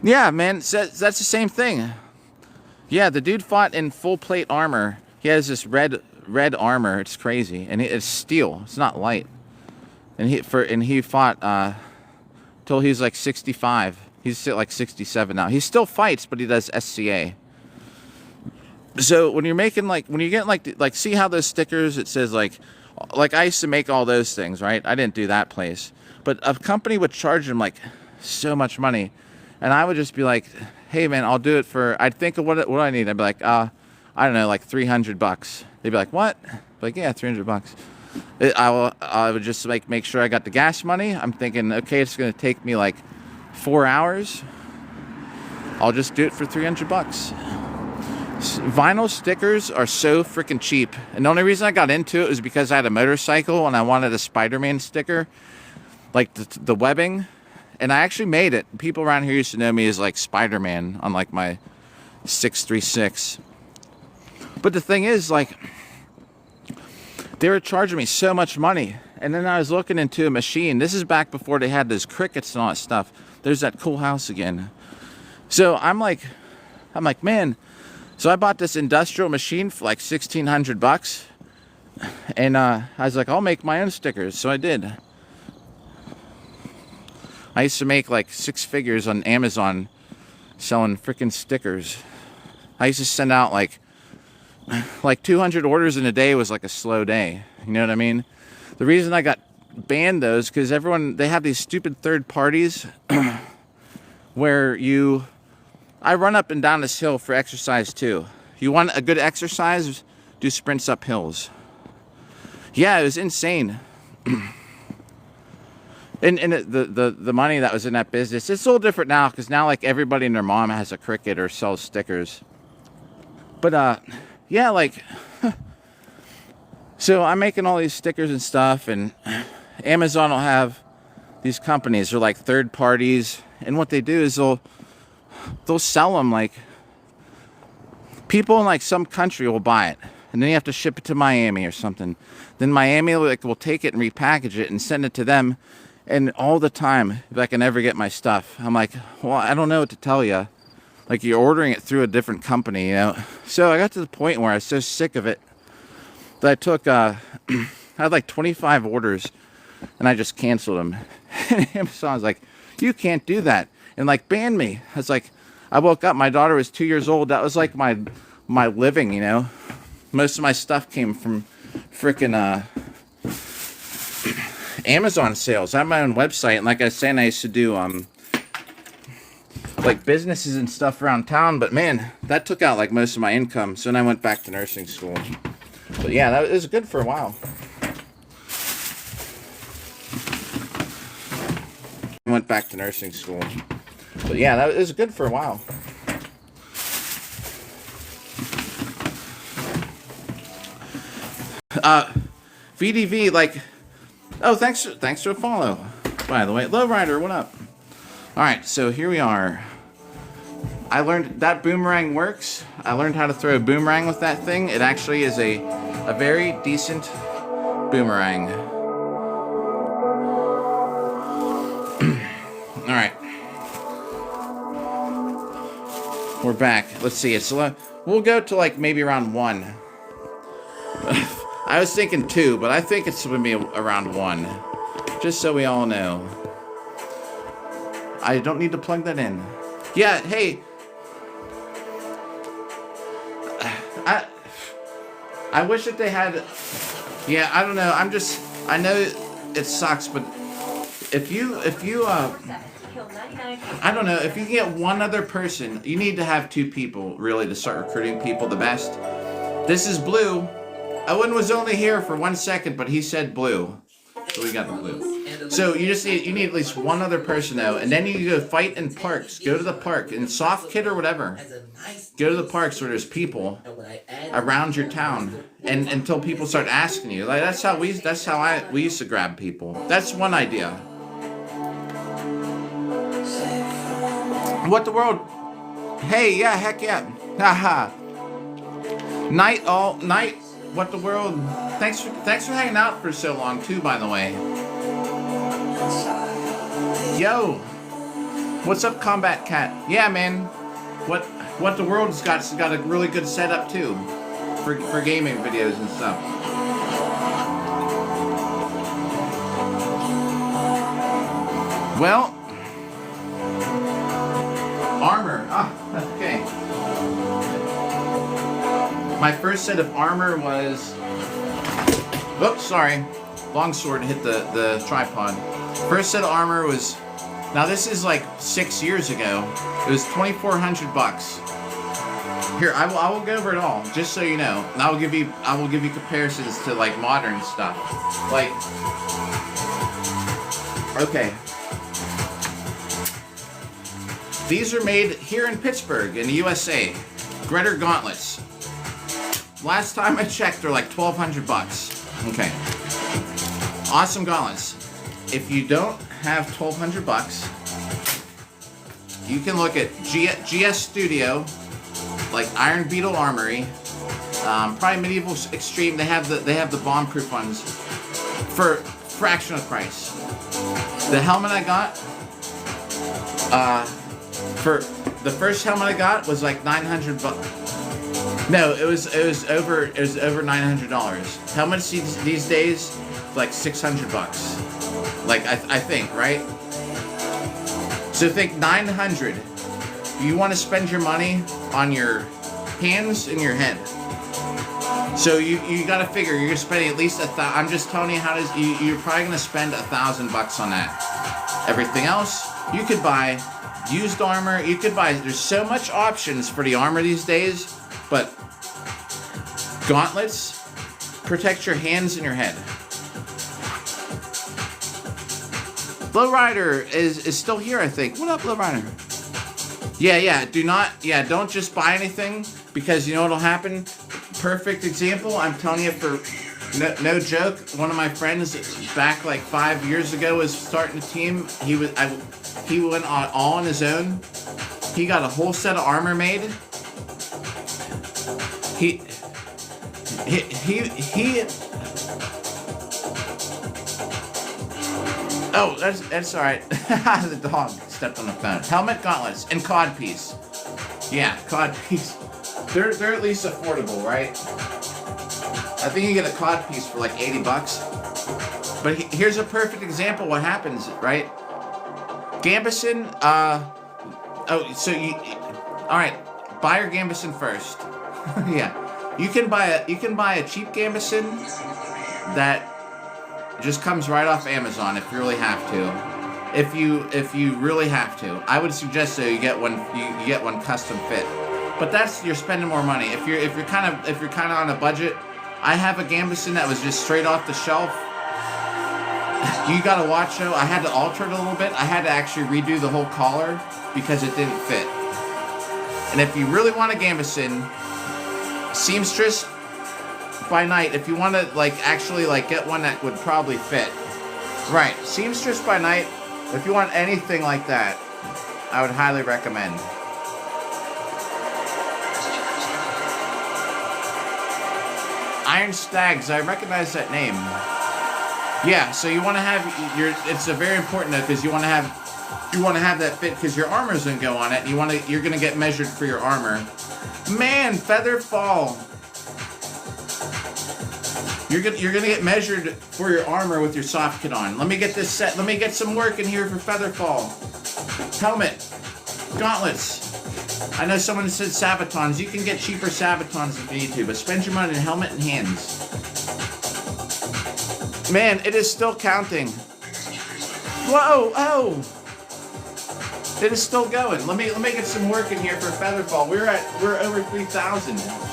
Yeah, man, that's the same thing. Yeah, the dude fought in full plate armor. He has this red armor. It's crazy, and it's steel. It's not light. And he fought till he's like 65. He's like 67 now. He still fights, but he does SCA. So when you're making when you get like see how those stickers, it says like I used to make all those things, right? I didn't do that place, but a company would charge them like so much money, and I would just be like, hey man, I'll do it for. I'd think of what I need. I'd be like, I don't know, like $300. They'd be like, what? I'd be like, yeah, $300. I would just make sure I got the gas money. I'm thinking, okay, it's gonna take me like 4 hours. I'll just do it for $300. Vinyl stickers are so freaking cheap, and the only reason I got into it was because I had a motorcycle and I wanted a Spider-Man sticker, like the webbing, and I actually made it. People around here used to know me as like Spider-Man on like my 636. But the thing is, like, they were charging me so much money, and then I was looking into a machine. This is back before they had those crickets and all that stuff. There's that cool house again. So I'm like, man. So I bought this industrial machine for like $1,600, and I was like, I'll make my own stickers. So I did. I used to make like 6 figures on Amazon selling freaking stickers. I used to send out like 200 orders in a day. Was like a slow day. You know what I mean? The reason I got banned those because they have these stupid third parties where I run up and down this hill for exercise too. You want a good exercise? Do sprints up hills. Yeah, it was insane. And the money that was in that business, it's a little different now because now like everybody and their mom has a Cricut or sells stickers. But yeah, like so I'm making all these stickers and stuff, and Amazon will have these companies. They're like third parties, and what they do is they'll sell them. Like people in like some country will buy it, and then you have to ship it to Miami or something. Then Miami will take it and repackage it and send it to them. And all the time, if I can ever get my stuff, I'm like, well, I don't know what to tell you. Like you're ordering it through a different company, you know. So I got to the point where I was so sick of it that I took, I had like 25 orders, and I just canceled them. And Amazon was like, you can't do that, and like banned me. I was like, I woke up, my daughter was 2 years old. That was like my living, you know. Most of my stuff came from frickin' Amazon sales. I have my own website, and like I was saying, I used to do like businesses and stuff around town. But man, that took out like most of my income. So then I went back to nursing school. But yeah, that was good for a while. I went back to nursing school. But yeah, that was good for a while. VDV, like, oh, thanks for the follow. By the way, Lowrider, what up? All right, so here we are. I learned that boomerang works. I learned how to throw a boomerang with that thing. It actually is a very decent boomerang. All right, we're back. Let's see. We'll go to like maybe around 1. I was thinking 2, but I think it's gonna be around 1. Just so we all know. I don't need to plug that in. Yeah. Hey. I wish that they had. Yeah, I don't know. I know it sucks, but if you I don't know, if you can get one other person, you need to have 2 people really to start recruiting people the best. This is Blue. Owen was only here for 1 second, but he said Blue, so we got the Blue. So you need at least one other person though, and then you go fight in parks. Go to the park in Soft Kid or whatever. Go to the parks where there's people around your town, and until people start asking you. Like that's how we used to grab people. That's one idea. What the world? Hey, yeah, heck yeah. Haha. Night. What the world? Thanks for hanging out for so long too, by the way. Yo, what's up, Combat Cat? Yeah, man. What the world's got a really good setup too, for gaming videos and stuff. Well, armor. Ah, okay. My first set of armor was. Oops, sorry. Longsword hit the tripod. First set of armor was. Now this is like 6 years ago. It was $2,400. Here, I will go over it all, just so you know. And I will give you comparisons to like modern stuff. Like, okay. These are made here in Pittsburgh, in the USA. Greater gauntlets. Last time I checked, they're like $1,200. Okay. Awesome gauntlets. If you don't have $1,200, you can look at GS Studio, like Iron Beetle Armory, probably Medieval Extreme. They have the bomb-proof ones for fraction of the price. The helmet I got, for the first helmet I got was like $900. No, it was over $900. Helmets these days, like $600. Like I think, right? So think 900. You want to spend your money on your hands and your head. So you got to figure you're spending at least I'm just telling you how to. You're probably gonna spend $1,000 on that. Everything else you could buy used armor. You could buy. There's so much options for the armor these days, but gauntlets protect your hands and your head. Lowrider is still here, I think. What up, Lowrider? Yeah. Don't just buy anything, because you know what'll happen. Perfect example. I'm telling you, for no joke. One of my friends back like 5 years ago was starting a team. He went all on his own. He got a whole set of armor made. He Oh, that's all right. The dog stepped on the phone. Helmet, gauntlets, and codpiece. Yeah, codpiece. They're at least affordable, right? I think you get a codpiece for like $80. But here's a perfect example of what happens, right? Gambeson. All right. Buy your Gambeson first. Yeah, you can buy a cheap Gambeson that It just comes right off Amazon if you really have to. If you really have to, I would suggest you get one. You get one custom fit. But you're spending more money. If you're kind of on a budget, I have a gambeson that was just straight off the shelf. You gotta watch though. I had to alter it a little bit. I had to actually redo the whole collar because it didn't fit. And if you really want a gambeson, seamstress by night. If you want to actually get one that would probably fit, right? Seamstress by night. If you want anything like that, I would highly recommend. Iron Stags, I recognize that name. Yeah, so you want to have it's a very important though, because you want to have that fit because your armor's gonna go on it. You're gonna get measured for your armor. Man, feather fall. You're gonna get measured for your armor with your soft kit on. Let me get this set. Let me get some work in here for feather fall. Helmet, gauntlets. I know someone said sabatons. You can get cheaper sabatons if you need to, but spend your money on helmet and hands. Man, it is still counting. Whoa, oh! It is still going. Let me get some work in here for Featherfall. We're over 3,000 now.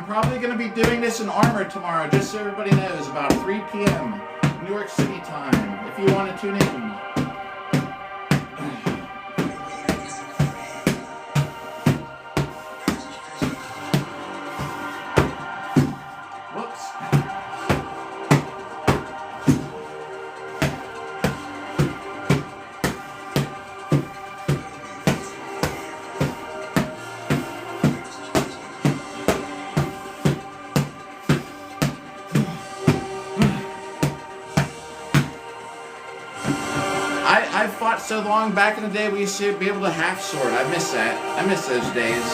Probably going to be doing this in armor tomorrow, just so everybody knows, about 3 p.m. New York City time, if you want to tune in. I fought so long back in the day. We used to be able to half sword. I miss that. I miss those days.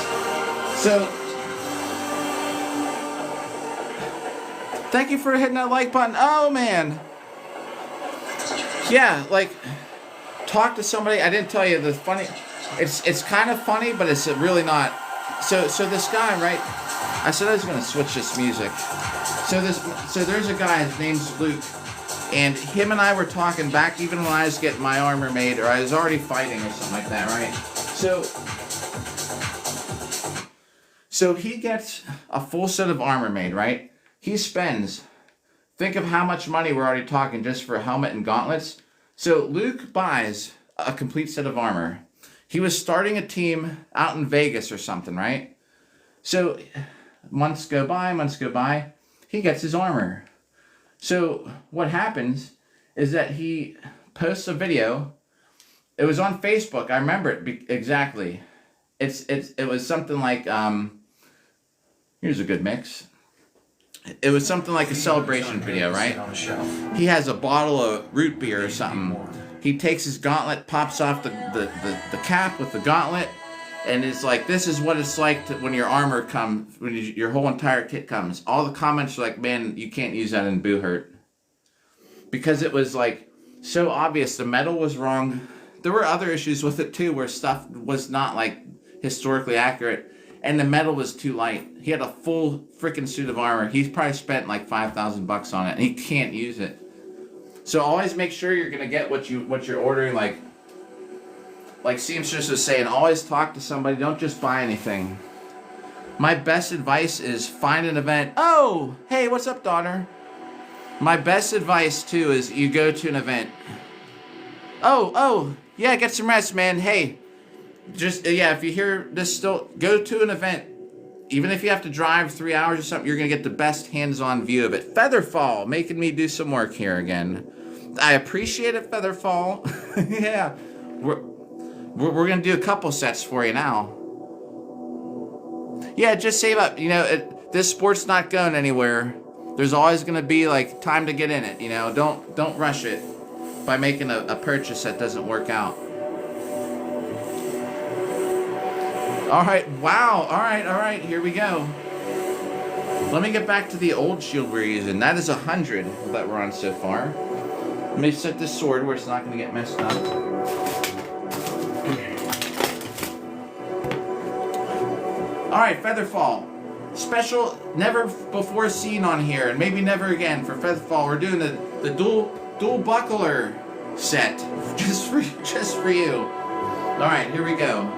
So, thank you for hitting that like button. Oh man. Yeah, talk to somebody. I didn't tell you the funny. It's kind of funny, but it's really not. So this guy, right? I said I was gonna switch this music. So there's a guy. His name's Luke. And him and I were talking back even when I was getting my armor made, or I was already fighting or something like that, right? So he gets a full set of armor made, right? He spends, think of how much money we're already talking just for a helmet and gauntlets. So Luke buys a complete set of armor. He was starting a team out in Vegas or something, right? So months go by, he gets his armor. So what happens is that he posts a video. It was on Facebook. I remember it exactly. It was something like here's a good mix. It was something like a celebration video, right? He has a bottle of root beer or something. He takes his gauntlet, pops off the cap with the gauntlet, and it's like, this is what it's like when your armor comes, when your whole entire kit comes. All the comments are like, man, you can't use that in Boo Hurt. Because it was so obvious the metal was wrong. There were other issues with it too, where stuff was not historically accurate, and the metal was too light. He had a full freaking suit of armor. He's probably spent $5,000 on it, and he can't use it. So always make sure you're gonna get what you're ordering. Like Seamstress was saying, always talk to somebody. Don't just buy anything. My best advice is find an event. Oh, hey, what's up, daughter? My best advice too is you go to an event. Oh, yeah, get some rest, man. Hey, if you hear this still, go to an event. Even if you have to drive 3 hours or something, you're gonna get the best hands-on view of it. Featherfall, making me do some work here again. I appreciate it, Featherfall. Yeah, we're gonna do a couple sets for you now. Yeah, just save up. This sport's not going anywhere. There's always gonna be time to get in it. Don't rush it by making a purchase that doesn't work out. All right, wow. All right, here we go. Let me get back to the old shield we're using. That is 100 that we're on so far. Let me set this sword where it's not going to get messed up. All right, Featherfall. Special, never before seen on here, and maybe never again for Featherfall. We're doing the dual buckler set just for you. All right, here we go.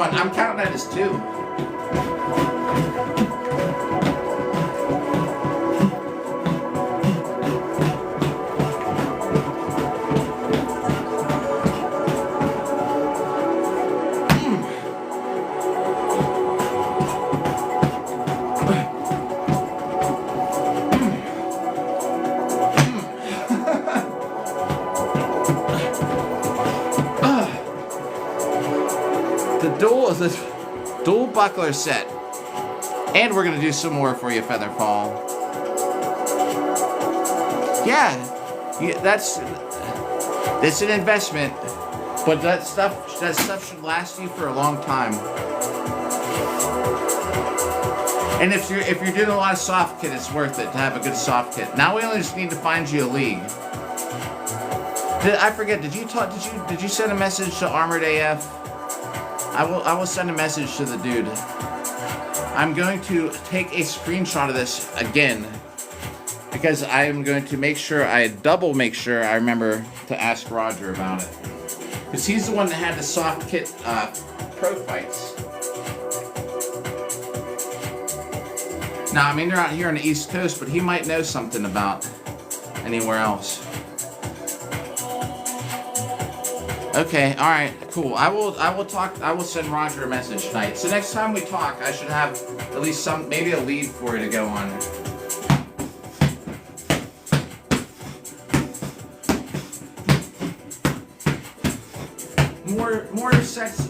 I'm counting that as 2. The dual buckler set. And we're going to do some more for you, Featherfall. Yeah, it's an investment, but that stuff should last you for a long time. And if you're doing a lot of soft kit, it's worth it to have a good soft kit. Now we only just need to find you a league. I forget, did you send a message to Armored AF? I will send a message to the dude. I'm going to take a screenshot of this again because I am going to make sure I remember to ask Roger about it. Because he's the one that had the soft kit pro fights. Now, I mean, they're out here on the East Coast, but he might know something about anywhere else. Okay, alright, cool. I will send Roger a message tonight. So next time we talk, I should have at least maybe a lead for you to go on.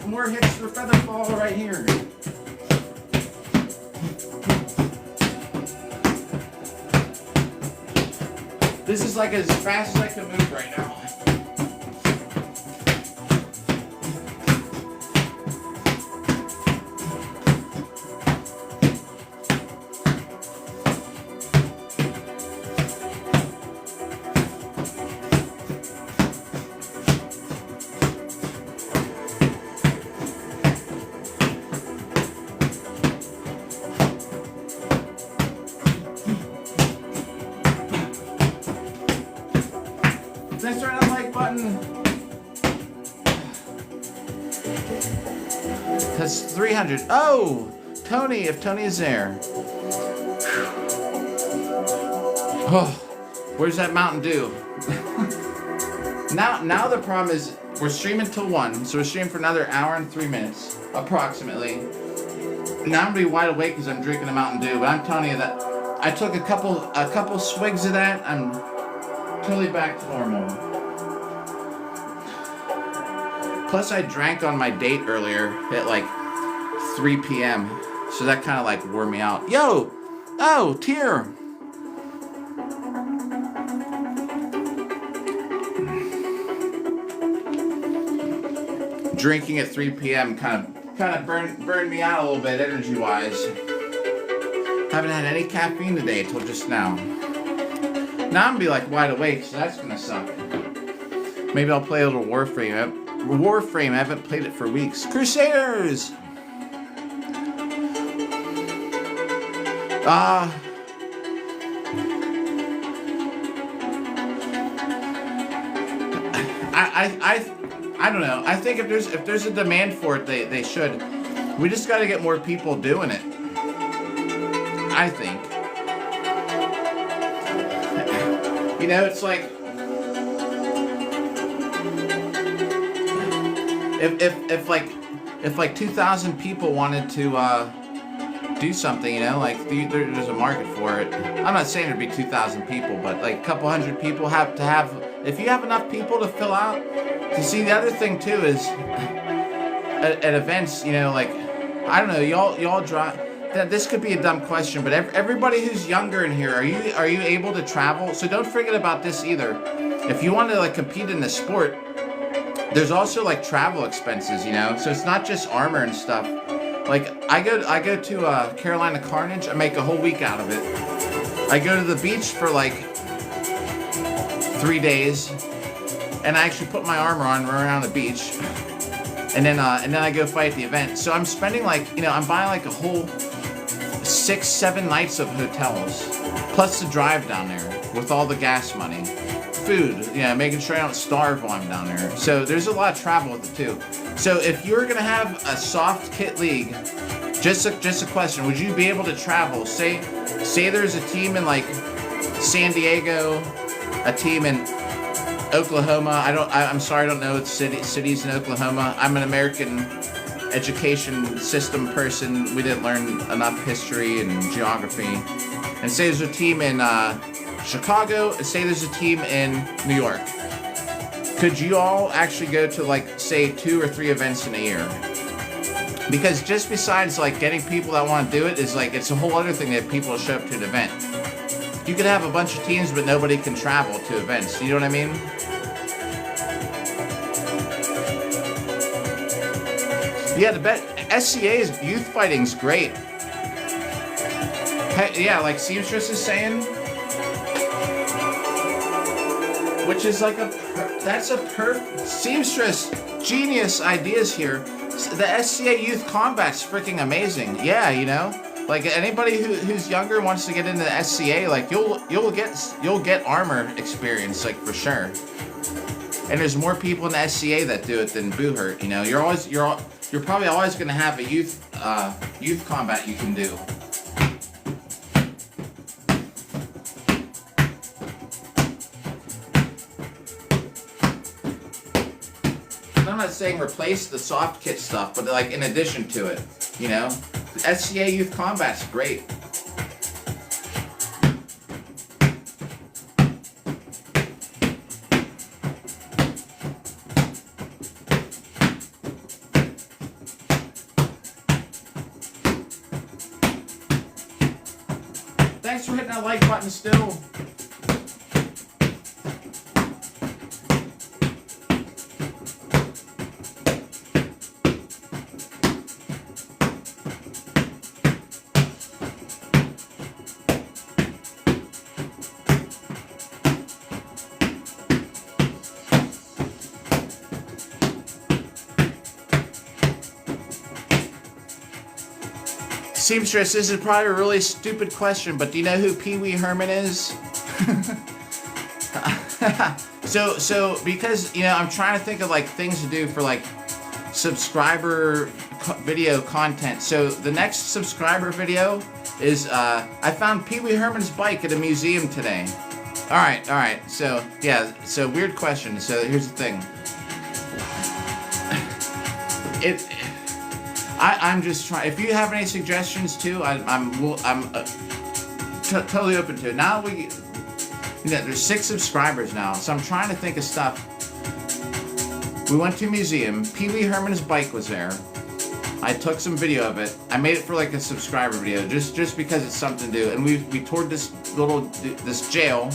More hits for Featherfall right here. This is like as fast as I can move right now. Thanks for that like button. That's 300. Oh, Tony, if Tony is there. Oh, where's that Mountain Dew? Now the problem is we're streaming till 1, so we're streaming for another hour and 3 minutes, approximately. Now I'm gonna be wide awake because I'm drinking a Mountain Dew, but I'm telling you that I took a couple swigs of that. I'm totally back to normal. Plus, I drank on my date earlier at like 3 p.m. So that kind of like wore me out. Yo! Oh, Tier! Drinking at 3 p.m. kind of burned me out a little bit energy-wise. Haven't had any caffeine today till just now. Now I'm gonna be like wide awake, so that's gonna suck. Maybe I'll play a little Warframe. I haven't played it for weeks. Crusaders! I don't know. I think if there's a demand for it, they should. We just got to get more people doing it. I think. You know, it's like if like 2,000 people wanted to do something, you know, like there's a market for it. I'm not saying there'd be 2,000 people, but like a couple hundred people have to have If you have enough people to fill out, to see the other thing too is at events, you know, like I don't know, y'all drive. This could be a dumb question, but everybody who's younger in here, are you able to travel? So don't forget about this either. If you want to like compete in the sport, there's also like travel expenses, you know. So it's not just armor and stuff. Like I go to Carolina Carnage. I make a whole week out of it. I go to the beach for like 3 days, and I actually put my armor on, run around the beach, and then I go fight at the event. So I'm spending like, you know, I'm buying like a whole 6-7 nights of hotels, plus the drive down there with all the gas money, food, you know, making sure I don't starve while I'm down there. So there's a lot of travel with it too. So if you're gonna have a soft kit league, just a question, would you be able to travel? Say there's a team in like San Diego, a team in Oklahoma. I'm sorry, I don't know cities in Oklahoma. I'm an American education system person. We didn't learn enough history and geography. And say there's a team in Chicago, and say there's a team in New York. Could you all actually go to like say 2 or 3 events in a year? Because just besides like getting people that want to do it, is like it's a whole other thing that people show up to an event. You could have a bunch of teams, but nobody can travel to events. You know what I mean? Yeah, the SCA's youth fighting's great. Hey, yeah, like Seamstress is saying, which is like Seamstress genius ideas here. The SCA youth combat's freaking amazing. Yeah, you know, like anybody who's younger wants to get into the SCA, like you'll get armor experience, like for sure. And there's more people in the SCA that do it than Boo Hurt. You know, you're probably always gonna have a youth combat you can do. I'm not saying replace the soft kit stuff, but like in addition to it, you know, the SCA youth combat's great. Thanks for hitting that like button still. Seamstress, this is probably a really stupid question, but do you know who Pee Wee Herman is? So because, you know, I'm trying to think of like things to do for like subscriber video content. So the next subscriber video is I found Pee Wee Herman's bike at a museum today. All right. So yeah, so weird question. So here's the thing. I'm just trying. If you have any suggestions too, I'm totally open to it. Now there's 6 subscribers now, so I'm trying to think of stuff. We went to a museum. Pee Wee Herman's bike was there. I took some video of it. I made it for like a subscriber video, just because it's something to do. And we toured this jail.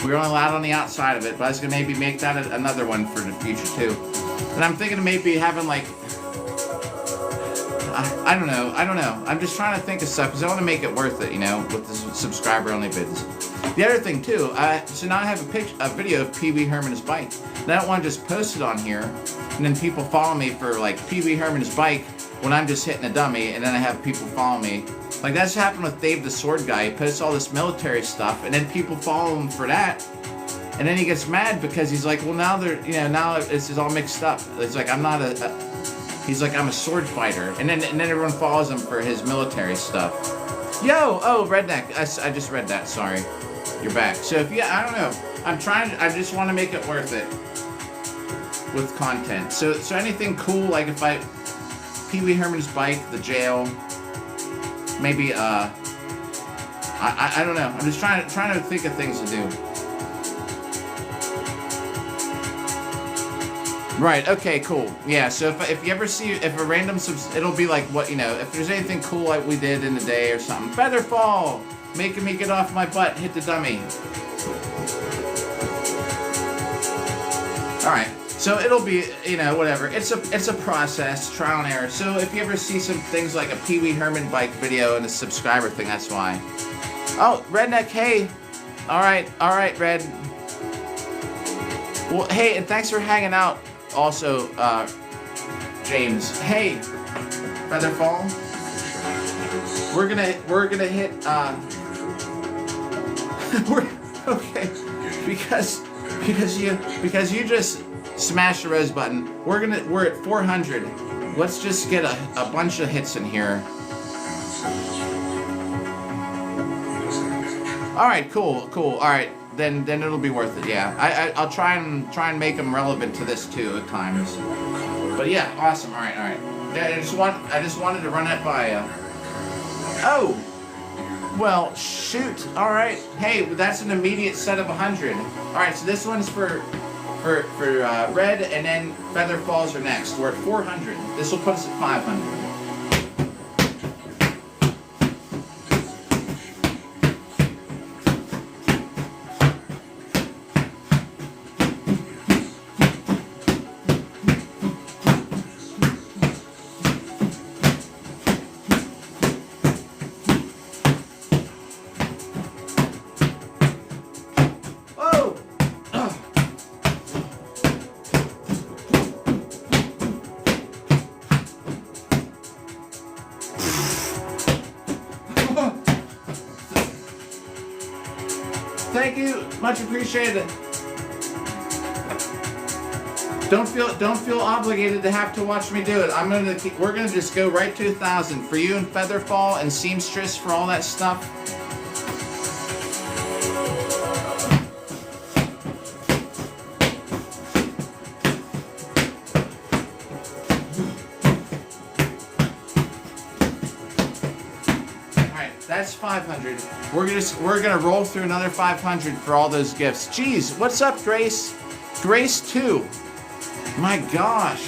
We were only allowed on the outside of it, but I was gonna maybe make that another one for the future too. And I'm thinking of maybe having like. I don't know. I'm just trying to think of stuff because I want to make it worth it, you know, with the subscriber-only vids. The other thing too, so now I have a video of Pee Wee Herman's bike. And I don't want to just post it on here, and then people follow me for like Pee Wee Herman's bike when I'm just hitting a dummy, and then I have people follow me. Like that's happened with Dave the Sword Guy. He posts all this military stuff, and then people follow him for that. And then he gets mad because he's like, well, now now it's all mixed up. It's like I'm not he's like, I'm a sword fighter. And then everyone follows him for his military stuff. Oh, Redneck. I just read that, sorry. You're back. So I don't know. I just want to make it worth it with content. So anything cool, like if Pee Wee Herman's bike, the jail, maybe, I don't know. I'm just trying to think of things to do. Right, okay, cool. Yeah, so if you ever see, if a random, it'll be like what, you know, if there's anything cool like we did in the day or something. Featherfall! Making me get off my butt, hit the dummy. Alright, so it'll be, you know, whatever. It's a process, trial and error. So if you ever see some things like a Pee Wee Herman bike video and a subscriber thing, that's why. Oh, Redneck, hey! Alright, Red. Well, hey, and thanks for hanging out also, James. Hey, Featherfall. We're gonna hit, okay, because you just smashed the rose button. We're at 400. Let's just get a bunch of hits in here. All right, cool. All right, then it'll be worth it. Yeah, I'll try and make them relevant to this too at times. But yeah, awesome. All right. Yeah, I just wanted to run it by. Oh, well, shoot. All right. Hey, that's an immediate set of 100. All right, so this one's for Red, and then Featherfalls are next. We're at 400. This will put us at 500. Thank you, much appreciated. Don't feel obligated to have to watch me do it. We're gonna just go right to 1,000 for you and Featherfall and Seamstress for all that stuff. That's 500. We're gonna roll through another 500 for all those gifts. Jeez, what's up, Grace? Grace 2. My gosh.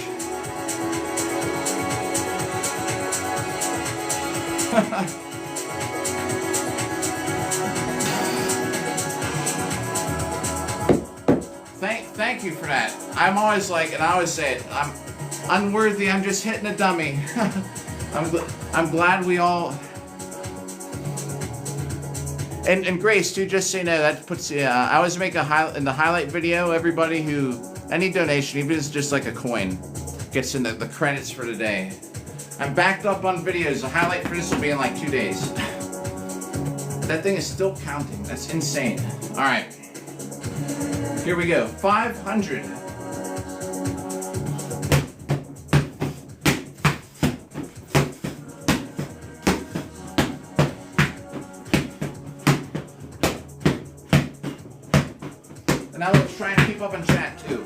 Thank you for that. I'm always like, and I always say it, I'm unworthy. I'm just hitting a dummy. I'm glad we all. And Grace, too, just so you know, that puts, I always make in the highlight video, everybody who, any donation, even if it's just like a coin, gets in the credits for today. I'm backed up on videos. The highlight for this will be in like 2 days. That thing is still counting. That's insane. All right. Here we go. 500. Now let's try and keep up in chat too.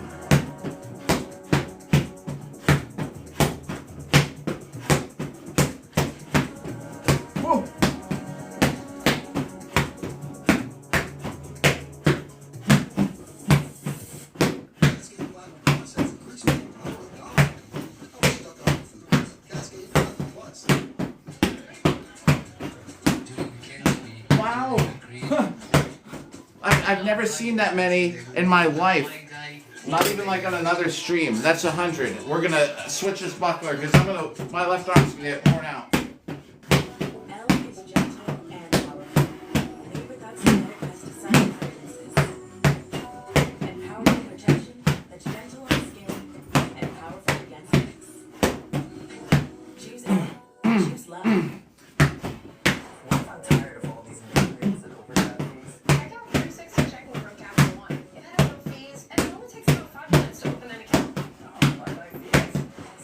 Whoa. Wow. I've never seen that many in my life. Not even like on another stream. That's 100. We're gonna switch this buckler because my left arm's gonna get worn out. Pell is gentle and powerful. Made without synthetic pesticide fragrances. Empowering protection that's gentle on skin and powerful against ticks. Choose L. Choose love. I'm tired of all these ingredients and overdraft fees. Check out 360 checking from Capital One. It has no fees, and it only takes about 5 minutes to open an account. Oh, I like these.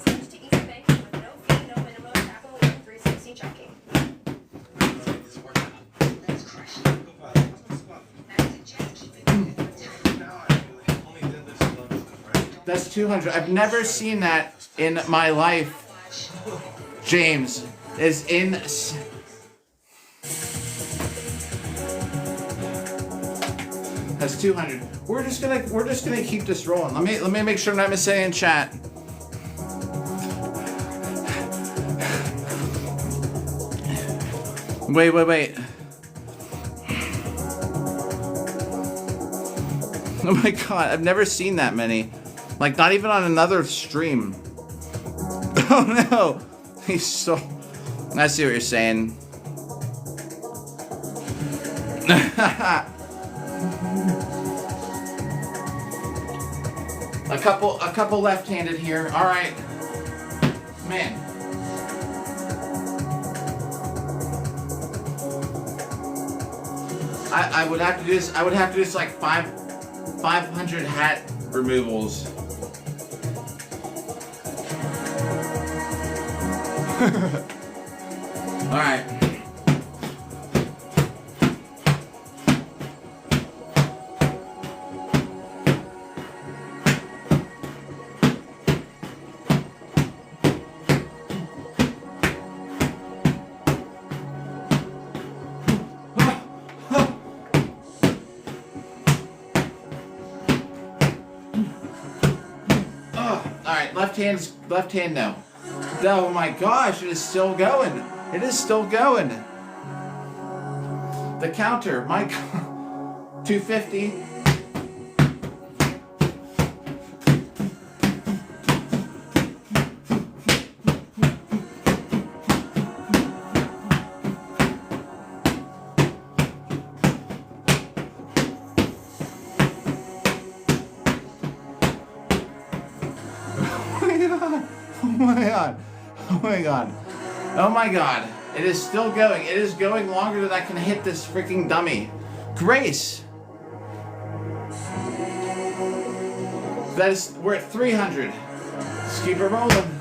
Switch to easy banking with no fee, no minimum, Capital One 360 checking. That's 200. I've never seen that in my life. James is in. That's 200. We're just gonna keep this rolling. Let me make sure I'm not missing any in chat. Wait. Oh my god, I've never seen that many. Like, not even on another stream. Oh no! He's so... I see what you're saying. A couple left-handed here. All right, man. I would have to do this. I would have to do this like 500 hat removals. All right. Left hand now. Oh my gosh, it is still going. It is still going. The counter, my God. 250. Oh my god. It is still going. It is going longer than I can hit this freaking dummy. Grace! We're at 300. Let's keep it rolling.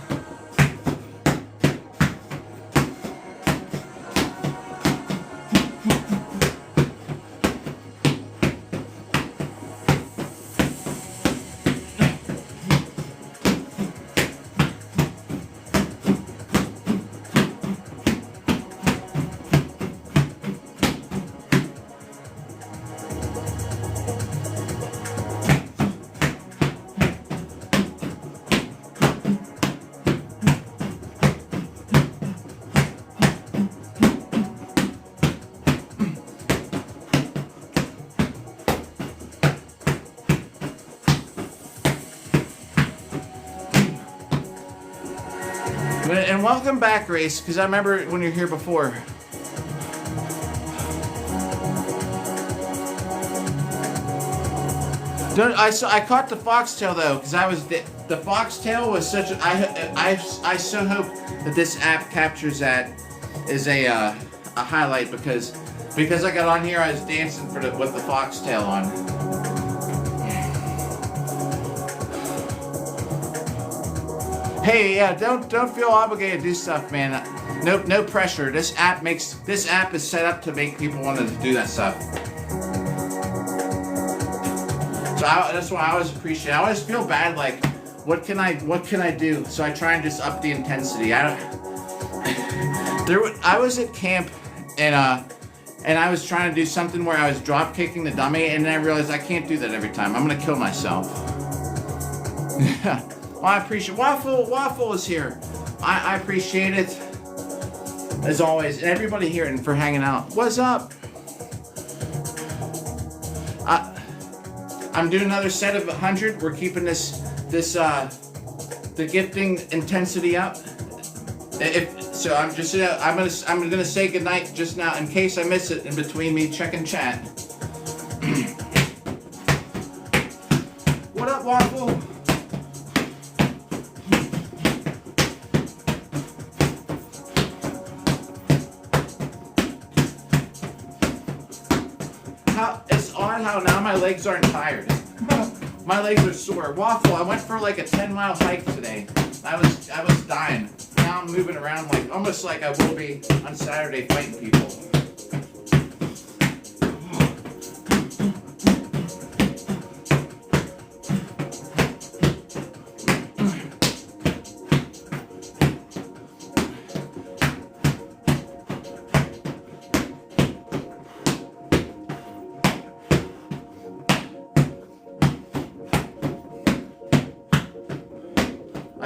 And welcome back, Grace, because I remember when you were here before. I caught the foxtail though, because the foxtail was such a. I so hope that this app captures that as a highlight because I got on here, I was dancing with the foxtail on. Hey, yeah, don't feel obligated to do stuff, man. No pressure. This app is set up to make people want to do that stuff. So that's why I always appreciate. I always feel bad, like, what can I do? So I try and just up the intensity. I was at camp and I was trying to do something where I was drop kicking the dummy, and then I realized I can't do that every time. I'm gonna kill myself. Yeah. Well, I appreciate Waffle is here. I appreciate it as always, and everybody here and for hanging out. What's up? I'm doing another set of 100. We're keeping the gifting intensity up. I'm gonna say goodnight just now in case I miss it in between me checking chat. What up, Waffle? It's odd how now my legs aren't tired. My legs are sore. Waffle, I went for like a 10-mile hike today. I was dying. Now I'm moving around like almost like I will be on Saturday fighting people.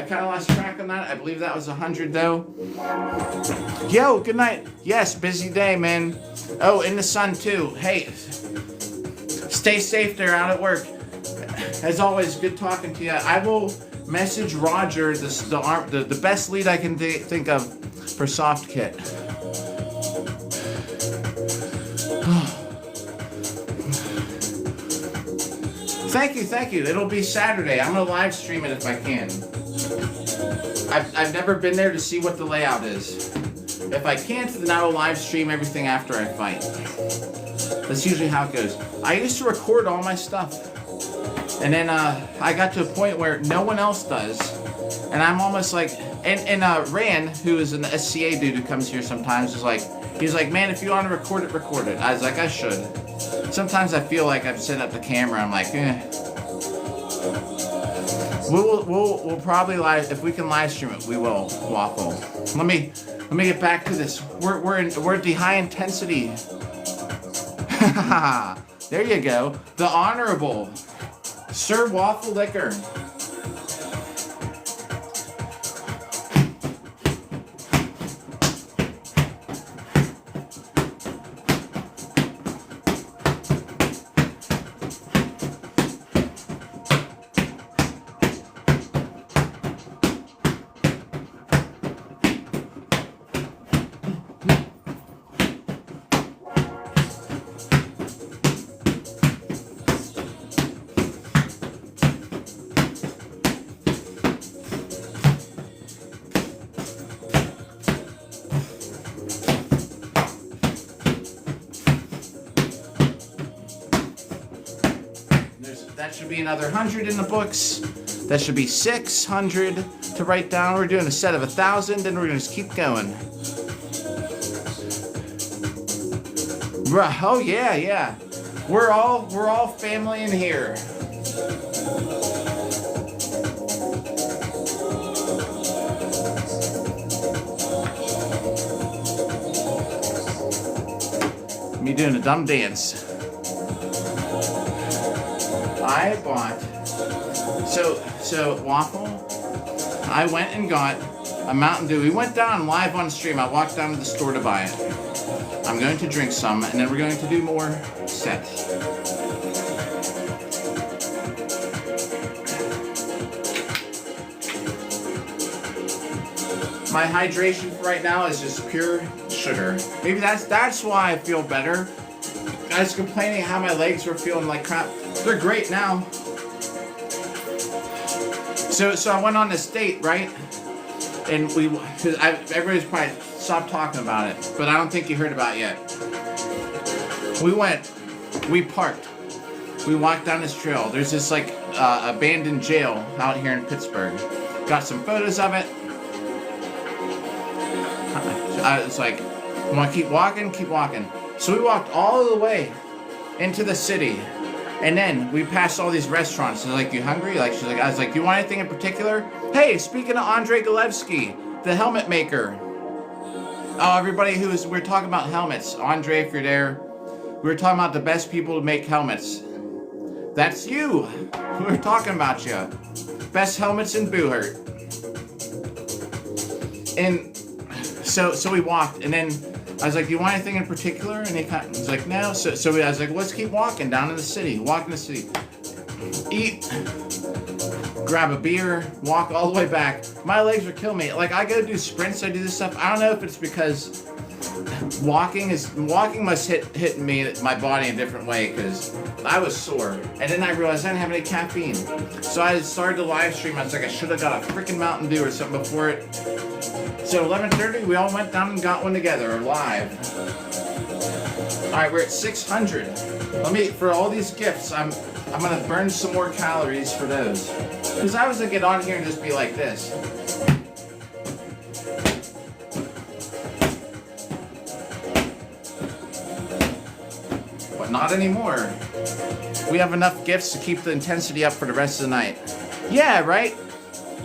kind of lost track on that. I believe that was 100 though. Yo, good night. Yes, busy day, man. Oh, in the sun too. Hey, stay safe there out at work. As always, good talking to you. I will message Roger the best lead I can think of for soft kit. Thank you. It'll be Saturday. I'm gonna live stream it if I can. I've never been there to see what the layout is. If I can't, then I will live stream everything after I fight. That's usually how it goes. I used to record all my stuff. And then I got to a point where no one else does. And I'm almost like, and Ran, who is an SCA dude who comes here sometimes, he's like, man, if you want to record it. I was like, I should. Sometimes I feel like I'm setting up the camera. I'm like, We'll probably live, if we can live stream it, we will. Waffle. Let me get back to this. We're at the high intensity. There you go. The Honorable Sir Waffle Liquor. That should be another 100 in the books. That should be 600 to write down. We're doing a set of 1,000, then we're gonna just keep going. Bruh, oh yeah. We're all family in here. Me doing a dumb dance. I bought, so Waffle, I went and got a Mountain Dew. We went down live on stream. I walked down to the store to buy it. I'm going to drink some, and then we're going to do more sets. My hydration for right now is just pure sugar. Maybe that's why I feel better. I was complaining how my legs were feeling like crap. They're great now. So I went on this date, right? And everybody's probably stopped talking about it, but I don't think you heard about it yet. We parked. We walked down this trail. There's this like abandoned jail out here in Pittsburgh. Got some photos of it. I was like, you want to keep walking? Keep walking. So we walked all the way into the city. And then we passed all these restaurants. She's like, you hungry? I was like, do you want anything in particular? Hey, speaking of Andrei Galevsky, the helmet maker. Oh, everybody we're talking about helmets. Andre, if you're there, we were talking about the best people to make helmets. That's you. We were talking about you. Best helmets in Boohurt. And so we walked, and then I was like, do you want anything in particular? And he was like, no. So I was like, let's keep walking down in the city. Walk in the city. Eat. Grab a beer. Walk all the way back. My legs are killing me. Like, I go do sprints. I do this stuff. I don't know if it's because walking must hit me, my body in a different way, because I was sore. And then I realized I didn't have any caffeine. So I started to live stream. I was like, I should have got a freaking Mountain Dew or something before it. So 11:30, we all went down and got one together, live. All right, we're at 600. For all these gifts, I'm gonna burn some more calories for those. Because I was gonna get on here and just be like this. But not anymore. We have enough gifts to keep the intensity up for the rest of the night. Yeah, right?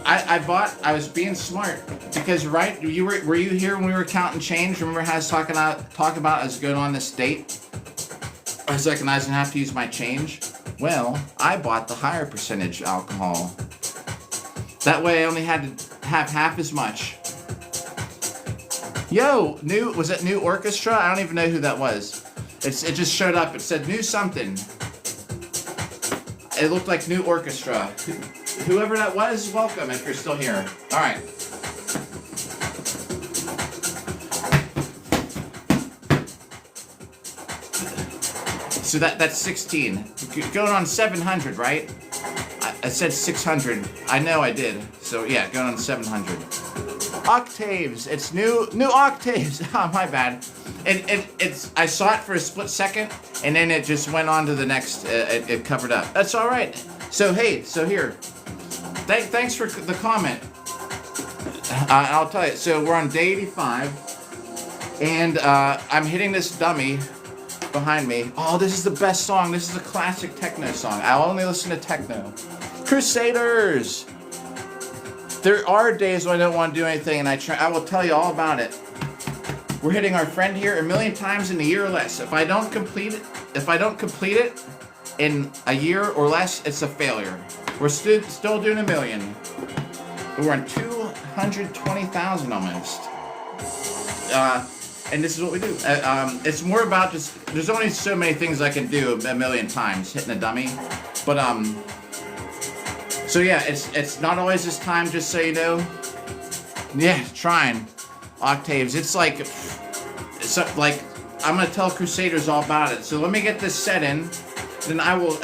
I was being smart. Because were you here when we were counting change? Remember how I was talking about I was going on this date? I was like, and I was gonna have to use my change. Well, I bought the higher percentage alcohol. That way I only had to have half as much. Yo, was it New Orchestra? I don't even know who that was. It just showed up. It said new something. It looked like New Orchestra. Whoever that was, welcome if you're still here. All right. So that's 16. Going on 700, right? I said 600. I know I did. So yeah, going on 700. Octaves. It's new octaves. Oh, my bad. It's I saw it for a split second, and then it just went on to the next. It covered up. That's all right. So hey, so here. Thanks for the comment. I'll tell you. So we're on day 85, and I'm hitting this dummy behind me. Oh, this is the best song. This is a classic techno song. I'll only listen to techno. Crusaders. There are days when I don't want to do anything, and I will tell you all about it. We're hitting our friend here 1 million times in a year or less. If I don't complete it in a year or less, it's a failure. We're still doing 1 million. We're on 220,000 almost. And this is what we do. It's more about just, there's only so many things I can do 1 million times hitting a dummy. But so yeah, it's not always this time, just so you know. Yeah, trying octaves. It's like I'm gonna tell Crusaders all about it. So let me get this set in, then I will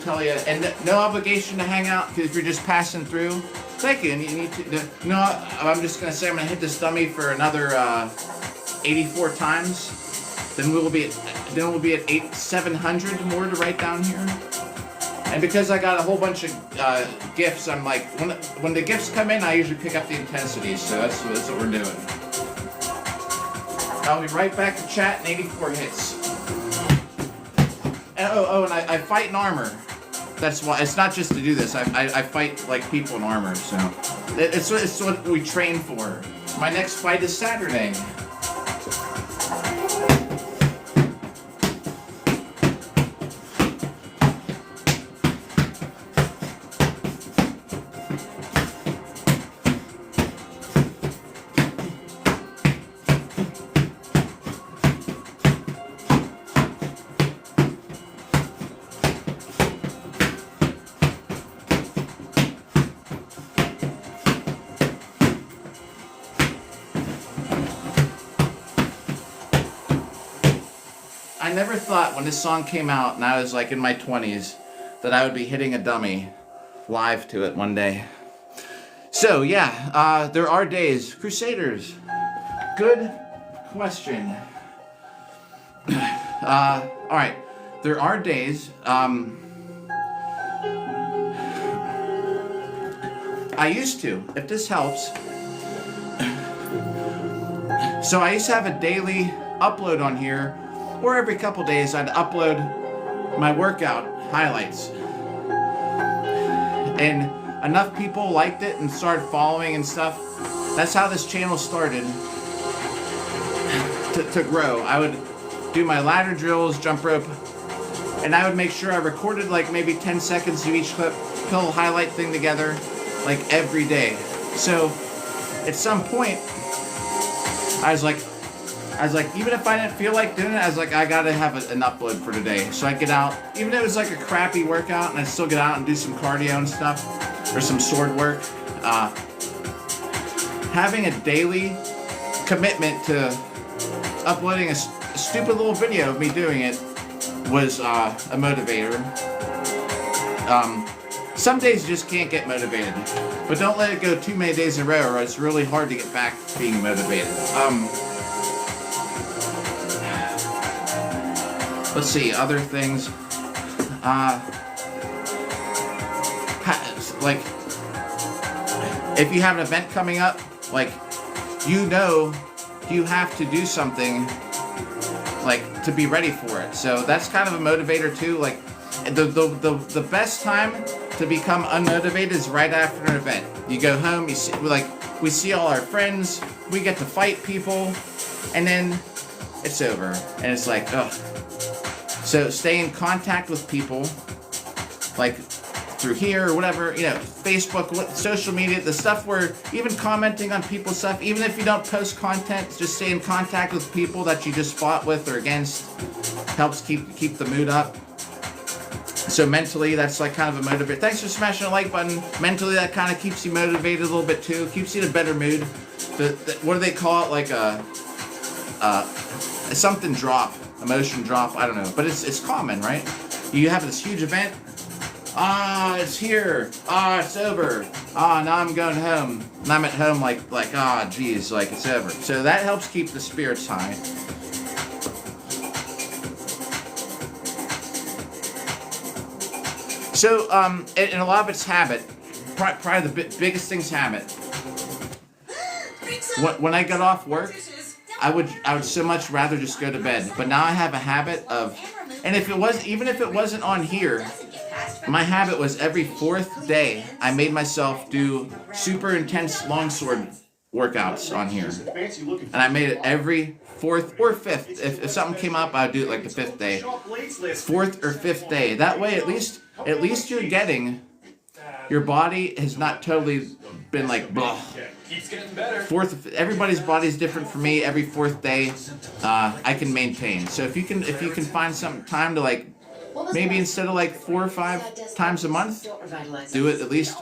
tell you. And no obligation to hang out, because if you're just passing through, thank you. And you need to. No, I'm just gonna say I'm gonna hit this dummy for another 84 times. Then we'll be at 700 more to write down here. And because I got a whole bunch of gifts, I'm like, when the gifts come in, I usually pick up the intensity. So that's what we're doing. I'll be right back to chat in 84 hits. And and I fight in armor. That's why. It's not just to do this. I fight like people in armor. So it's what we train for. My next fight is Saturday. I never thought when this song came out and I was like in my 20s that I would be hitting a dummy live to it one day. So yeah, there are days. Crusaders, good question. Alright, there are days. I used to, if this helps. So I used to have a daily upload on here, or every couple days I'd upload my workout highlights. And enough people liked it and started following and stuff. That's how this channel started to grow. I would do my ladder drills, jump rope, and I would make sure I recorded like maybe 10 seconds of each clip, put a highlight thing together like every day. So at some point I was like, even if I didn't feel like doing it, I was like, I gotta have an upload for today. So I'd get out, even if it was like a crappy workout, and I'd still get out and do some cardio and stuff, or some sword work. Having a daily commitment to uploading a stupid little video of me doing it was a motivator. Some days you just can't get motivated, but don't let it go too many days in a row, or it's really hard to get back to being motivated. Let's see, other things. Like, if you have an event coming up, like, you have to do something, like, to be ready for it. So that's kind of a motivator too. Like, the best time to become unmotivated is right after an event. You go home, you see, we see all our friends, we get to fight people, and then it's over. And it's like, ugh. So stay in contact with people, like through here or whatever, you know, Facebook, social media, the stuff where even commenting on people's stuff, even if you don't post content, just stay in contact with people that you just fought with or against, helps keep the mood up. So mentally, that's like kind of a motivator. Thanks for smashing the like button. Mentally, that kind of keeps you motivated a little bit too. Keeps you in a better mood. What do they call it? Like a something drop, emotion drop. I don't know, but it's common, right? You have this huge event. It's here. It's over. Now I'm going home. And I'm at home like geez, like it's over. So that helps keep the spirits high. So, and a lot of it's habit. Probably the biggest thing's habit. When I got off work, I would so much rather just go to bed. But now I have a habit of, and even if it wasn't on here, my habit was every 4th day I made myself do super intense longsword workouts on here, and I made it every 4th or 5th. If something came up, I'd do it like the 5th day, 4th or 5th day. That way, at least you're getting, your body has not totally been like blah. Keeps getting better. Everybody's body is different for me. Every 4th day, I can maintain. So if you can find some time to like, maybe instead of like 4 or 5 times a month, do it at least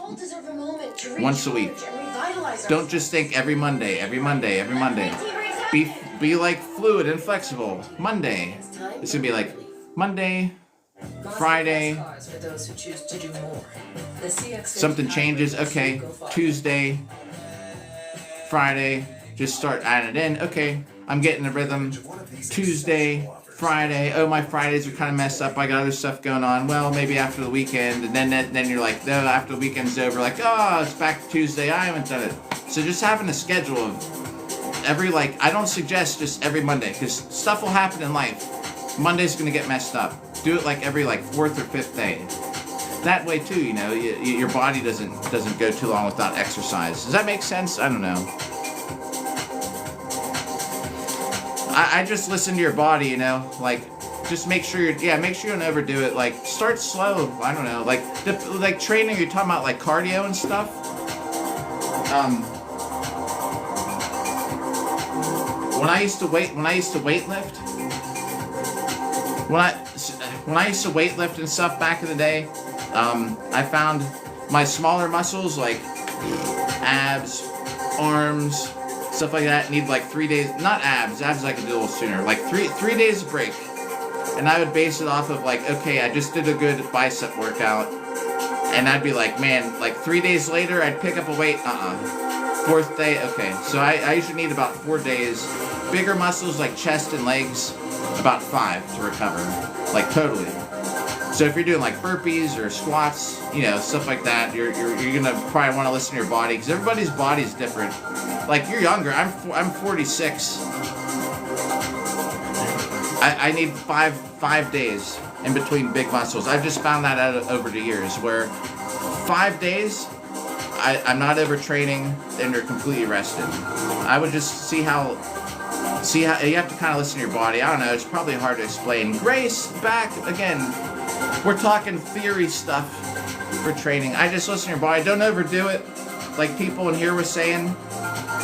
once a week. Don't just think every Monday. Be like fluid and flexible. Monday. It's gonna be like Monday, Friday. Something changes. Okay, Tuesday, Friday. Just start adding it in. Okay, I'm getting a rhythm. Tuesday, Friday. Oh, my Fridays are kind of messed up. I got other stuff going on. Well, maybe after the weekend. And then you're like, no, after the weekend's over, like, oh, it's back to Tuesday. I haven't done it. So just having a schedule of I don't suggest just every Monday, because stuff will happen in life. Monday's gonna get messed up. Do it like every 4th or 5th day. That way too, you know, your body doesn't go too long without exercise. Does that make sense? I don't know. I just listen to your body, you know, like just make sure you don't overdo it. Like start slow. I don't know, like training. You're talking about like cardio and stuff. When I used to weightlift and stuff back in the day, I found my smaller muscles like abs, arms, stuff like that need like 3 days. Not abs I could do a little sooner. Like three days break, and I would base it off of like, okay, I just did a good bicep workout, and I'd be like, man, like 3 days later I'd pick up a weight. 4th day, okay. So I usually need about 4 days. Bigger muscles like chest and legs, about 5 to recover, like totally. So if you're doing like burpees or squats, you know, stuff like that, you're gonna probably want to listen to your body, because everybody's body is different. Like you're younger. I'm 46. I need five days in between big muscles. I've just found that out over the years, where 5 days I'm not overtraining and you're completely rested. I would just see how you have to kind of listen to your body. I don't know, it's probably hard to explain. Grace, back again. We're talking theory stuff for training. I just listen to your body. Don't overdo it. Like people in here were saying,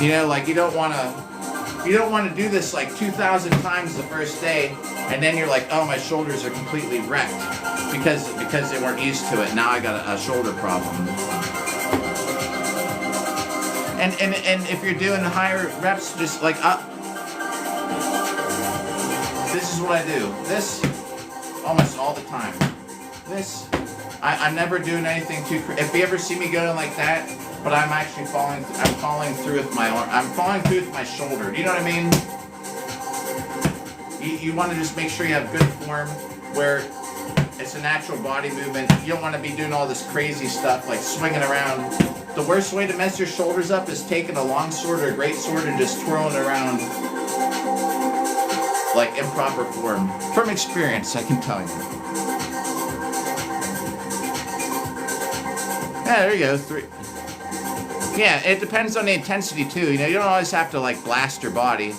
you know, like you don't want to do this like 2,000 times the first day, and then you're like, oh, my shoulders are completely wrecked because they weren't used to it. Now I got a shoulder problem. And if you're doing higher reps, just like up. This is what I do. This almost all the time. This I'm never doing anything too. If you ever see me going like that, but I'm actually falling through with my arm. I'm falling through with my shoulder. Do you know what I mean? You want to just make sure you have good form where it's a natural body movement. You don't want to be doing all this crazy stuff like swinging around. The worst way to mess your shoulders up is taking a long sword or a great sword and just twirling it around like improper form. From experience, I can tell you. Yeah, there you go. 3. Yeah, it depends on the intensity too. You know, you don't always have to like blast your body.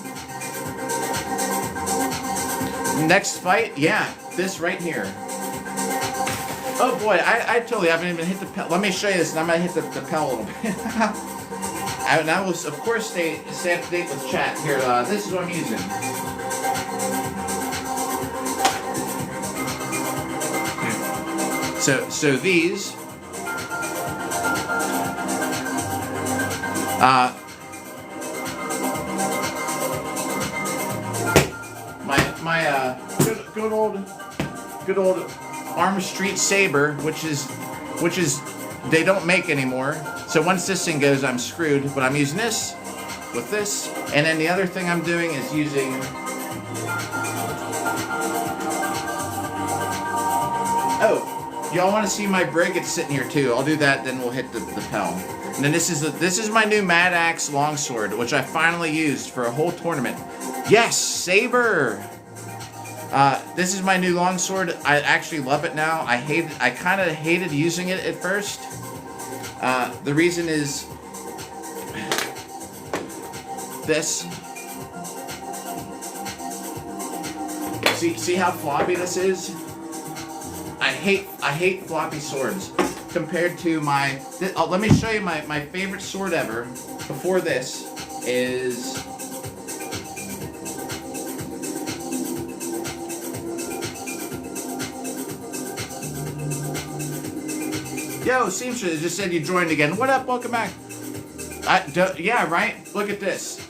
Next fight, yeah, this right here. Oh boy, I totally haven't even hit the Pell. Let me show you this, and I'm gonna hit the Pell a little bit. And I will, of course, stay up to date with chat here. This is what I'm using. So these. My good old Arm Street Saber, which is they don't make anymore. So once this thing goes, I'm screwed. But I'm using this with this, and then the other thing I'm doing is using. Oh, y'all want to see my brig? It's sitting here too. I'll do that, then we'll hit the Pell. And then this is my new Mad Axe longsword, which I finally used for a whole tournament. Yes, Saber. This is my new longsword. I actually love it now. I kind of hated using it at first. The reason is this. See how floppy this is? I hate floppy swords compared to my. Let me show you my favorite sword ever. Before this is. Yo, Seamstress just said you joined again. What up? Welcome back. Yeah, right? Look at this.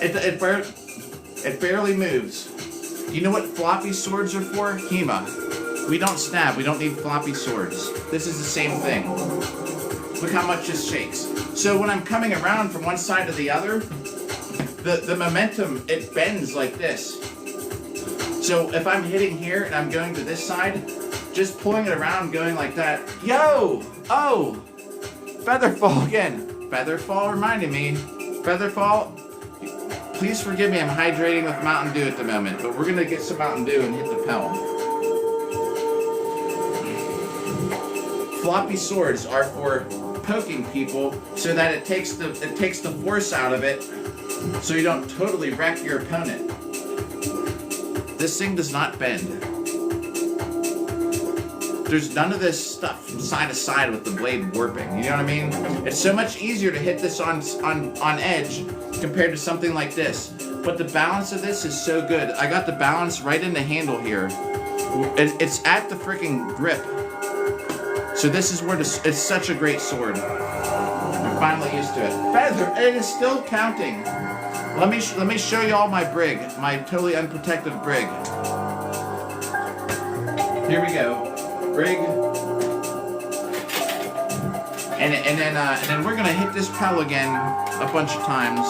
It barely moves. Do you know what floppy swords are for? HEMA. We don't stab. We don't need floppy swords. This is the same thing. Look how much this shakes. So when I'm coming around from one side to the other, the momentum, it bends like this. So if I'm hitting here and I'm going to this side, just pulling it around, going like that. Yo! Oh! Featherfall again. Featherfall reminded me. Featherfall, please forgive me, I'm hydrating with Mountain Dew at the moment, but we're gonna get some Mountain Dew and hit the Pell. Floppy swords are for poking people so that it takes the force out of it so you don't totally wreck your opponent. This thing does not bend. There's none of this stuff from side to side with the blade warping. You know what I mean? It's so much easier to hit this on edge compared to something like this. But the balance of this is so good. I got the balance right in the handle here. It's at the freaking grip. So this is where it's such a great sword. I'm finally used to it. Feather, it is still counting. Let me show you all my brig, my totally unprotected brig. Here we go. Brig, and then we're gonna hit this Pell again a bunch of times.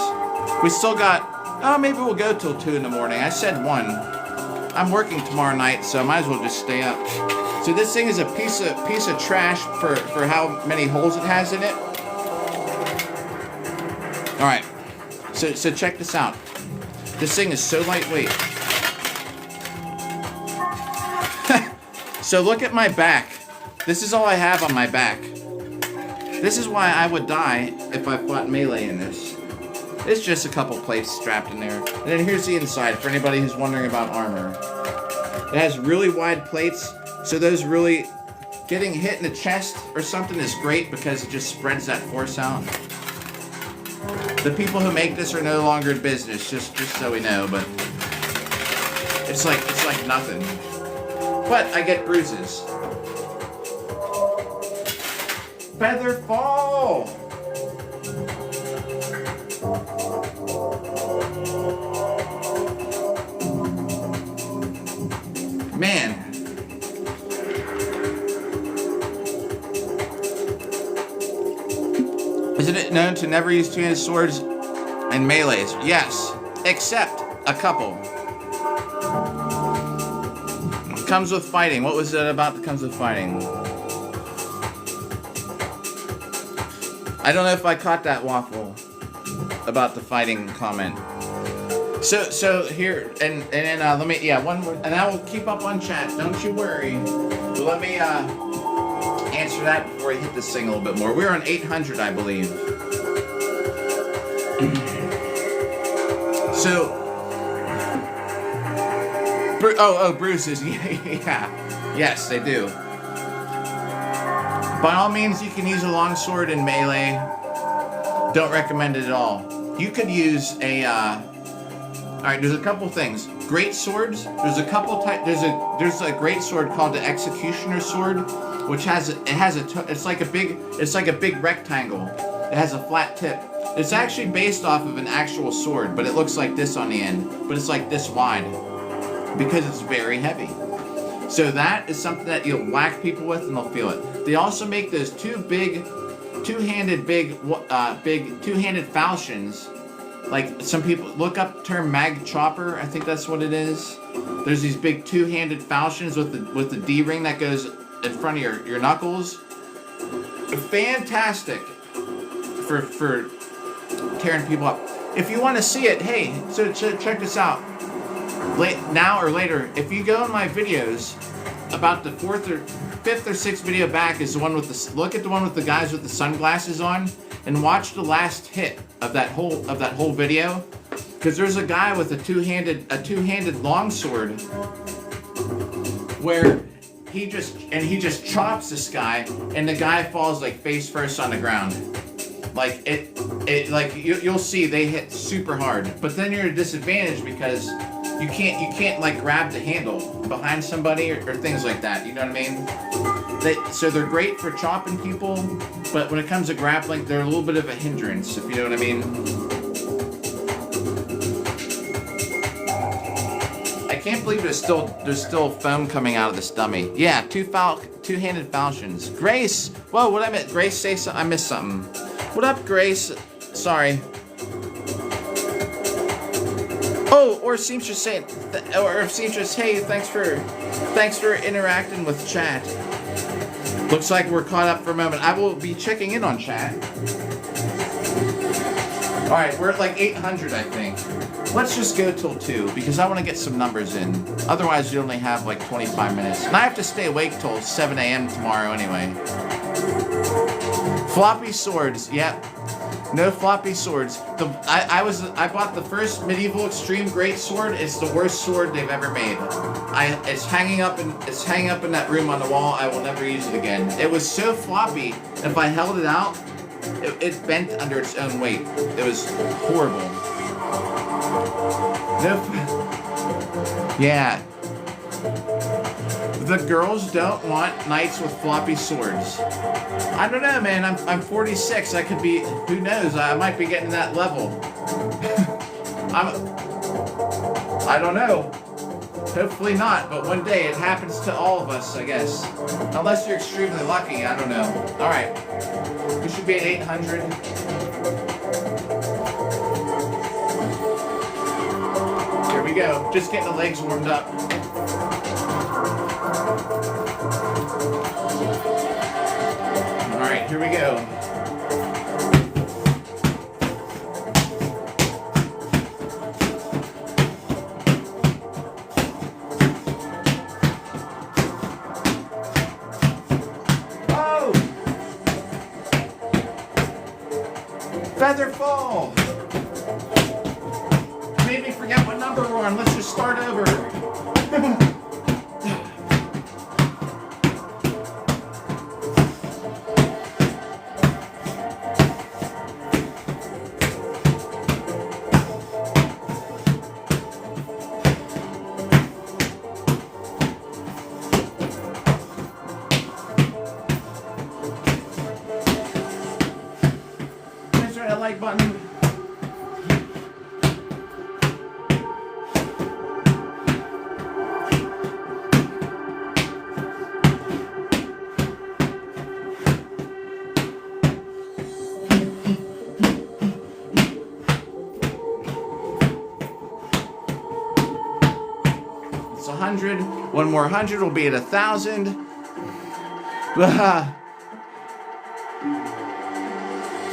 We still got, maybe we'll go till 2 in the morning. I said 1. I'm working tomorrow night, so I might as well just stay up. So this thing is a piece of trash for how many holes it has in it. All right, so check this out. This thing is so lightweight. So look at my back. This is all I have on my back. This is why I would die if I fought melee in this. It's just a couple plates strapped in there. And then here's the inside for anybody who's wondering about armor. It has really wide plates, so those really getting hit in the chest or something is great because it just spreads that force out. The people who make this are no longer in business, just so we know, but it's like nothing. But I get bruises. Feather fall! Man. Isn't it known to never use two-handed swords in melees? Yes, except a couple. Comes with fighting. What was it about that comes with fighting? I don't know if I caught that waffle about the fighting comment. So here and then let me one more, and I will keep up on chat. Don't you worry. But let me answer that before I hit this thing a little bit more. We're on 800, I believe. So. Bruises, yeah, yes, they do. By all means, you can use a longsword in melee. Don't recommend it at all. You could use a. Alright, there's a couple things. Great swords. There's a couple type. There's a great sword called the Executioner Sword, which it's like a big rectangle. It has a flat tip. It's actually based off of an actual sword, but it looks like this on the end. But it's like this wide because it's very heavy. So that is something that you'll whack people with and they'll feel it. They also make those two-handed falchions. Like some people look up the term mag chopper. I think that's what it is. There's these big two-handed falchions with the D ring that goes in front of your knuckles. Fantastic for tearing people up. If you want to see it, hey, so check this out. Now or later, if you go in my videos, about the fifth or sixth video back is the one with look at the one with the guys with the sunglasses on, and watch the last hit of that whole video, because there's a guy with a two-handed longsword where he just chops this guy, and the guy falls like face first on the ground. Like you'll see they hit super hard, but then you're at a disadvantage because you can't like grab the handle behind somebody or things like that. You know what I mean? So they're great for chopping people, but when it comes to grappling, they're a little bit of a hindrance. If you know what I mean. I can't believe there's still foam coming out of this dummy. Yeah, two-handed falchions. Grace, whoa, what I meant? Grace, say something. I missed something. What up, Grace? Sorry. Oh, or Seamstress saying, or Seamstress, hey, thanks for interacting with chat. Looks like we're caught up for a moment. I will be checking in on chat. All right, we're at like 800, I think. Let's just go till 2 because I want to get some numbers in. Otherwise, you only have like 25 minutes, and I have to stay awake till 7 a.m. tomorrow anyway. Floppy swords, yep. No floppy swords. I bought the first medieval extreme great sword. It's the worst sword they've ever made. It's hanging up in that room on the wall. I will never use it again. It was so floppy. If I held it out, it bent under its own weight. It was horrible. Yeah. The girls don't want knights with floppy swords. I don't know, man. I'm 46. I could be. Who knows? I might be getting that level. I don't know. Hopefully not. But one day it happens to all of us, I guess. Unless you're extremely lucky. I don't know. All right. We should be at 800. Here we go. Just getting the legs warmed up. All right, here we go. Oh! Feather fall! Made me forget what number we're on. Let's just start over. Like button. It's 100. One more 100 will be at 1,000.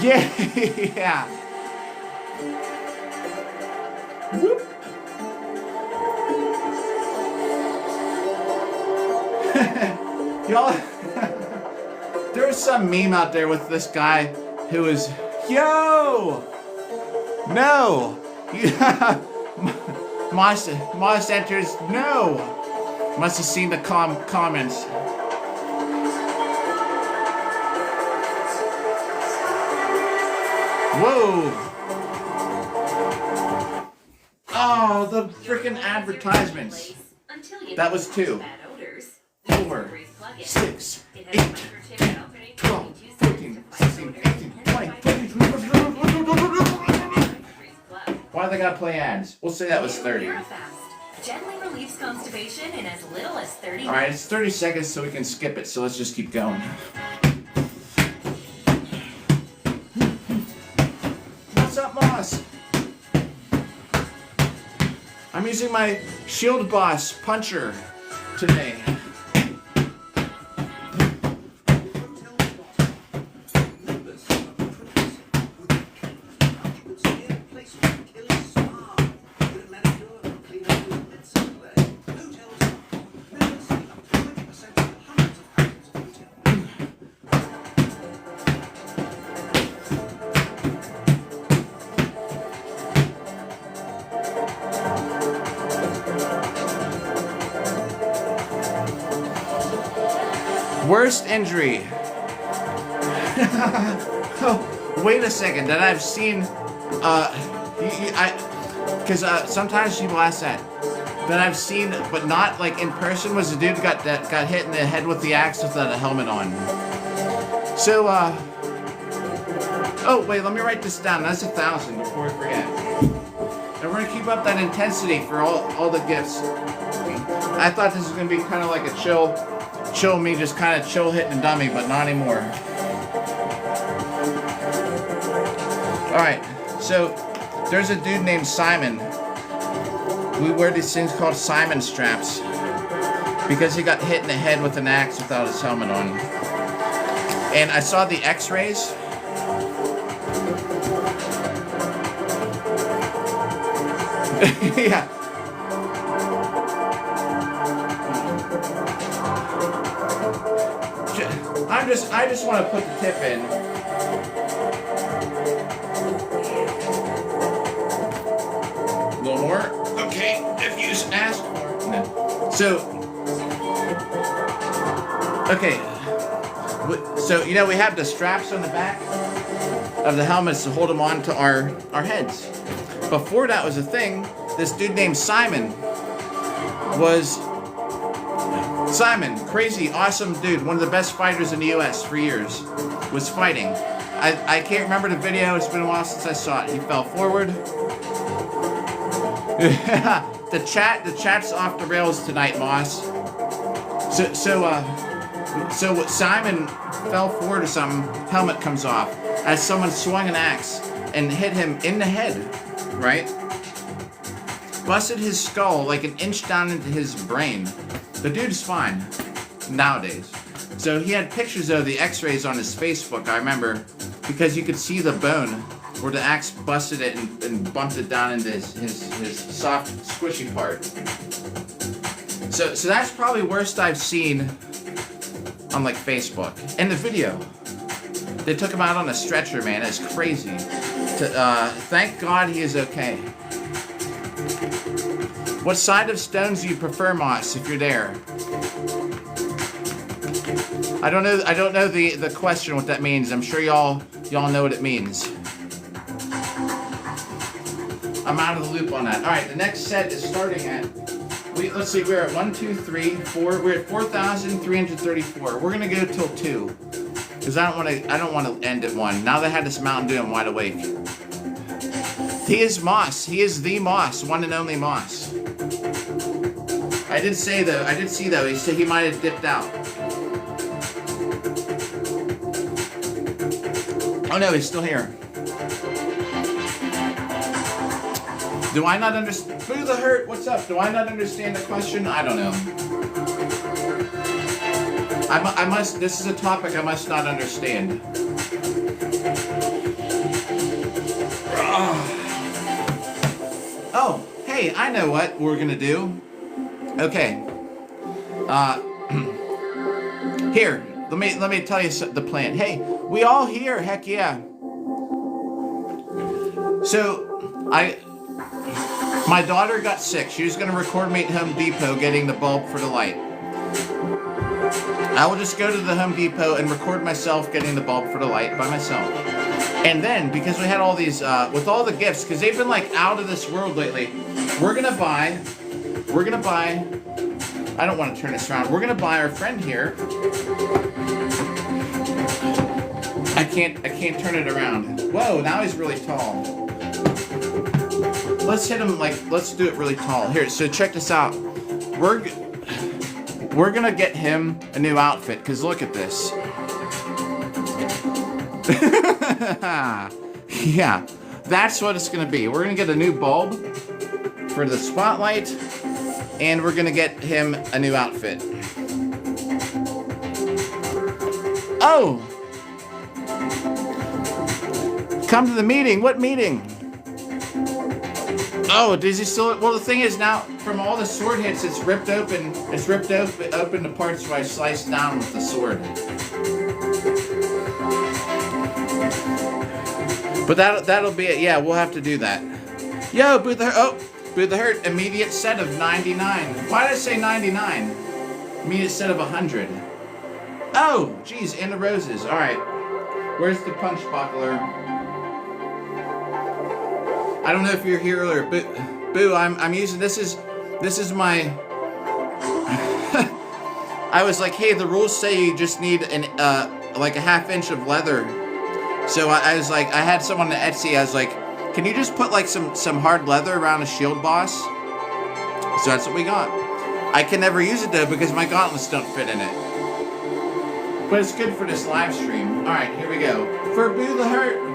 Yeah. Whoop. Y'all, there was some meme out there with this guy who was, yo, no, Moss enters, no. Must have seen the comments. Whoa! Oh, the freaking advertisements. That was 2, 4, 6, 8, 10, 12, 14, 16, 18, 20, 22. Why they gotta play ads? We'll say that was 30. Gently relieves constipation in as little as 30 Alright, it's 30 seconds so we can skip it, so let's just keep going. What's up, Moss? I'm using my Shield Boss puncher today. Worst injury. Oh, wait a second. That I've seen. Because sometimes people ask that. That I've seen, but not like in person, was a dude got hit in the head with the axe without a helmet on. So, oh wait, let me write this down. That's 1,000 before I forget. And we're gonna keep up that intensity for all the gifts. I thought this was gonna be kind of like a chill me, just kind of chill hitting a dummy, but not anymore. Alright, so there's a dude named Simon. We wear these things called Simon straps because he got hit in the head with an axe without his helmet on. And I saw the x-rays. Yeah. I just want to put the tip in. A little more? Okay, if you ask for it. No. So, okay. So, you know, we have the straps on the back of the helmets to hold them on to our heads. Before that was a thing, this dude named Simon was... Simon, crazy, awesome dude, one of the best fighters in the US for years, was fighting. I can't remember the video, it's been a while since I saw it. He fell forward. The chat's off the rails tonight, Moss. So what, Simon fell forward or something, helmet comes off, as someone swung an axe and hit him in the head, right? Busted his skull like an inch down into his brain. The dude's fine, nowadays. So he had pictures of the x-rays on his Facebook, I remember, because you could see the bone where the axe busted it and bumped it down into his soft, squishy part. So that's probably worst I've seen on like Facebook. And the video. They took him out on a stretcher, man, it's crazy. Thank God he is okay. What side of stones do you prefer, Moss, if you're there? I don't know the question, what that means. I'm sure y'all know what it means. I'm out of the loop on that. Alright, the next set is starting at, let's see, we're at 1, 2, 3, 4, we're at 4,334. We're gonna go till 2. Because I don't want to end at 1. Now that I had this Mountain Dew, I'm wide awake. He is Moss. He is the Moss, one and only Moss. I did see though, he said he might have dipped out. Oh no, he's still here. Do I not understand? Who the hurt? What's up? Do I not understand the question? I don't know. I must, this is a topic I must not understand. Oh, hey, I know what we're gonna do. Okay. Here, let me tell you the plan. Hey, we all here, heck yeah. So, my daughter got sick. She was gonna record me at Home Depot getting the bulb for the light. I will just go to the Home Depot and record myself getting the bulb for the light by myself. And then, because we had all these, with all the gifts, because they've been like out of this world lately, we're gonna buy, I don't want to turn this around, we're gonna buy our friend here. I can't turn it around. Whoa, now he's really tall. Let's hit him let's do it really tall. Here, so check this out. We're gonna get him a new outfit, because look at this. Yeah, that's what it's gonna be. We're gonna get a new bulb for the spotlight, and we're gonna get him a new outfit. Oh! Come to the meeting. What meeting? Oh, does he still? Well, the thing is now, from all the sword hits, it's ripped open. It's ripped open to parts where I sliced down with the sword. But that'll be it. Yeah, we'll have to do that. Yo, Boo the Hurt. Immediate set of 99. Why did I say 99? Immediate set of 100. Oh, geez, and the roses. All right. Where's the punch buckler? I don't know if you're here or Boo. I'm using this is my. I was like, hey, the rules say you just need like a ½ inch of leather. So I was like, I had someone on Etsy. I was like, can you just put like some hard leather around a shield boss? So that's what we got. I can never use it though because my gauntlets don't fit in it. But it's good for this live stream. All right, here we go. For Boo the Hurt.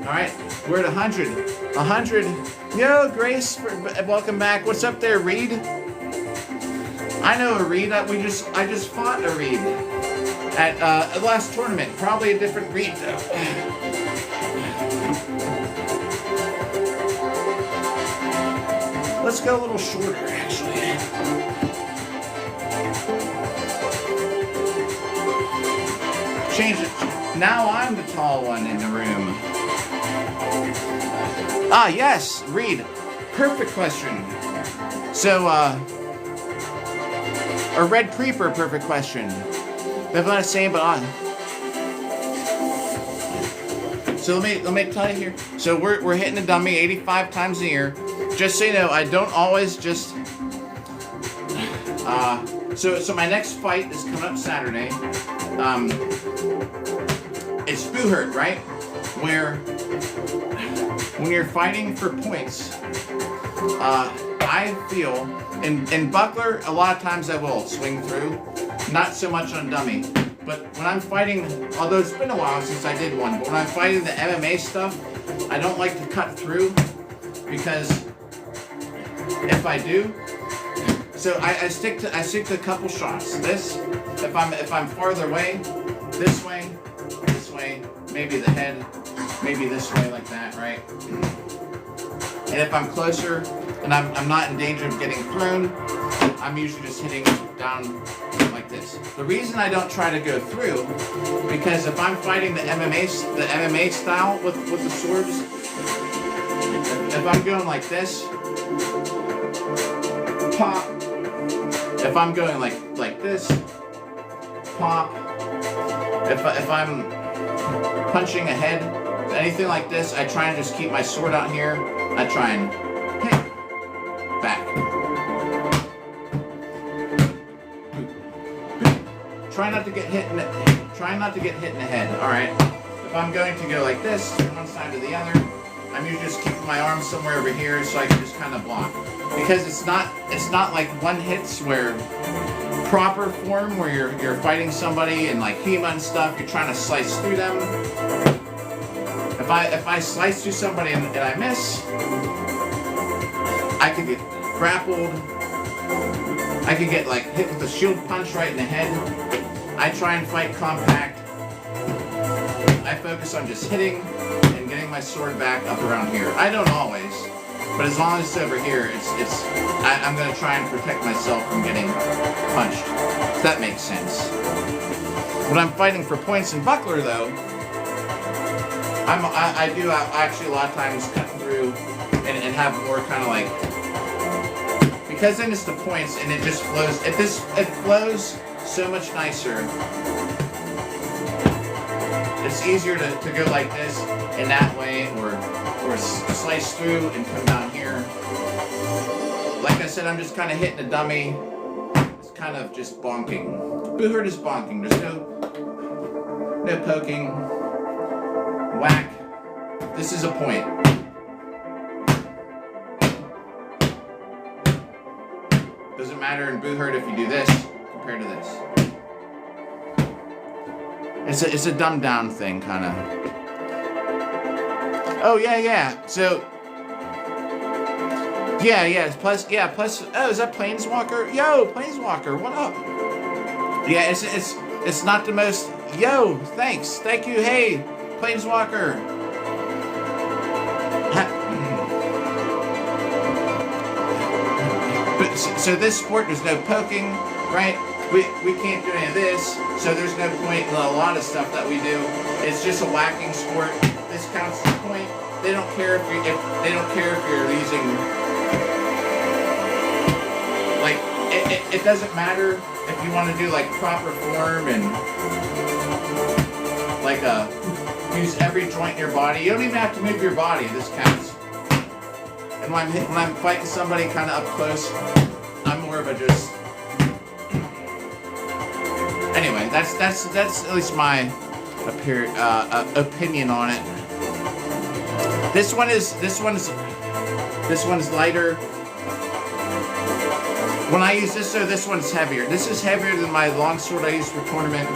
Alright, we're at 100. 100. Yo, Grace, welcome back. What's up there, Reed? I know a Reed. I just fought a Reed at the last tournament. Probably a different Reed, though. Let's go a little shorter, actually. Change it. Now I'm the tall one in the room. Ah, yes, Reed. Perfect question. So, a Red Creeper, perfect question. They're not the same, but on. So let me tell you here. So we're hitting the dummy 85 times a year. Just so you know, I don't always just. So my next fight is coming up Saturday. It's Boo Hurt, right? Where when you're fighting for points, I feel in Buckler a lot of times I will swing through, not so much on dummy. But when I'm fighting, although it's been a while since I did one, but when I'm fighting the MMA stuff, I don't like to cut through because if I do, so I stick to a couple shots. This, if I'm farther away, this way, maybe the head, maybe this way like that, right? And if I'm closer and I'm not in danger of getting thrown, I'm usually just hitting down like this. The reason I don't try to go through, because if I'm fighting the MMA style with the swords, if I'm going like this, pop. If I'm going like this, pop. If I'm punching ahead, anything like this, I try and just keep my sword out here. I try and hit back. Try not to get hit in the head. All right. If I'm going to go like this, from one side to the other, I'm usually just keeping my arm somewhere over here so I can just kind of block. Because it's not like one hits where proper form where you're fighting somebody and like HEMA and stuff, you're trying to slice through them. If I slice through somebody and I miss, I could get grappled. I could get like hit with a shield punch right in the head. I try and fight compact. I focus on just hitting and getting my sword back up around here. I don't always, but as long as it's over here, I'm gonna try and protect myself from getting punched. If that makes sense. When I'm fighting for points and buckler though, I do actually a lot of times cut through and have more kind of like, because then it's the points and it just flows. It flows so much nicer. It's easier to go like this in that way, or slice through and come down here. Like I said, I'm just kind of hitting a dummy. It's kind of just bonking. Boo hurt is bonking. There's no poking. Whack. This is a point. Doesn't matter in boo hurt if you do this compared to this. It's a dumbed down thing, kind of. Oh yeah. So yeah. Plus. Oh, is that Planeswalker? Yo, Planeswalker, what up? Yeah, it's not the most. Yo, thanks, thank you. Hey, Planeswalker. But so this sport, there's no poking, right? We can't do any of this, so there's no point in a lot of stuff that we do. It's just a whacking sport. This counts as a point. They don't care if you're using, like, it doesn't matter if you want to do like proper form and like use every joint in your body. You don't even have to move your body. This counts. And when I'm fighting somebody kind of up close, I'm more of a just. Anyway, that's at least my opinion on it. This one's lighter. When I use this, so this one's heavier. This is heavier than my longsword I use for tournament.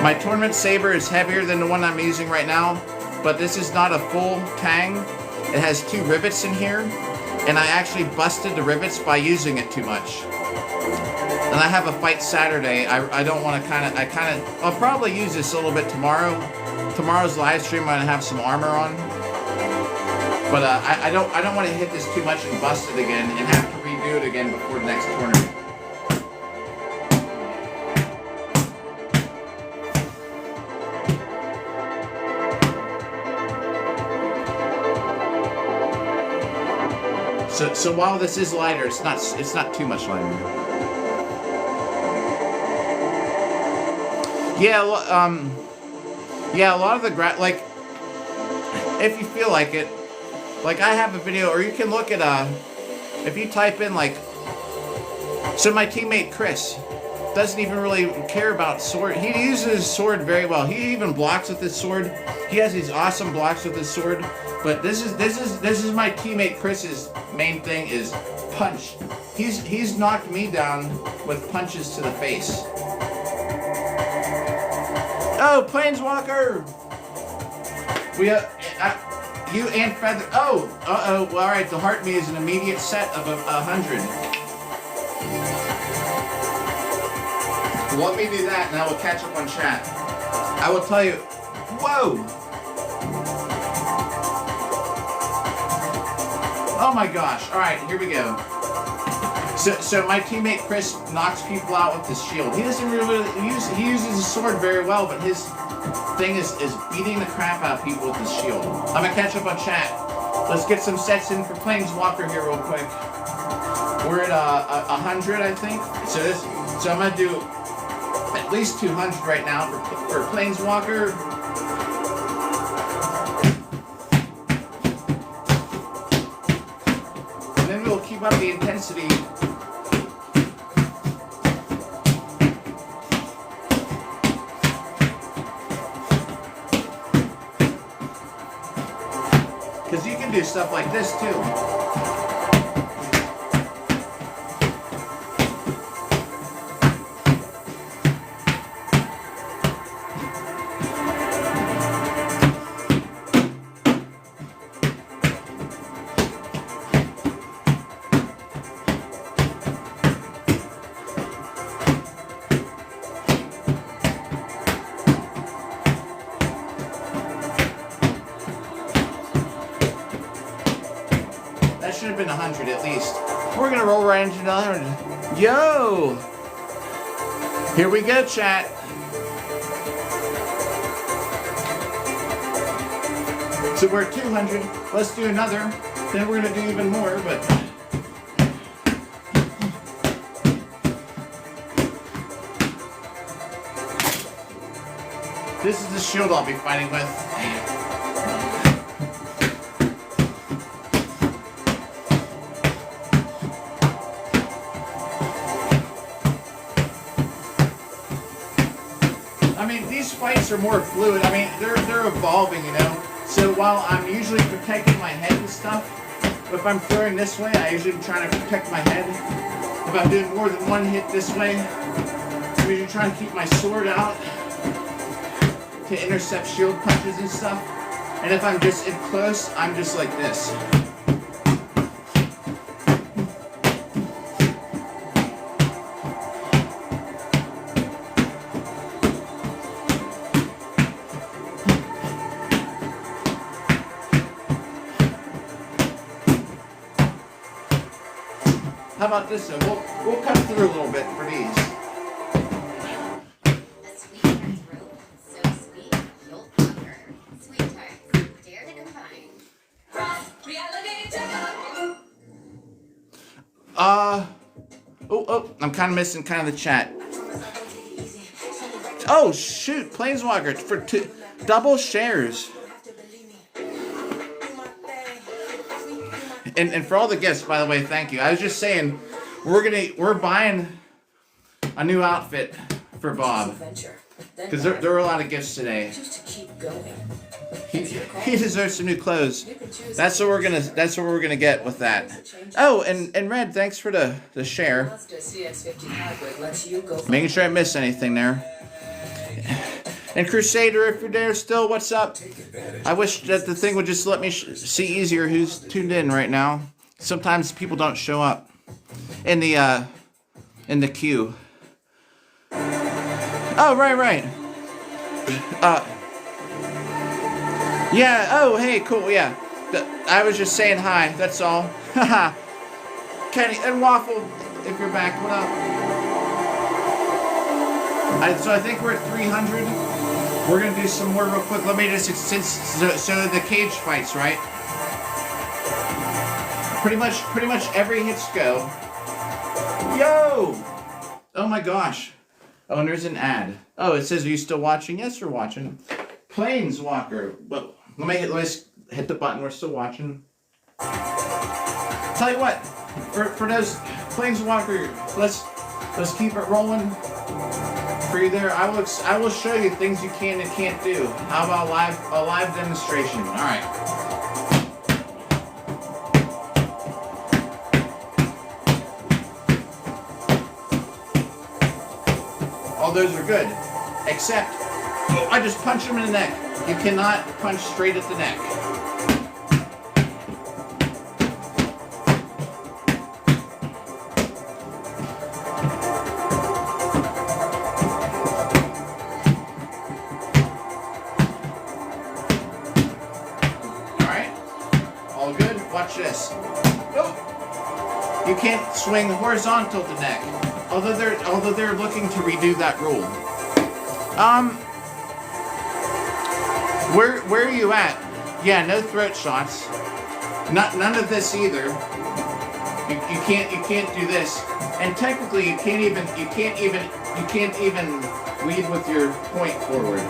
My tournament saber is heavier than the one I'm using right now, but this is not a full tang. It has 2 rivets in here, and I actually busted the rivets by using it too much. And I have a fight Saturday. I don't want to I'll probably use this a little bit tomorrow. Tomorrow's live stream, I'm gonna have some armor on. But I don't want to hit this too much and bust it again and have to redo it again before the next tournament. So while this is lighter, it's not too much lighter. Yeah, a lot of the like, if you feel like it, like I have a video, or you can look at if you type in like, so my teammate Chris doesn't even really care about sword. He uses his sword very well. He even blocks with his sword. He has these awesome blocks with his sword. But this is my teammate Chris's main thing is punch. He's knocked me down with punches to the face. Oh, Planeswalker! You and Feather. Oh, well, all right. The heart me is an immediate set of 100. Let me do that, and I will catch up on chat. I will tell you. Whoa! Oh my gosh! All right, here we go. So my teammate Chris knocks people out with his shield. He doesn't really use. He uses his sword very well, but his thing is beating the crap out of people with his shield. I'm gonna catch up on chat. Let's get some sets in for Planeswalker here real quick. We're at 100, I think. So I'm gonna do at least 200 right now for Planeswalker. And then we'll keep up the intensity. Because you can do stuff like this too. 100 at least. We're gonna roll right into another. Yo! Here we go, chat. So we're at 200. Let's do another. Then we're gonna do even more, but. This is the shield I'll be fighting with. I mean, these fights are more fluid. I mean, they're evolving, you know. So while I'm usually protecting my head and stuff, if I'm throwing this way, I usually try to protect my head. If I'm doing more than one hit this way, I'm usually trying to keep my sword out to intercept shield punches and stuff. And if I'm just in close, I'm just like this. How about this though? We'll cut through a little bit for these. The sweetheart's rope, so sweet, you'll fuck her. Sweethearts, dare to combine. Cross reality checkup. I'm kind of missing kind of the chat. Oh shoot, Planeswalker for double shares. And for all the gifts, by the way, thank you. I was just saying, we're buying a new outfit for Bob because there are a lot of gifts today. He deserves some new clothes. That's what we're gonna get with that. Oh, and Red, thanks for the share. Making sure I miss anything there. And Crusader, if you're there still, what's up? I wish that the thing would just let me see easier who's tuned in right now. Sometimes people don't show up in the queue. Oh, right. Yeah, oh, hey, cool, yeah. I was just saying hi, that's all. Haha. Kenny and Waffle, if you're back, what up? So I think we're at 300. We're gonna do some more real quick. Let me just so the cage fights, right? Pretty much every hits go. Yo! Oh my gosh. Oh, and there's an ad. Oh, it says, are you still watching? Yes, we're watching. Planeswalker. Well, let me hit the button. We're still watching. Tell you what, for those Planeswalker, let's keep it rolling. For you there, I will show you things you can and can't do. How about a live demonstration? All right. All those are good, except I just punched him in the neck. You cannot punch straight at the neck. Watch this. Nope. You can't swing horizontal to neck. Although they're looking to redo that rule. Where are you at? Yeah, no throat shots. None of this either. You can't do this. And technically you can't even lead with your point forward.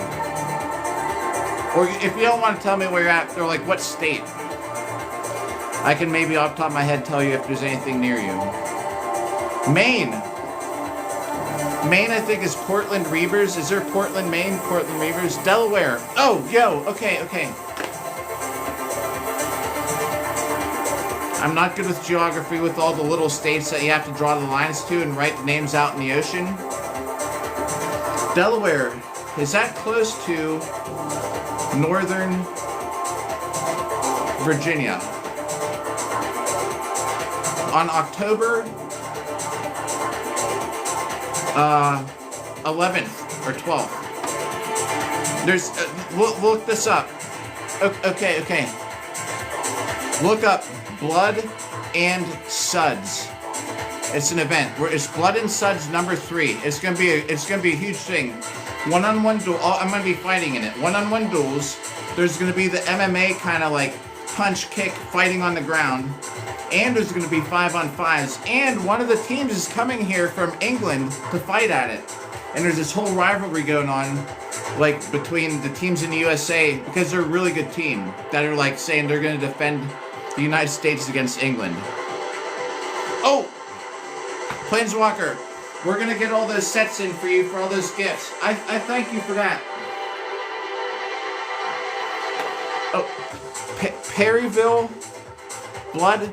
Or if you don't want to tell me where you're at, they're like, what state? I can maybe off the top of my head tell you if there's anything near you. Maine. Maine, I think, is Portland Reavers. Is there Portland, Maine? Portland Reavers. Delaware. Oh, yo. Okay. I'm not good with geography with all the little states that you have to draw the lines to and write the names out in the ocean. Delaware. Is that close to Northern Virginia? On October 11th or 12th. There's look this up. Okay. Look up blood and Suds. It's an event where it's Blood and Suds number 3. It's gonna be a huge thing. One-on-one duel. I'm gonna be fighting in it. One-on-one duels. There's gonna be the MMA kind of like punch kick fighting on the ground, and there's gonna be 5-on-5s. And one of the teams is coming here from England to fight at it. And there's this whole rivalry going on, like between the teams in the USA, because they're a really good team that are like saying they're gonna defend the United States against England. Oh! Planeswalker, we're gonna get all those sets in for you for all those gifts. I thank you for that. Oh, Perryville, blood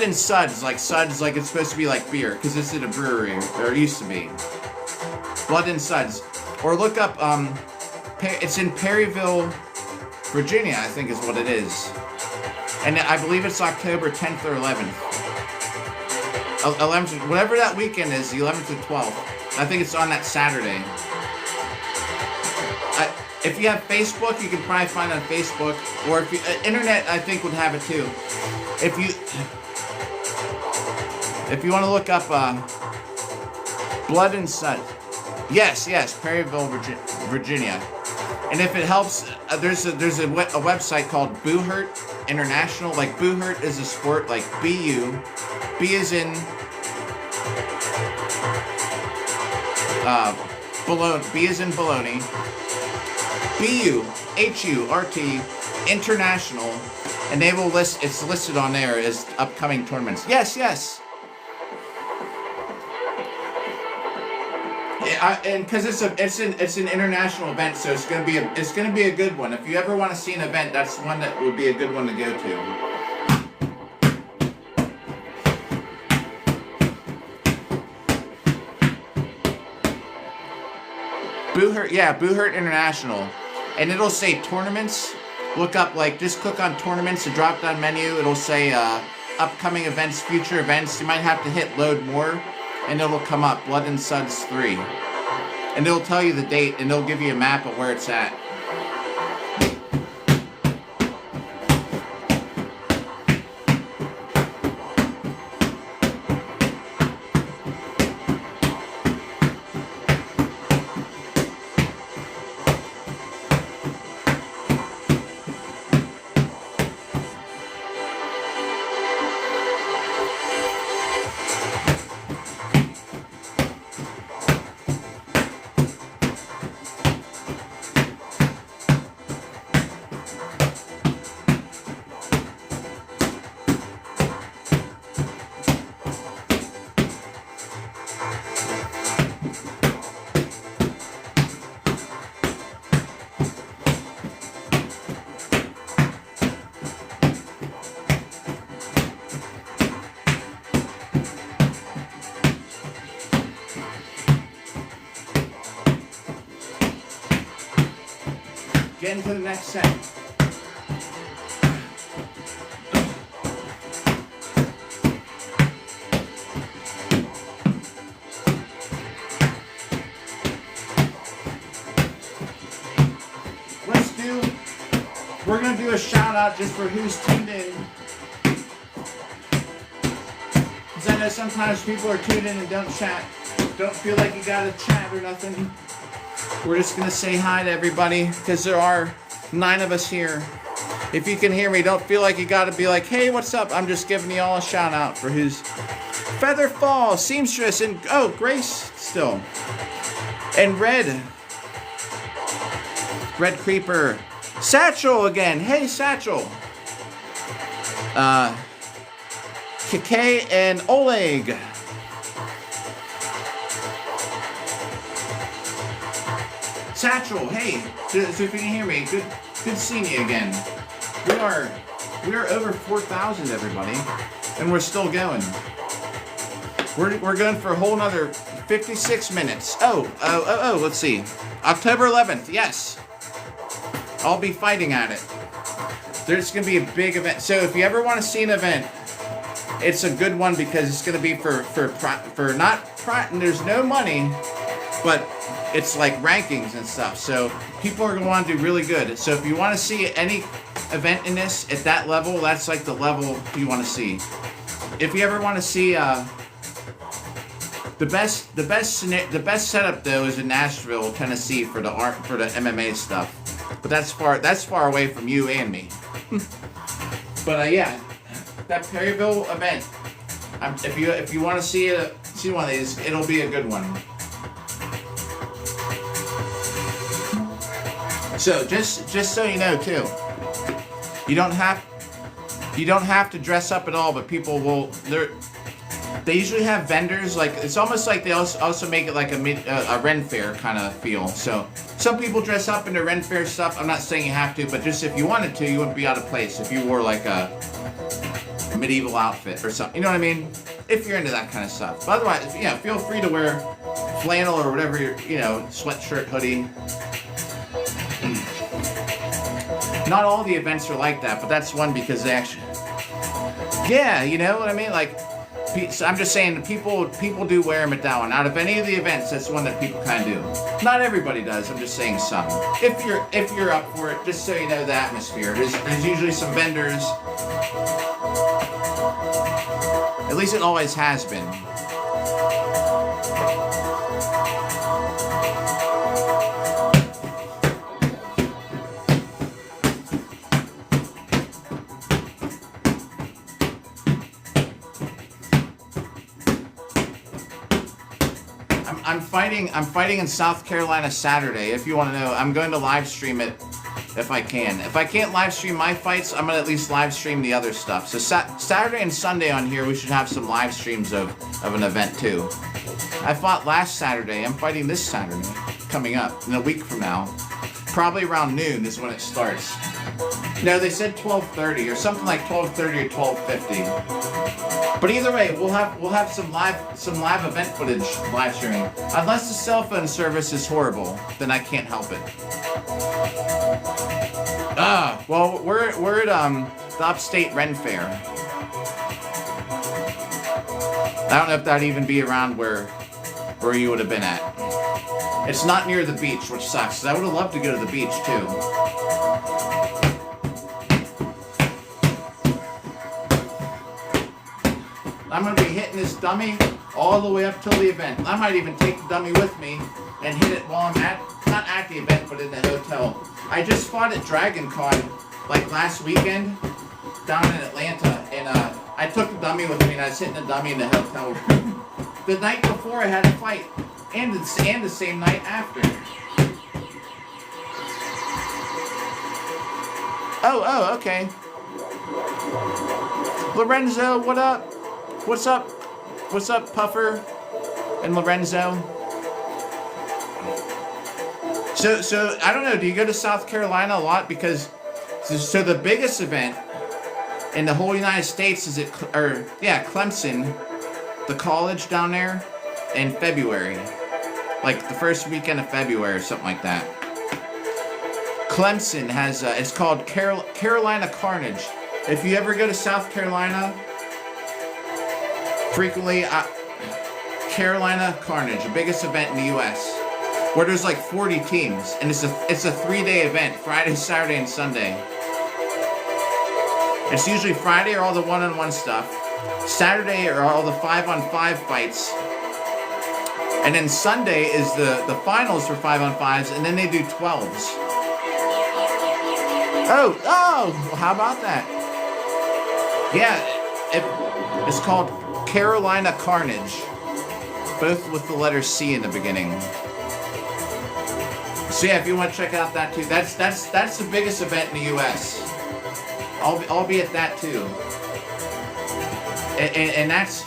and Suds, like it's supposed to be like beer, because it's at a brewery, or it used to be. Blood and Suds, or look up it's in Perryville, Virginia, I think is what it is, and I believe it's October 10th or 11th. 11th, whatever that weekend is, the 11th to 12th. I think it's on that Saturday. If you have Facebook, you can probably find it on Facebook, or if you, internet, I think would have it too. If you want to look up Blood and Suds, yes, Perryville, Virginia. And if it helps, there's a website called Boohurt International. Like Boohurt is a sport, like B-U. B is in bologna. B is in bologna. B-U-H-U-R-T International, and they will list. It's listed on there as upcoming tournaments. Yes. Yeah, and because it's an international event, so it's gonna be a good one. If you ever want to see an event, that's one that would be a good one to go to. Boohurt International. And it'll say tournaments. Look up, just click on tournaments, the drop down menu. It'll say upcoming events, future events. You might have to hit load more, and it'll come up, Blood and Suds 3. And it'll tell you the date, and it'll give you a map of where it's at. Get into the next set. We're going to do a shout out just for who's tuned in. Because I know sometimes people are tuned in and don't chat. Don't feel like you got to chat or nothing. We're just going to say hi to everybody because there are 9 of us here. If you can hear me, don't feel like you got to be like, hey, what's up? I'm just giving you all a shout out for who's Featherfall, Seamstress, and oh, Grace still. And Red Creeper. Satchel again. Hey, Satchel. Kike and Oleg. Satchel, hey. So if you can hear me, good seeing you again. We are over 4,000, everybody, and we're still going. We're going for a whole nother 56 minutes. Oh, let's see. October 11th, yes. I'll be fighting at it. There's going to be a big event. So if you ever want to see an event, it's a good one because it's going to be for there's no money, but it's like rankings and stuff. So people are going to want to do really good. So if you want to see any event in this at that level, that's like the level you want to see. if you ever want to see the best setup though is in Nashville, Tennessee for the MMA stuff. But that's far away from you and me. But yeah, that Perryville event. If you want to see one of these, it'll be a good one. So just so you know too, you don't have to dress up at all, but people will. They usually have vendors, like it's almost like they also make it like a Ren Fair kind of feel. So some people dress up in their Ren Fair stuff. I'm not saying you have to, but just if you wanted to, you wouldn't be out of place if you wore like a medieval outfit or something. You know what I mean? If you're into that kind of stuff. But otherwise, yeah, feel free to wear flannel or whatever sweatshirt, hoodie. Not all the events are like that, but that's one because they actually. Yeah, you know what I mean? Like. So I'm just saying, people do wear them at that one. Out of any of the events, that's one that people kind of do. Not everybody does. I'm just saying some. If you're up for it, just so you know the atmosphere. There's usually some vendors. At least it always has been. I'm fighting in South Carolina Saturday. If you want to know, I'm going to live stream it if I can. If I can't live stream my fights, I'm gonna at least live stream the other stuff. So Saturday and Sunday on here, we should have some live streams of an event too. I fought last Saturday. I'm fighting this Saturday coming up in a week from now. Probably around noon is when it starts. No, they said 12:30 or something like 12:30 or 12:50. But either way, we'll have some live event footage live streaming. Unless the cell phone service is horrible, then I can't help it. Well, we're at the Upstate Ren Fair. I don't know if that'd even be around where you would have been at. It's not near the beach, which sucks, 'cause I would have loved to go to the beach too. I'm going to be hitting this dummy all the way up till the event. I might even take the dummy with me and hit it while I'm not at the event, but in the hotel. I just fought at Dragon Con like last weekend down in Atlanta, and I took the dummy with me and I was hitting the dummy in the hotel room. The night before I had a fight, and the same night after. Oh, okay. Lorenzo, what up? What's up, Puffer and Lorenzo? So I don't know. Do you go to South Carolina a lot? Because so the biggest event in the whole United States is Clemson, the college down there, in February, like the first weekend of February or something like that. Clemson has it's called Carolina Carnage. If you ever go to South Carolina. Frequently, Carolina Carnage, the biggest event in the U.S., where there's like 40 teams, and it's a 3-day event, Friday, Saturday, and Sunday. It's usually Friday are all the one-on-one stuff, Saturday are all the 5-on-5 fights, and then Sunday is the finals for 5-on-5s, and then they do 12s. Oh, well, how about that? Yeah, it's called Carolina Carnage, both with the letter C in the beginning. So yeah, if you want to check out that too, that's the biggest event in the U.S. I'll be at that too, and that's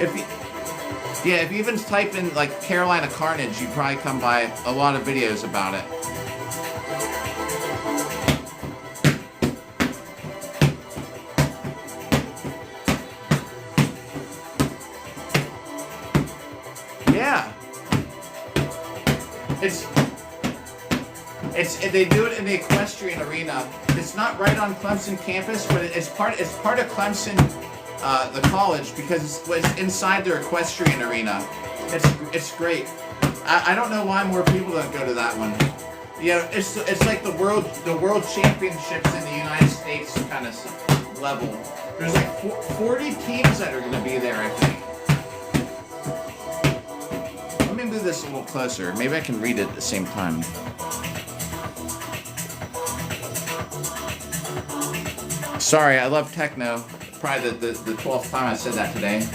if you even type in like Carolina Carnage, you probably come by a lot of videos about it. Yeah. They do it in the equestrian arena. It's not right on Clemson campus, but it's part of Clemson, the college, because it's inside their equestrian arena. It's great. I don't know why more people don't go to that one. You know, it's like the world championships in the United States kind of stuff. level. There's like 40 teams that are going to be there, I think. Let me move this a little closer. Maybe I can read it at the same time. Sorry, I love techno. Probably the 12th time I said that today.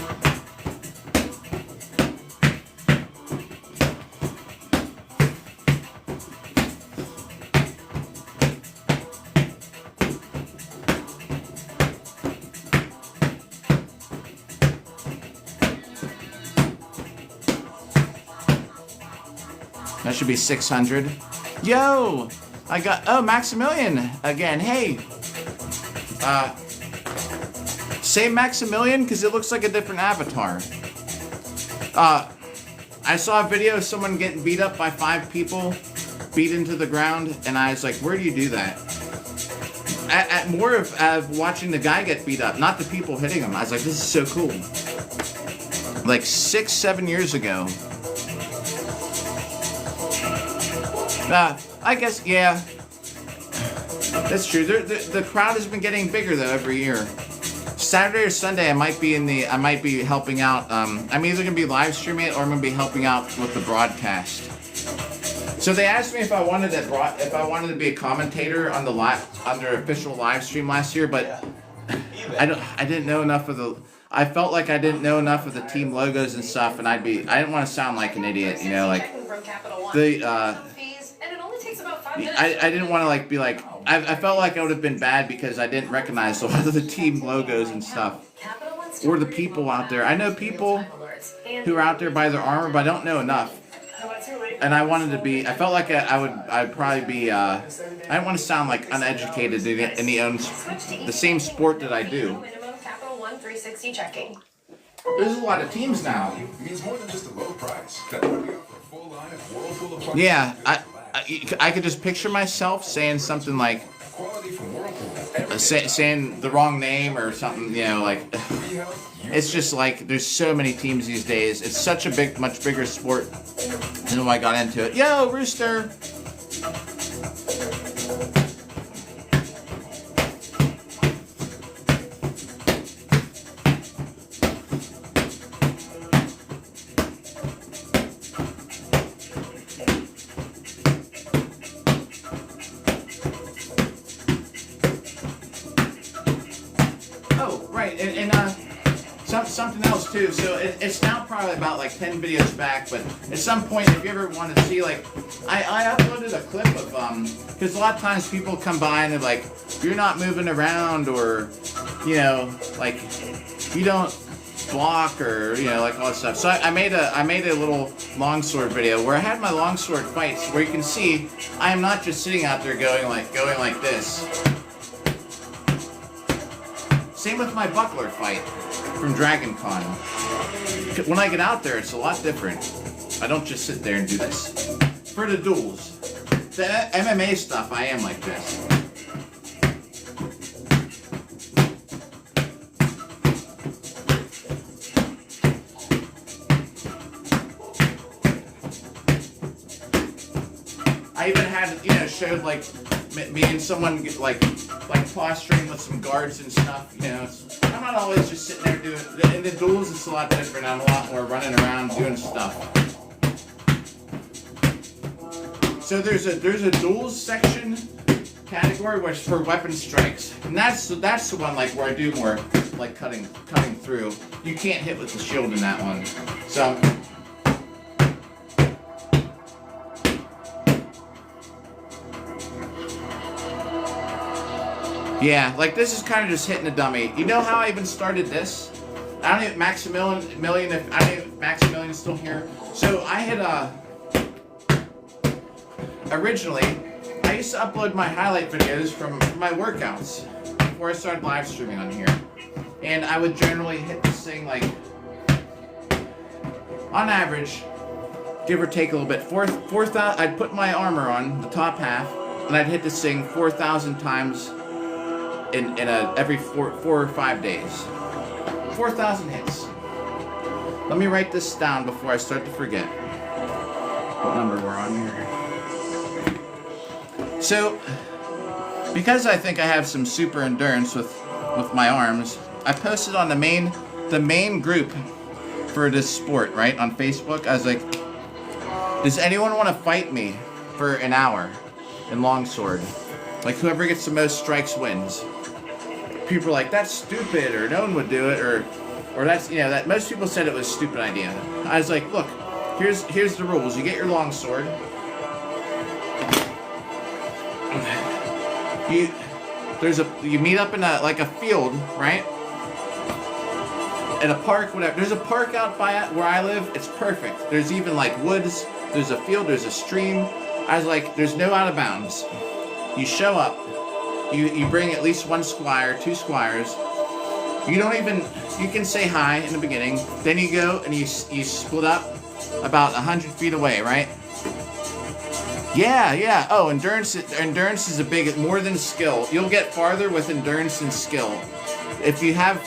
That should be 600. Yo! I got, oh, Maximilian again. Hey! Say Maximilian because it looks like a different avatar. I saw a video of someone getting beat up by 5 people, beat into the ground, and I was like, where do you do that? At more of watching the guy get beat up, not the people hitting him. I was like, this is so cool. Like 6-7 years ago. I guess, yeah. That's true. The crowd has been getting bigger though every year. Saturday or Sunday, I might be helping out. I'm either gonna be live streaming it or I'm gonna be helping out with the broadcast. So they asked me if I wanted to be a commentator on their official live stream last year, but I didn't know enough of the. I felt like I didn't know enough of the team logos and stuff, and I didn't want to sound like an idiot, you know, like I didn't want to like be like. I felt like I would have been bad because I didn't recognize a lot of the team logos and stuff, or the people out there. I know people who are out there by their armor, but I don't know enough. And I wanted to be. I felt like I'd probably be. I didn't want to sound like uneducated in the same sport that I do. There's a lot of teams now. Means more than just a low price. That would be for a full line of Whirlpool appliances. Yeah, I could just picture myself saying something like, saying the wrong name or something, you know, like, it's just like, there's so many teams these days. It's such a much bigger sport than when I got into it. Yo, Rooster! Something else too. So it's now probably about like 10 videos back, but at some point, if you ever want to see, like, I uploaded a clip of because a lot of times people come by and they're like, you're not moving around, or, you know, like, you don't block, or, you know, like all that stuff. So I made a little longsword video where I had my longsword fights, where you can see I am not just sitting out there going like this. Same with my buckler fight from Dragon Con. When I get out there, it's a lot different. I don't just sit there and do this. For the duels. The MMA stuff, I am like this. I even had, you know, showed like me and someone get like posturing with some guards and stuff, you know. I'm not always just sitting there doing. In the duels, it's a lot different. I'm a lot more running around doing stuff. So there's a duels section category which is for weapon strikes, and that's the one like where I do more like cutting through. You can't hit with the shield in that one. So. Yeah, like this is kind of just hitting a dummy. You know how I even started this? I don't even Maximilian is still here. So I had originally I used to upload my highlight videos from my workouts before I started live streaming on here, and I would generally hit this thing like on average, give or take a little bit. 4,000. I'd put my armor on the top half, and I'd hit this thing 4,000 times. In every 4 or 5 days. 4,000 hits. Let me write this down before I start to forget what number we're on here. So, because I think I have some super endurance with with my arms. I posted on the main group for this sport, right, on Facebook. I was like, does anyone want to fight me for an hour in longsword? Like, whoever gets the most strikes wins. People were like, that's stupid, or no one would do it, or that's, you know, that most people said it was a stupid idea. I was like, look, here's the rules. You get your longsword. You meet up in a field, right? In a park, whatever. There's a park out by where I live. It's perfect. There's even like woods. There's a field. There's a stream. I was like, there's no out of bounds. You show up. You bring at least one squire, 2 squires. You can say hi in the beginning. Then you go and you split up about 100 feet away, right? Yeah. Oh, endurance is more than skill. You'll get farther with endurance than skill. If you have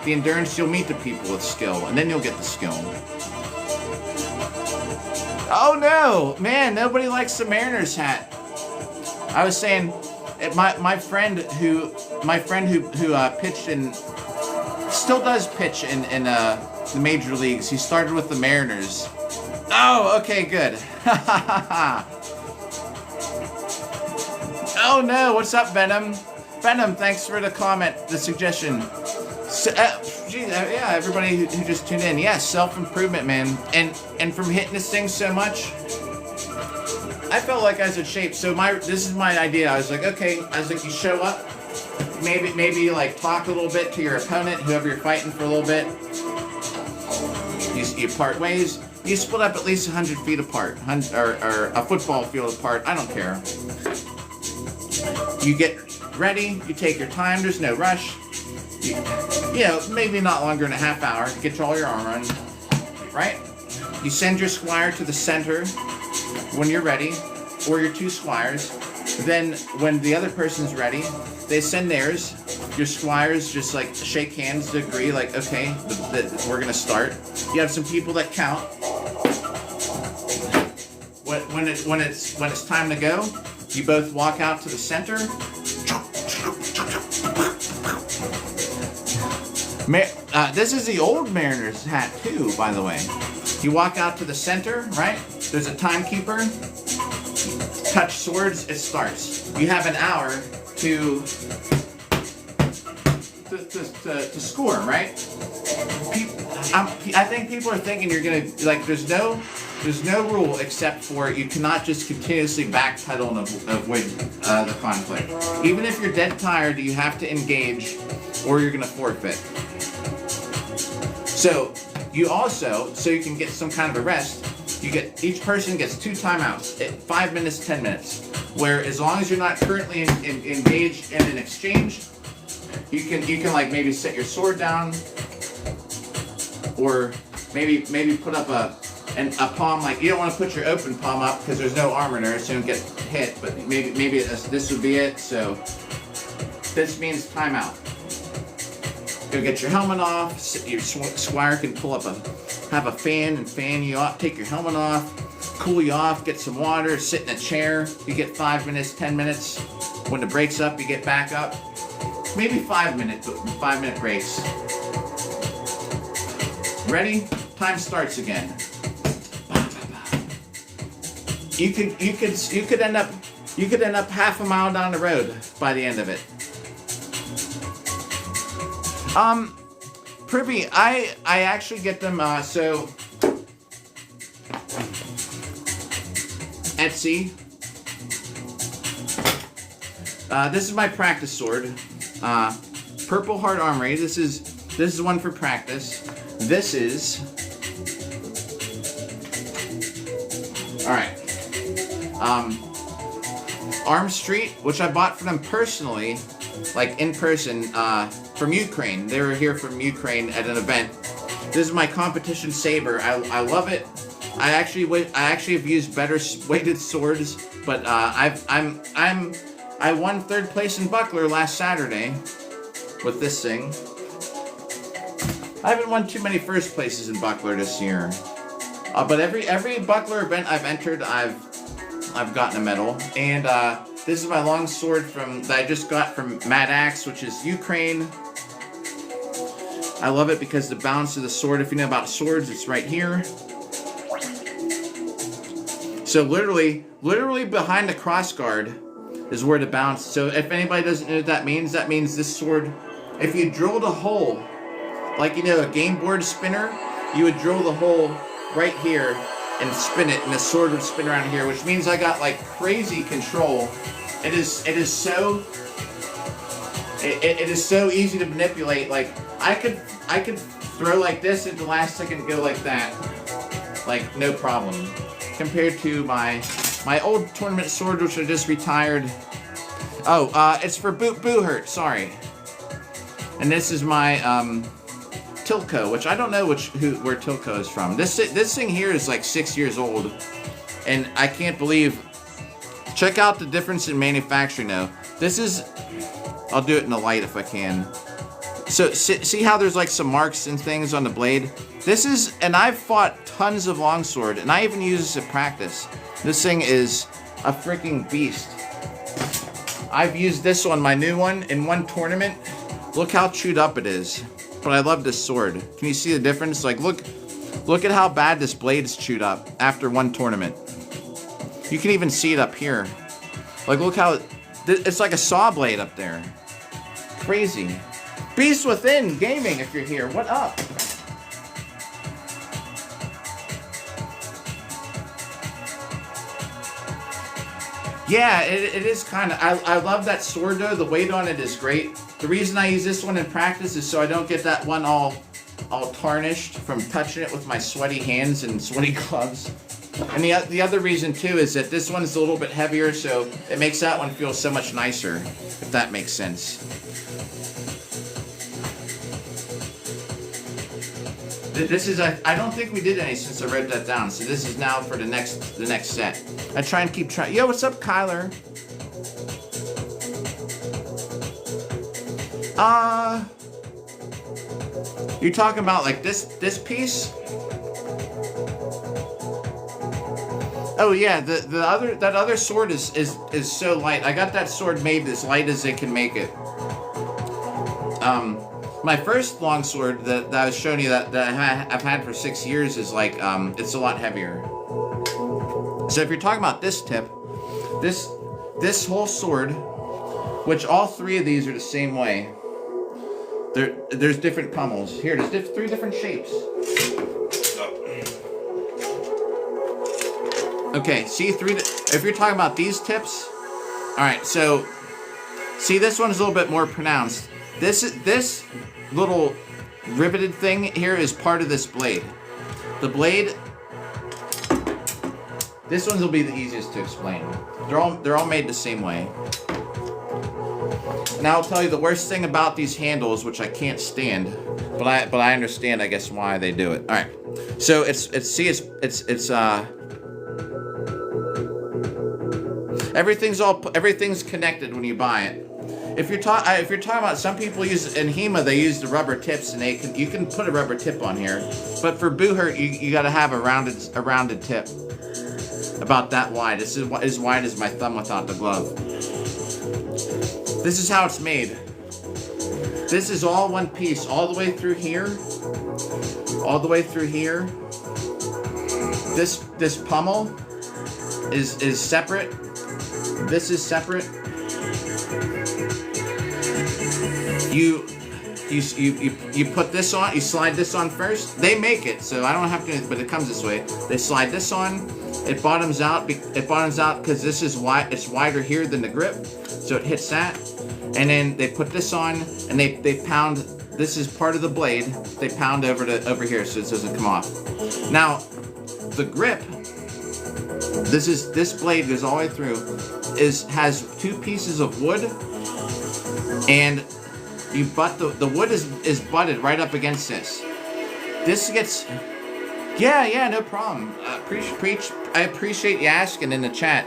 the endurance, you'll meet the people with skill, and then you'll get the skill. Oh no, man! Nobody likes the Mariners hat. I was saying, my friend who pitched in, still does pitch in the major leagues. He started with the Mariners. Oh, okay, good. Oh no, what's up, Venom? Venom, thanks for the comment, the suggestion. So, yeah, everybody who just tuned in. Yeah, self-improvement, man. And from hitting this thing so much, I felt like I was in shape. So this is my idea. I was like, okay, you show up, maybe like talk a little bit to your opponent, whoever you're fighting for a little bit. You part ways. You split up at least 100 feet apart, or a football field apart. I don't care. You get ready. You take your time. There's no rush. You know, maybe not longer than a half hour to get all your armor on, right? You send your squire to the center when you're ready, or your 2 squires. Then when the other person's ready, they send theirs. Your squires just like shake hands to agree, like, okay, we're gonna start. You have some people that count. When it's time to go, you both walk out to the center. This is the old Mariners hat too, by the way. You walk out to the center, right? There's a timekeeper. Touch swords, it starts. You have an hour to score, right? I think people are thinking you're gonna, like, there's no rule except for you cannot just continuously backpedal and avoid the conflict. Even if you're dead tired, you have to engage, or you're gonna forfeit. So you also, so you can get some kind of a rest, each person gets 2 timeouts, 5 minutes, 10 minutes. Where as long as you're not currently engaged in an exchange, you can like maybe set your sword down, or maybe put up a palm. Like, you don't want to put your open palm up because there's no armor there, so you don't get hit. But maybe this would be it. So this means timeout. Go get your helmet off. Your squire can pull up have a fan and fan you off. Take your helmet off, cool you off, get some water, sit in a chair. You get 5 minutes, 10 minutes. When the break's up, you get back up. Maybe 5 minutes, 5 minute breaks. Ready? Time starts again. You could end up half a mile down the road by the end of it. Privy, I actually get them, so Etsy. This is my practice sword. Purple Heart Armory. This is one for practice. This is, alright. Arm Street, which I bought for them personally, like in person, from Ukraine. They were here from Ukraine at an event. This is my competition saber. I love it. I actually have used better weighted swords, but I won 3rd place in Buckler last Saturday with this thing. I haven't won too many first places in Buckler this year, but every Buckler event I've entered, I've gotten a medal. And This is my long sword that I just got from Mad Axe, which is Ukraine. I love it because the balance of the sword, if you know about swords, it's right here. So literally behind the crossguard is where the balance. So if anybody doesn't know what that means this sword, if you drilled a hole, like you know a game board spinner, you would drill the hole right here and spin it, and the sword would spin around here, which means I got like crazy control. It is so easy to manipulate. Like I could throw like this into last second and go like that, like no problem. Compared to my old tournament sword, which I just retired. Oh, it's for Boo Hurt. Sorry. And this is my Tilco, which I don't know where Tilco is from. This thing here is like 6 years old, and I can't believe. Check out the difference in manufacturing though. This is. I'll do it in the light if I can. So see how there's like some marks and things on the blade? This is, and I've fought tons of longsword, and I even use this at practice. This thing is a freaking beast. I've used this on my new one in one tournament. Look how chewed up it is. But I love this sword. Can you see the difference? Like look at how bad this blade is chewed up after one tournament. You can even see it up here. Like look how it's like a saw blade up there. Crazy. Beast Within Gaming, if you're here, what up? Yeah, it is kind of. I love that sword though. The weight on it is great. The reason I use this one in practice is so I don't get that one all tarnished from touching it with my sweaty hands and sweaty gloves. And the other reason too is that this one is a little bit heavier, so it makes that one feel so much nicer, if that makes sense. This is I don't think we did any since I wrote that down. So this is now for the next set. I try and keep track. Yo, what's up, Kyler? You talking about like this piece? Oh yeah, that other sword is so light. I got that sword made as light as they can make it. My first longsword that I was showing you that I've had for 6 years is like it's a lot heavier. So if you're talking about this tip, this whole sword, which all three of these are the same way. There's different pommels. Here, there's three different shapes. Okay, see if you're talking about these tips, all right. So see, this one's a little bit more pronounced. This little riveted thing here is part of this blade. The blade. This one's will be the easiest to explain. They're all made the same way. And I'll tell you the worst thing about these handles, which I can't stand, but I understand, I guess, why they do it. All right, so it's everything's connected when you buy it. If you're talking about, some people use in HEMA, they use the rubber tips, and you can put a rubber tip on here, but for Boo Hurt you got to have a rounded tip, about that wide. This is as wide as my thumb without the glove. This is how it's made. This is all one piece, all the way through here, all the way through here. This pommel is separate. This is separate. You put this on. You slide this on first. They make it, so I don't have to, but it comes this way. They slide this on. It bottoms out. It bottoms out because this is wide. It's wider here than the grip, so it hits that. And then they put this on, and they pound. This is part of the blade. They pound over here so it doesn't come off. Now, the grip. This blade goes all the way through. Has two pieces of wood, and you butt the wood is butted right up against this. This gets. Yeah, no problem. I appreciate you asking in the chat.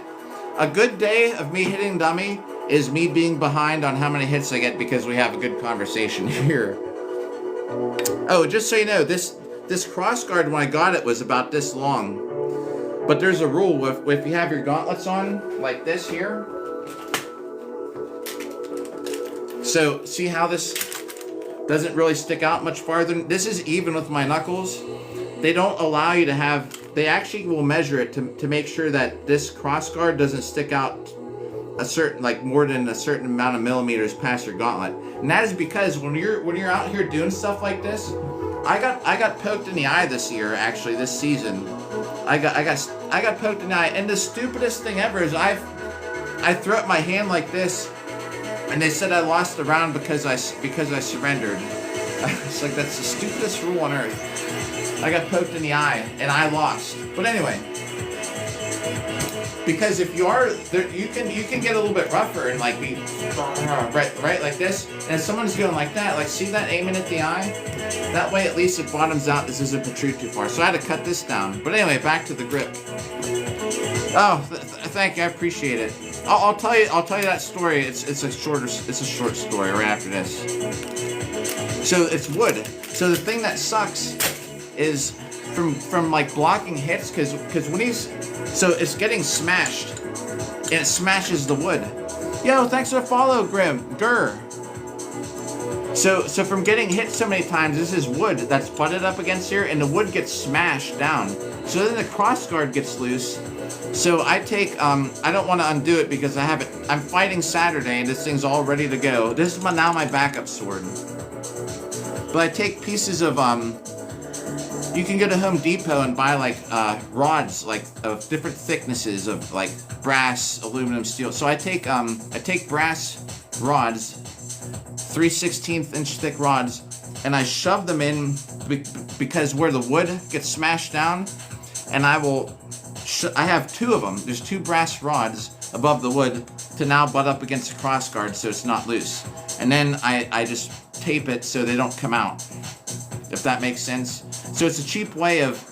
A good day of me hitting dummy is me being behind on how many hits I get because we have a good conversation here. Oh, just so you know, this crossguard when I got it was about this long. But there's a rule if you have your gauntlets on like this here, So see how this doesn't really stick out much farther? This is even with my knuckles. They don't allow you to have, they actually will measure it to make sure that this cross guard doesn't stick out a certain, like more than a certain amount of millimeters past your gauntlet. And that is because when you're out here doing stuff like this, I got poked in the eye this year, actually, this season. I got poked in the eye, and the stupidest thing ever is I threw up my hand like this, and they said I lost the round because I surrendered. It's like, that's the stupidest rule on earth. I got poked in the eye and I lost. But anyway, because if you are there, you can get a little bit rougher and like be right like this. And if someone's going like that, like see that aiming at the eye, that way at least it bottoms out. This doesn't protrude too far. So I had to cut this down. But anyway, back to the grip. Oh, thank you. I appreciate it. I'll tell you that story. It's a short story right after this. So it's wood. So the thing that sucks is from like blocking hits, because when so it's getting smashed and it smashes the wood. Yo, thanks for the follow, Gur. So from getting hit so many times, this is wood that's butted up against here, and the wood gets smashed down. So then the cross guard gets loose. So I take, I don't want to undo it because I'm fighting Saturday and this thing's all ready to go. This is now my backup sword. But I take pieces of, you can go to Home Depot and buy like rods like of different thicknesses of like brass, aluminum, steel. So I take brass rods, 3/16 inch thick rods, and I shove them in because where the wood gets smashed down, and I have two of them. There's two brass rods above the wood to now butt up against the cross guard so it's not loose. And then I just tape it so they don't come out, if that makes sense. So it's a cheap way of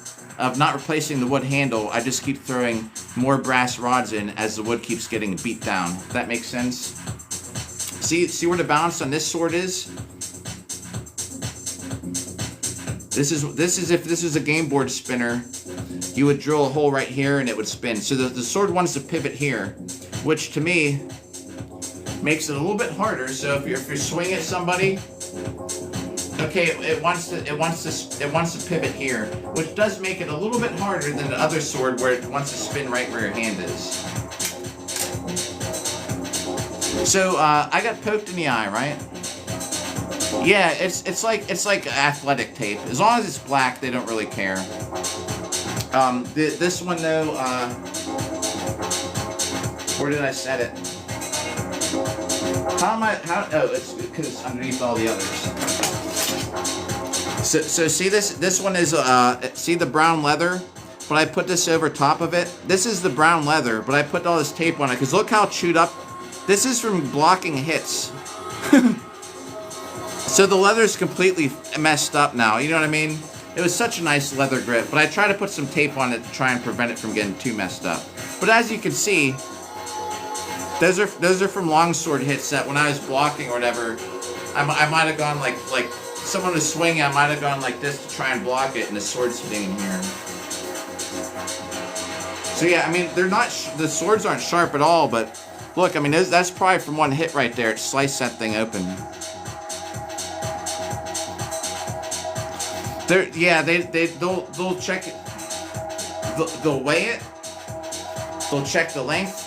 not replacing the wood handle. I just keep throwing more brass rods in as the wood keeps getting beat down, if that makes sense. See where the balance on this sword is? This is if this is a game board spinner, you would drill a hole right here and it would spin. So the sword wants to pivot here, which to me makes it a little bit harder. So if you're swinging at somebody, okay, it wants to pivot here, which does make it a little bit harder than the other sword where it wants to spin right where your hand is. So I got poked in the eye, right? Yeah, it's like athletic tape. As long as it's black, they don't really care. This one though, where did I set it? Oh, it's because it's underneath all the others. So see this one is see the brown leather, but I put this over top of it. This is the brown leather, but I put all this tape on it because look how chewed up. This is from blocking hits. So the leather's completely messed up now, you know what I mean? It was such a nice leather grip, but I try to put some tape on it to try and prevent it from getting too messed up. But as you can see, those are from longsword hits that when I was blocking or whatever, I might have gone like someone was swinging, I might have gone like this to try and block it, and the sword's hitting in here. So yeah, I mean, they're not, the swords aren't sharp at all, but look, I mean, that's probably from one hit right there. It sliced that thing open. They'll check it. They'll weigh it. They'll check the length.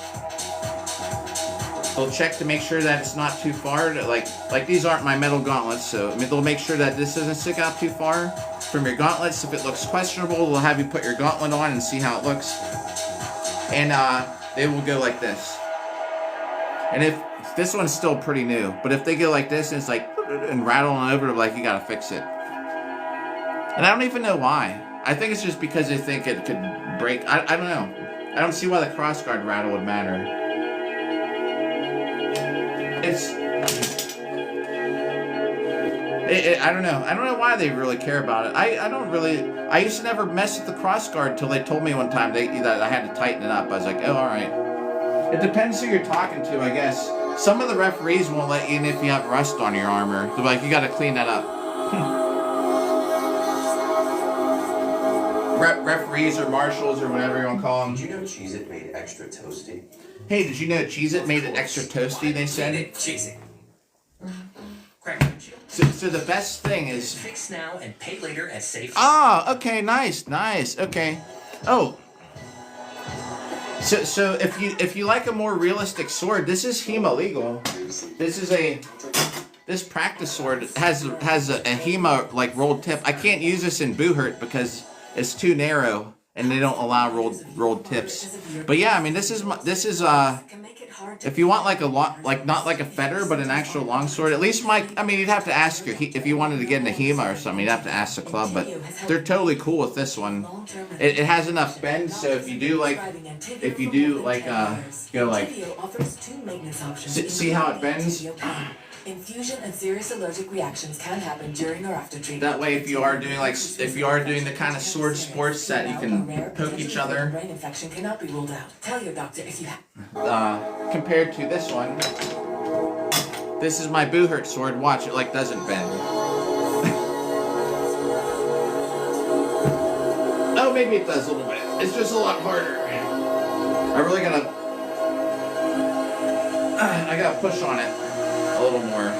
They'll check to make sure that it's not too far. Like these aren't my metal gauntlets, so I mean they'll make sure that this doesn't stick out too far from your gauntlets. If it looks questionable, they'll have you put your gauntlet on and see how it looks. And they will go like this. And if this one's still pretty new, but if they go like this and it's like and rattling over, like you gotta fix it. And I don't even know why. I think it's just because they think it could break. I don't know. I don't see why the crossguard rattle would matter. I don't know. I don't know why they really care about it. I used to never mess with the crossguard till they told me one time that I had to tighten it up. I was like, oh, all right. It depends who you're talking to, I guess. Some of the referees won't let you in if you have rust on your armor. They're like, you got to clean that up. Referees or marshals or whatever you want to call them. Did you know Cheez-It made extra toasty? Hey, did you know Cheez-It made it extra toasty, they said? Cheez-It. So the best thing is. Fix now and pay later at Safe. Ah, okay, nice. Okay. Oh. So if you like a more realistic sword, this is HEMA legal. This practice sword has a HEMA like rolled tip. I can't use this in Boohurt because it's too narrow and they don't allow rolled tips. But yeah, I mean this is if you want like a not like a fetter but an actual long sword. At least you'd have to ask if you wanted to get into HEMA or something. You'd have to ask the club, but they're totally cool with this one. It has enough bend, so if you do go like see how it bends. Infusion and serious allergic reactions can happen during or after treatment. That way, if you are doing the kind of sword sports that you can poke each other. Brain infection cannot be ruled out. Tell your doctor if you have. Compared to this one, this is my Boohurt sword. Watch, it like doesn't bend. Oh, maybe it does a little bit. It's just a lot harder. I really gotta push on it a little more.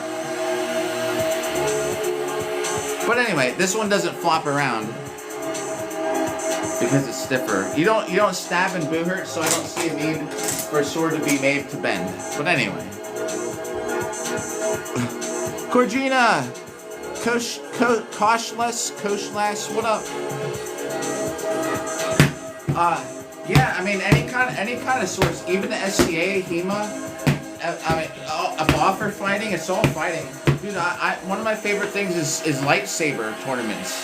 But anyway, this one doesn't flop around because it's stiffer. You don't stab in Boohurt, so I don't see a need for a sword to be made to bend. But anyway. Corgina! Koshless, what up? Yeah, I mean any kind of swords, even the SCA, HEMA. I mean, a boffer fighting, it's all fighting. Dude, one of my favorite things is lightsaber tournaments.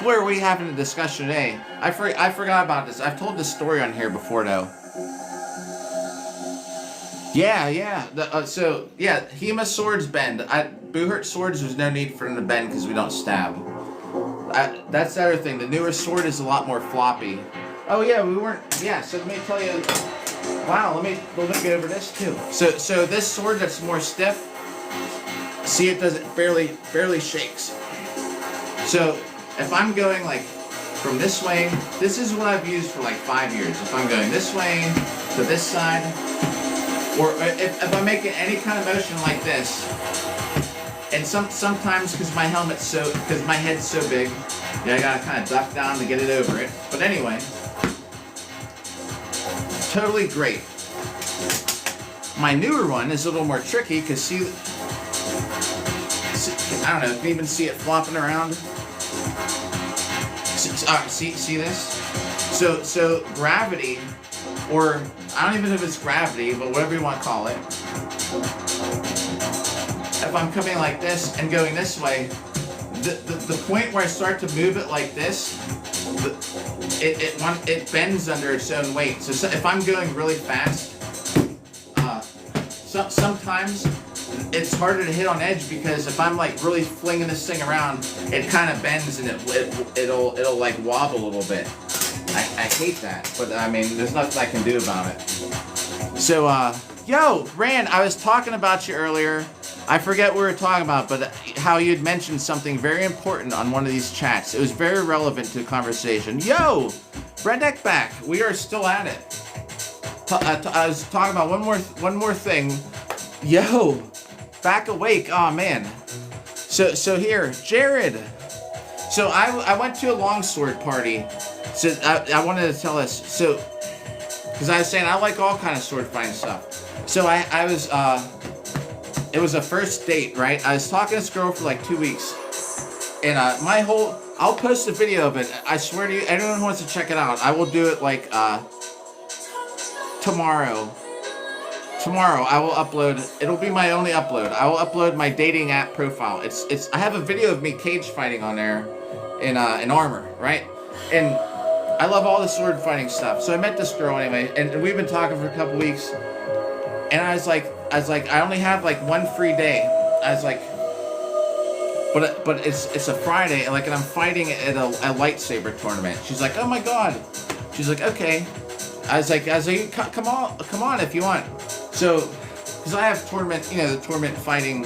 Boy, are we having a discussion today. I forgot about this. I've told this story on here before, though. Yeah. HEMA swords bend. Boohurt swords, there's no need for them to bend because we don't stab. That's the other thing. The newer sword is a lot more floppy. Oh yeah, so let me tell you. Wow, let me go over this too. So this sword that's more stiff, see it barely shakes. So if I'm going like from this way, this is what I've used for like 5 years. If I'm going this way to this side, or if I'm making any kind of motion like this, and sometimes because my head's so big, I gotta kind of duck down to get it over it. But anyway. Totally great. My newer one is a little more tricky because I don't know, you can even see it flopping around. See this? So gravity, or I don't even know if it's gravity, but whatever you want to call it. If I'm coming like this and going this way, the point where I start to move it like this, it bends under its own weight. So if I'm going really fast, sometimes it's harder to hit on edge because if I'm like really flinging this thing around, it kind of bends and it'll like wobble a little bit. I hate that, but I mean there's nothing I can do about it. So yo, Rand, I was talking about you earlier. I forget what we were talking about, but how you had mentioned something very important on one of these chats. It was very relevant to the conversation. Yo, Redneck back. We are still at it. I was talking about one more thing. Yo, back awake. Oh man. So here, Jared. So I went to a longsword party. So I wanted to tell us. So because I was saying I like all kind of sword fighting stuff. So it was a first date, right? I was talking to this girl for like 2 weeks. And I'll post a video of it. I swear to you, anyone who wants to check it out, I will do it like tomorrow. Tomorrow I will upload, it'll be my only upload. I will upload my dating app profile. I have a video of me cage fighting on there in armor, right? And I love all the sword fighting stuff. So I met this girl anyway, and we've been talking for a couple weeks. And I was like, I only have like one free day. I was like, but it's a Friday, and I'm fighting at a lightsaber tournament. She's like, oh my god. She's like, okay. I was like, come on if you want. So, because I have the tournament fighting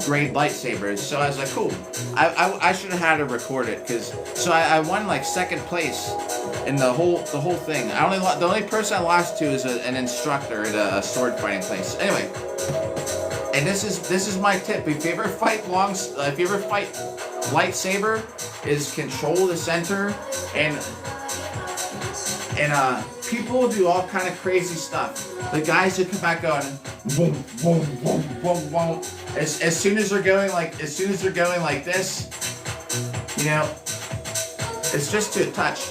great lightsabers. So I was like, cool. I should have had her record it, so I won like second place in the whole thing. The only person I lost to is an instructor at a sword fighting place. Anyway, and this is my tip. If you ever fight lightsaber, is control the center, and people do all kind of crazy stuff. The guys that come back going boom, boom, boom, boom, boom. As soon as they're going like this, you know, it's just to touch.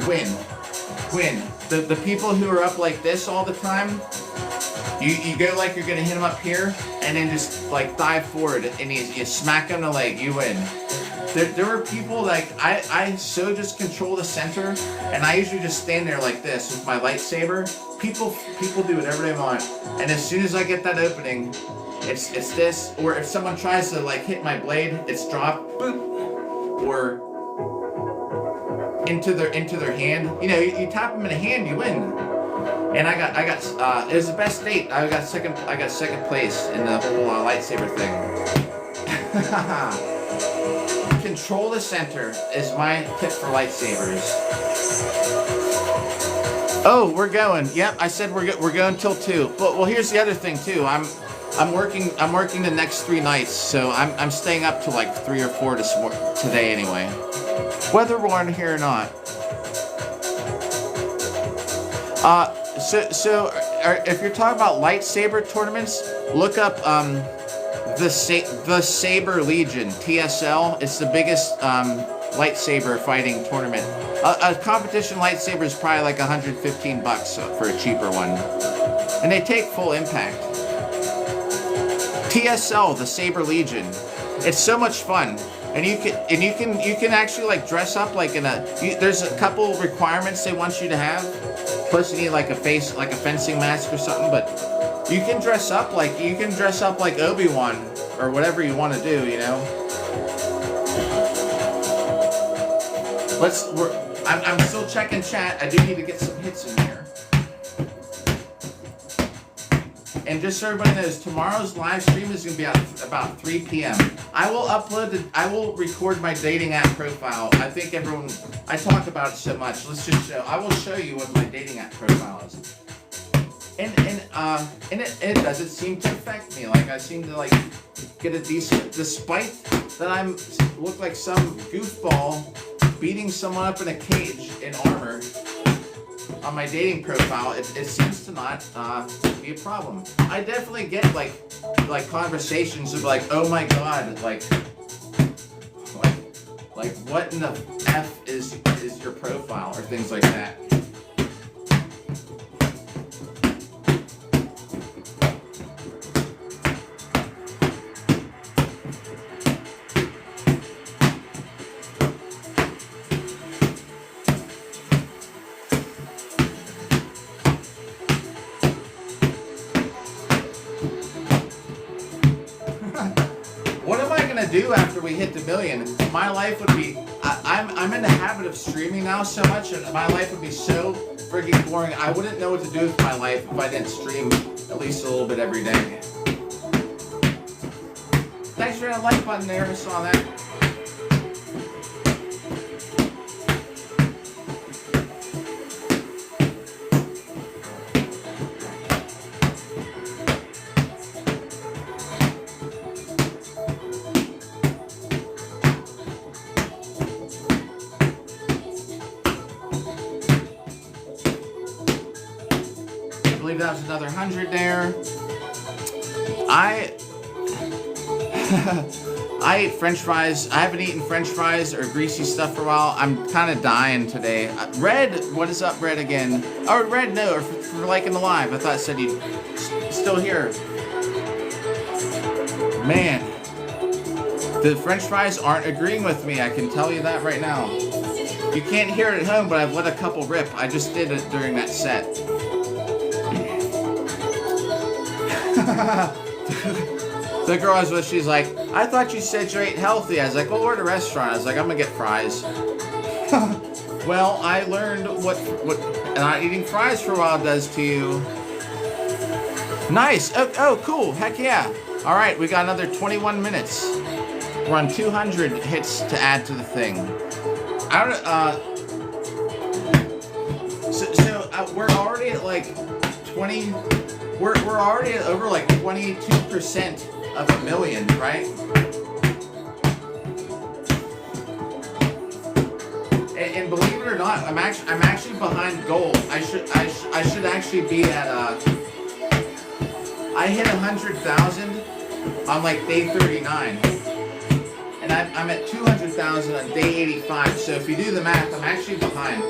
Win. The people who are up like this all the time, you go like you're gonna hit them up here, and then just like dive forward, and you smack them in the leg. You win. There were people like I so just control the center, and I usually just stand there like this with my lightsaber. People do whatever they want, and as soon as I get that opening, it's this, or if someone tries to like hit my blade, it's drop, boop, or into their hand. You know, you tap them in the hand, you win. And I got it was the best date. I got second place in the whole lightsaber thing. Control the center is my tip for lightsabers. Oh, we're going. Yep, I said we're going till 2. But well, here's the other thing too. I'm working the next 3 nights, so I'm staying up till like 3 or 4 today anyway. Whether we're on here or not. If you're talking about lightsaber tournaments, look up the Saber Legion, TSL. It's the biggest lightsaber fighting tournament. A competition lightsaber is probably like $115 for a cheaper one, and they take full impact. TSL, the Saber Legion. It's so much fun. And you can actually like dress up like there's a couple requirements they want you to have. Plus you need like a fencing mask or something, but you can dress up like Obi-Wan or whatever you want to do, you know. I'm still checking chat. I do need to get some hits in here. And just so everybody knows, tomorrow's live stream is going to be at about 3 p.m. I will record my dating app profile. I think I talk about it so much. I will show you what my dating app profile is. And it doesn't seem to affect me. Like I seem to like get a decent, despite that I look like some goofball beating someone up in a cage in armor. On my dating profile, it seems to not be a problem. I definitely get like conversations of like, oh my god, like what in the F is your profile, or things like that. Do after we hit the million, my life would be I'm in the habit of streaming now so much, and my life would be so freaking boring. I wouldn't know what to do with my life if I didn't stream at least a little bit every day. Thanks for that like button there. I saw that. That was another 100 there. I ate French fries. I haven't eaten French fries or greasy stuff for a while. I'm kind of dying today. Red, what is up, Red again? Oh, Red, no, for liking the live. I thought it said you'd still here. Man, the French fries aren't agreeing with me. I can tell you that right now. You can't hear it at home, but I've let a couple rip. I just did it during that set. The girl I was with, she's like, I thought you said you ate healthy. I was like, well, we're at a restaurant. I was like, I'm gonna get fries. Well, I learned what not eating fries for a while does to you. Nice. Oh, cool. Heck yeah. All right, we got another 21 minutes. We're on 200 hits to add to the thing. we're already at like 20. We're already at over like 22% of a million, right? And believe it or not, I'm actually behind gold. I should actually be at I hit 100,000 on like day 39, and I'm at 200,000 on day 85. So if you do the math, I'm actually behind.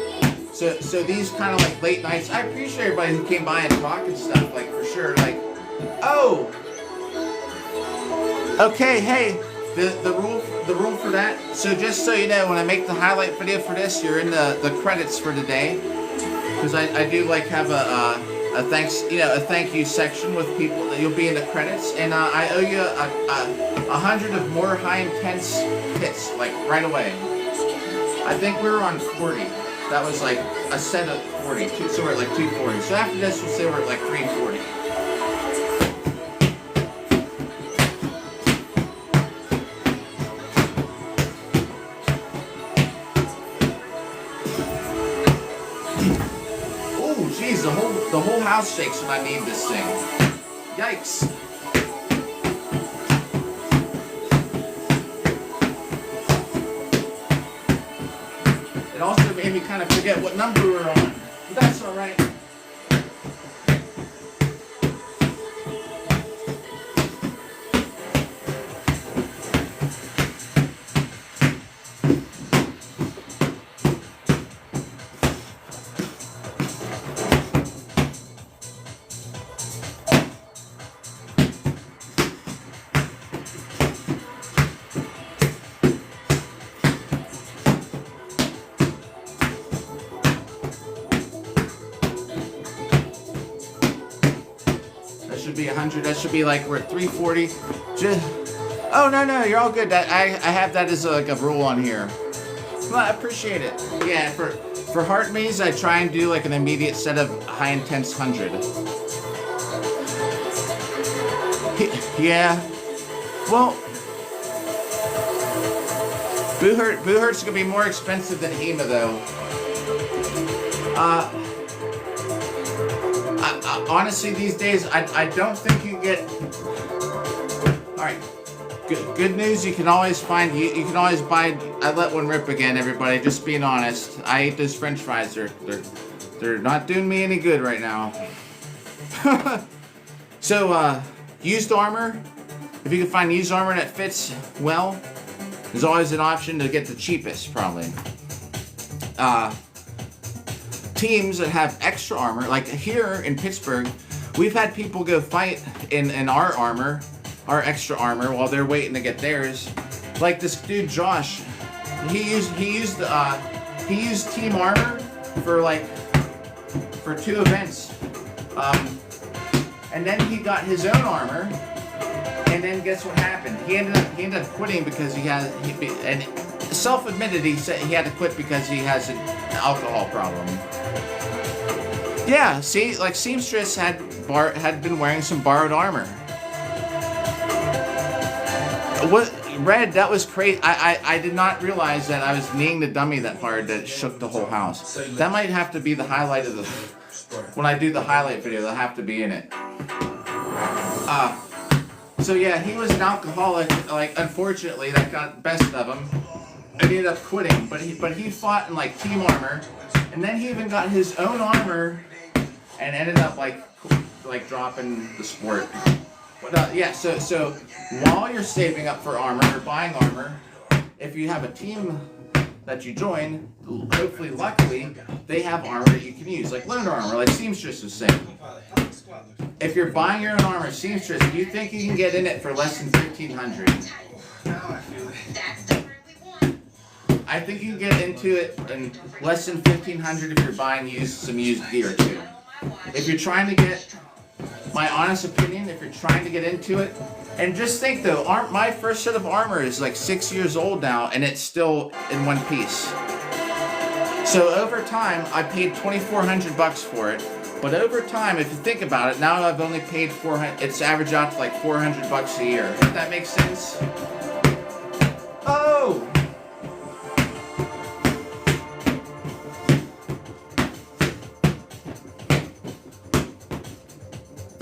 So these kind of like late nights, I appreciate everybody who came by and talked and stuff, like for sure. Like, oh, okay, hey, the rule for that. So just so you know, when I make the highlight video for this, you're in the credits for today, because I do like have a thank you section with people that you'll be in the credits, and I owe you 100 of more high intense hits like right away. I think we were on 40. That was like a set of 40, so we're at like 240. So after this, we'll say we're at like 340. Oh, jeez, the whole house shakes when I need this thing. Yikes. It also made me kind of forget what number we were on. But that's alright. Should be 100. That should be like we're at 340. Oh no, you're all good. I have that as like a rule on here. Well, I appreciate it. Yeah, for heart maze, I try and do like an immediate set of high intense 100. Yeah. Well, Boo Hurt's gonna be more expensive than HEMA though. Honestly, these days, I don't think you get. All right, good news. You can always find. You can always buy. I let one rip again, everybody. Just being honest. I ate those French fries. They're not doing me any good right now. So, used armor. If you can find used armor that fits well, there's always an option to get the cheapest, probably. Teams that have extra armor, like here in Pittsburgh, we've had people go fight in our armor, our extra armor, while they're waiting to get theirs. Like this dude Josh, he used team armor for 2 events, and then he got his own armor, and then guess what happened? He ended up quitting because and self-admitted he said he had to quit because he has an alcohol problem. Yeah, see, like Seamstress had been wearing some borrowed armor. What Red? That was crazy. I did not realize that I was kneeing the dummy that hard that it shook the whole house. That might have to be the highlight of the. When I do the highlight video, they'll have to be in it. So yeah, he was an alcoholic. Like unfortunately, that got the best of him. And he ended up quitting. But he fought in like team armor, and then he even got his own armor. And ended up like dropping the sport. But yeah, so while you're saving up for armor or buying armor, if you have a team that you join, hopefully, luckily, they have armor that you can use, like loaner armor, like Seamstress was saying. If you're buying your own armor, Seamstress, do you think you can get in it for less than $1,500? I think you can get into it in less than $1,500 if you're buying some used gear too. If you're trying to get, my honest opinion, if you're trying to get into it, and just think though, my first set of armor is like 6 years old now, and it's still in one piece. So over time, I paid $2,400 for it, but over time, if you think about it, now I've only paid $400. It's averaged out to like $400 a year. If that makes sense. Oh.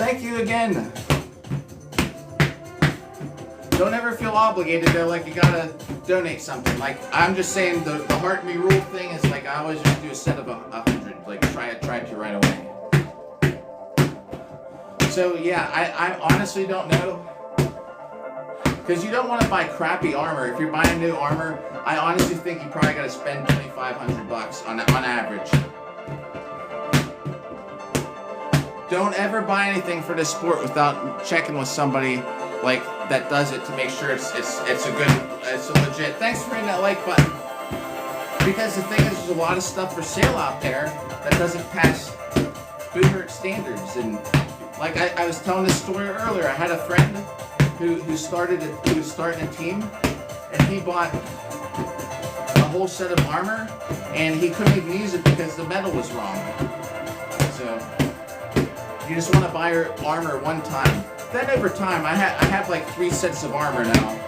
Thank you again. Don't ever feel obligated though, like you gotta donate something. Like I'm just saying, the Heart Me Rule thing is like I always just do a set of 100. Like try to right away. So yeah, I honestly don't know, because you don't want to buy crappy armor. If you're buying new armor, I honestly think you probably gotta spend $2,500 on average. Don't ever buy anything for this sport without checking with somebody like that does it to make sure it's a legit. Thanks for hitting that like button. Because the thing is, there's a lot of stuff for sale out there that doesn't pass Boohurt standards. And like I was telling this story earlier, I had a friend who was starting a team, and he bought a whole set of armor, and he couldn't even use it because the metal was wrong. So you just want to buy your armor one time. Then over time, I have like 3 sets of armor now.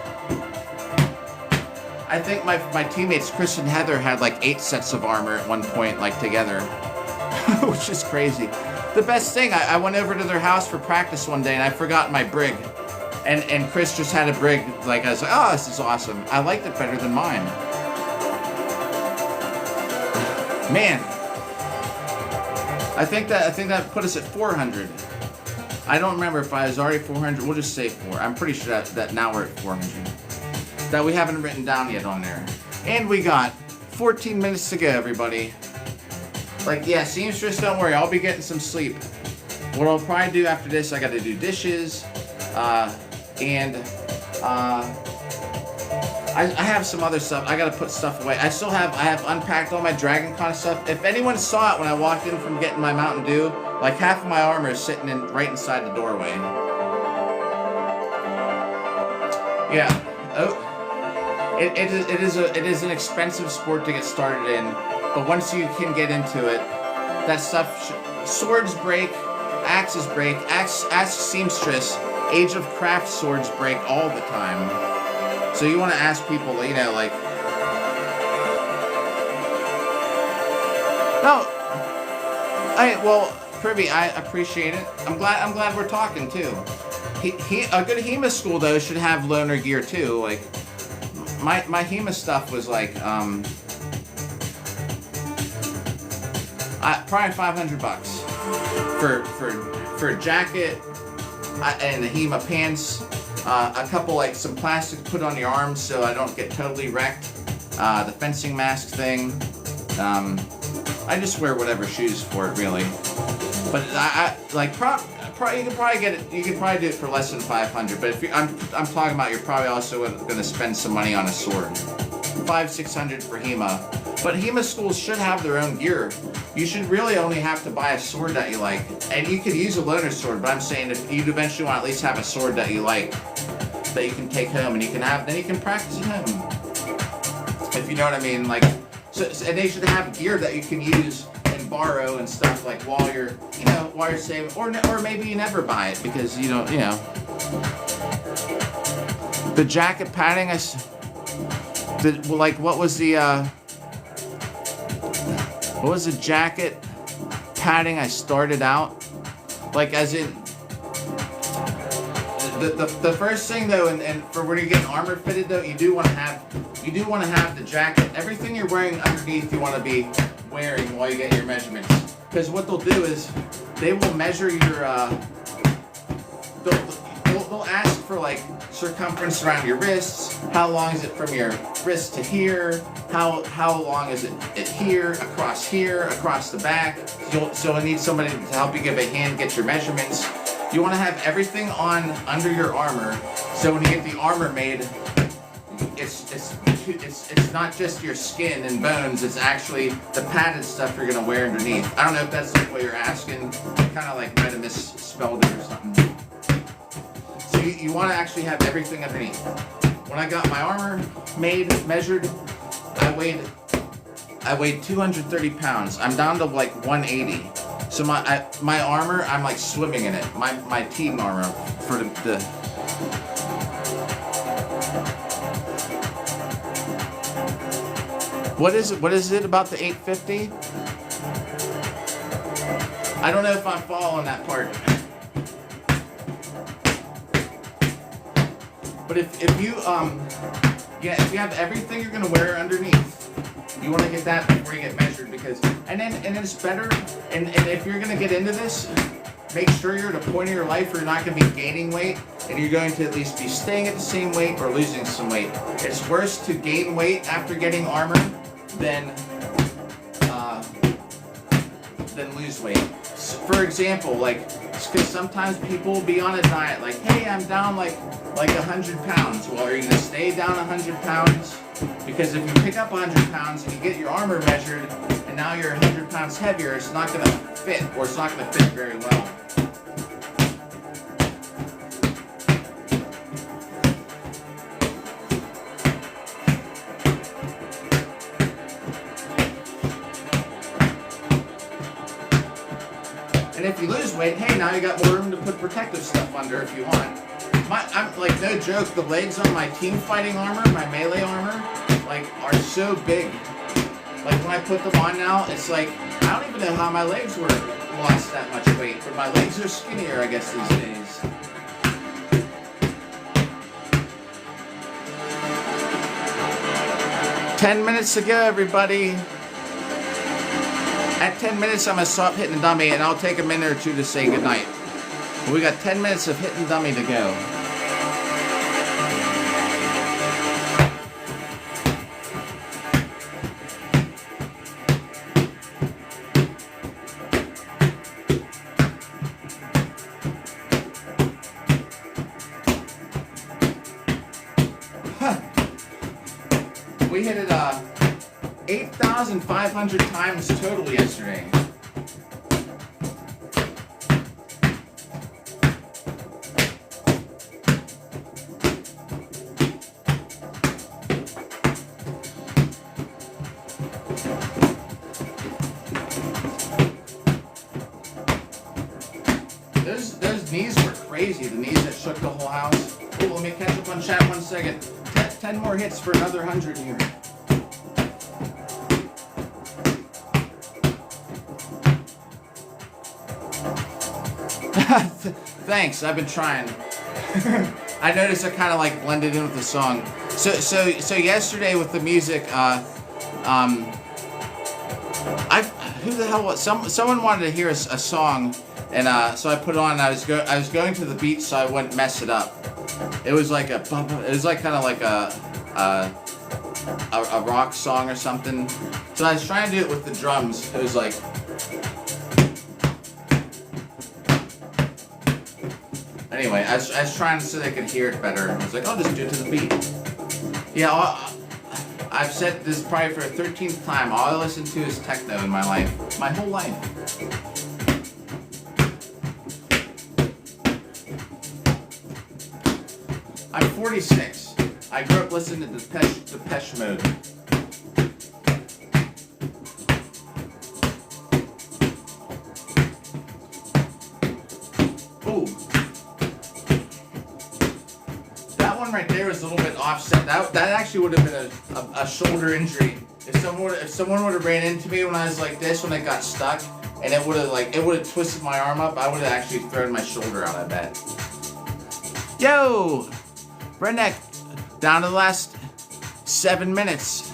I think my teammates Chris and Heather had like 8 sets of armor at one point, like together, which is crazy. The best thing, I went over to their house for practice one day and I forgot my brig, and Chris just had a brig. Like I was like, oh, this is awesome. I liked it better than mine. Man, I think that put us at 400. I don't remember if I was already 400. We'll just say 4. I'm pretty sure that now we're at 400. That we haven't written down yet on there. And we got 14 minutes to go, everybody. Like, yeah, seamstress, don't worry. I'll be getting some sleep. What I'll probably do after this, I got to do dishes. I have some other stuff. I got to put stuff away. I have unpacked all my Dragon Con stuff. If anyone saw it when I walked in from getting my Mountain Dew, like half of my armor is sitting right inside the doorway. Yeah. Oh. It is an expensive sport to get started in, but once you can get into it, that stuff, swords break, axes break, ask seamstress, Age of Craft swords break all the time. So you want to ask people, you know, like, no, well, Privy, I appreciate it. I'm glad we're talking too. A good HEMA school though should have loaner gear too. Like my HEMA stuff was like probably $500 for a jacket and the HEMA pants. A couple, like some plastic to put on your arms so I don't get totally wrecked. The fencing mask thing. I just wear whatever shoes for it, really. But I like you could probably get it. You could probably do it for less than 500. But if I'm talking about, you're probably also going to spend some money on a sword. 500-600 for HEMA. But HEMA schools should have their own gear. You should really only have to buy a sword that you like, and you could use a loaner sword. But I'm saying if you'd eventually want to at least have a sword that you like, that you can take home, and then you can practice at home. If you know what I mean, like, so and they should have gear that you can use and borrow and stuff, like while you're saving, or maybe you never buy it because you don't, The jacket padding, what was the jacket padding I started out? Like, as in, the first thing though, and for when you get armor fitted though, you do want to have the jacket. Everything you're wearing underneath, you want to be wearing while you get your measurements. Because what they'll do is they will measure your. They'll ask for like circumference around your wrists. How long is it from your wrist to here? How long is it here, across the back? So I need somebody to help you give a hand, get your measurements. You want to have everything on under your armor, so when you get the armor made, it's not just your skin and bones. It's actually the padded stuff you're gonna wear underneath. I don't know if that's like what you're asking. Kind of like might have misspelled it or something. So you want to actually have everything underneath. When I got my armor measured, I weighed 230 pounds. I'm down to like 180. So my armor, I'm like swimming in it. My team armor for the What is it about the 850? I don't know if I'm following that part. But if you if you have everything you're gonna wear underneath, you want to get that before you get measured, because and then it's better. And if you're gonna get into this, make sure you're at a point in your life where you're not going to be gaining weight, and you're going to at least be staying at the same weight or losing some weight. It's worse to gain weight after getting armor than lose weight. So for example, like, because sometimes people will be on a diet, like, hey, I'm down like 100 pounds. Well, are you going to stay down 100 pounds? Because if you pick up 100 pounds and you get your armor measured, and now you're 100 pounds heavier, it's not going to fit, or it's not going to fit very well. And if you lose weight, hey, now you got more room to put protective stuff under if you want. I'm like, no joke, the legs on my team fighting armor, my melee armor, like, are so big. Like, when I put them on now, it's like, I don't even know how my legs were lost that much weight, but my legs are skinnier, I guess, these days. "10 minutes to go, everybody." At 10 minutes, I'm going to stop hitting the dummy, and I'll take a minute or two to say goodnight. We got 10 minutes of hitting dummy to go. We hit it 8,500 times total yesterday. Those knees were crazy. The knees that shook the whole house. Oh, let me catch up on chat 1 second. 10 more hits for another 100 here. Thanks, I've been trying. I noticed I kind of like blended in with the song. So yesterday with the music, who the hell was someone wanted to hear a song, and so I put it on. And I was going to the beat so I wouldn't mess it up. It was like it was like kind of like a rock song or something. So I was trying to do it with the drums. It was like. Anyway, I was trying so they could hear it better. I was like, I'll just do it to the beat. Yeah, I've said this probably for the 13th time. All I listen to is techno in my life. My whole life. I'm 46. I grew up listening to Depeche Mode. Ooh. That one right there was a little bit offset. That actually would have been a shoulder injury. If someone would have ran into me when I was like this, when I got stuck, and it would have twisted my arm up, I would have actually thrown my shoulder out, I bet. Yo! Redneck, down to the last 7 minutes.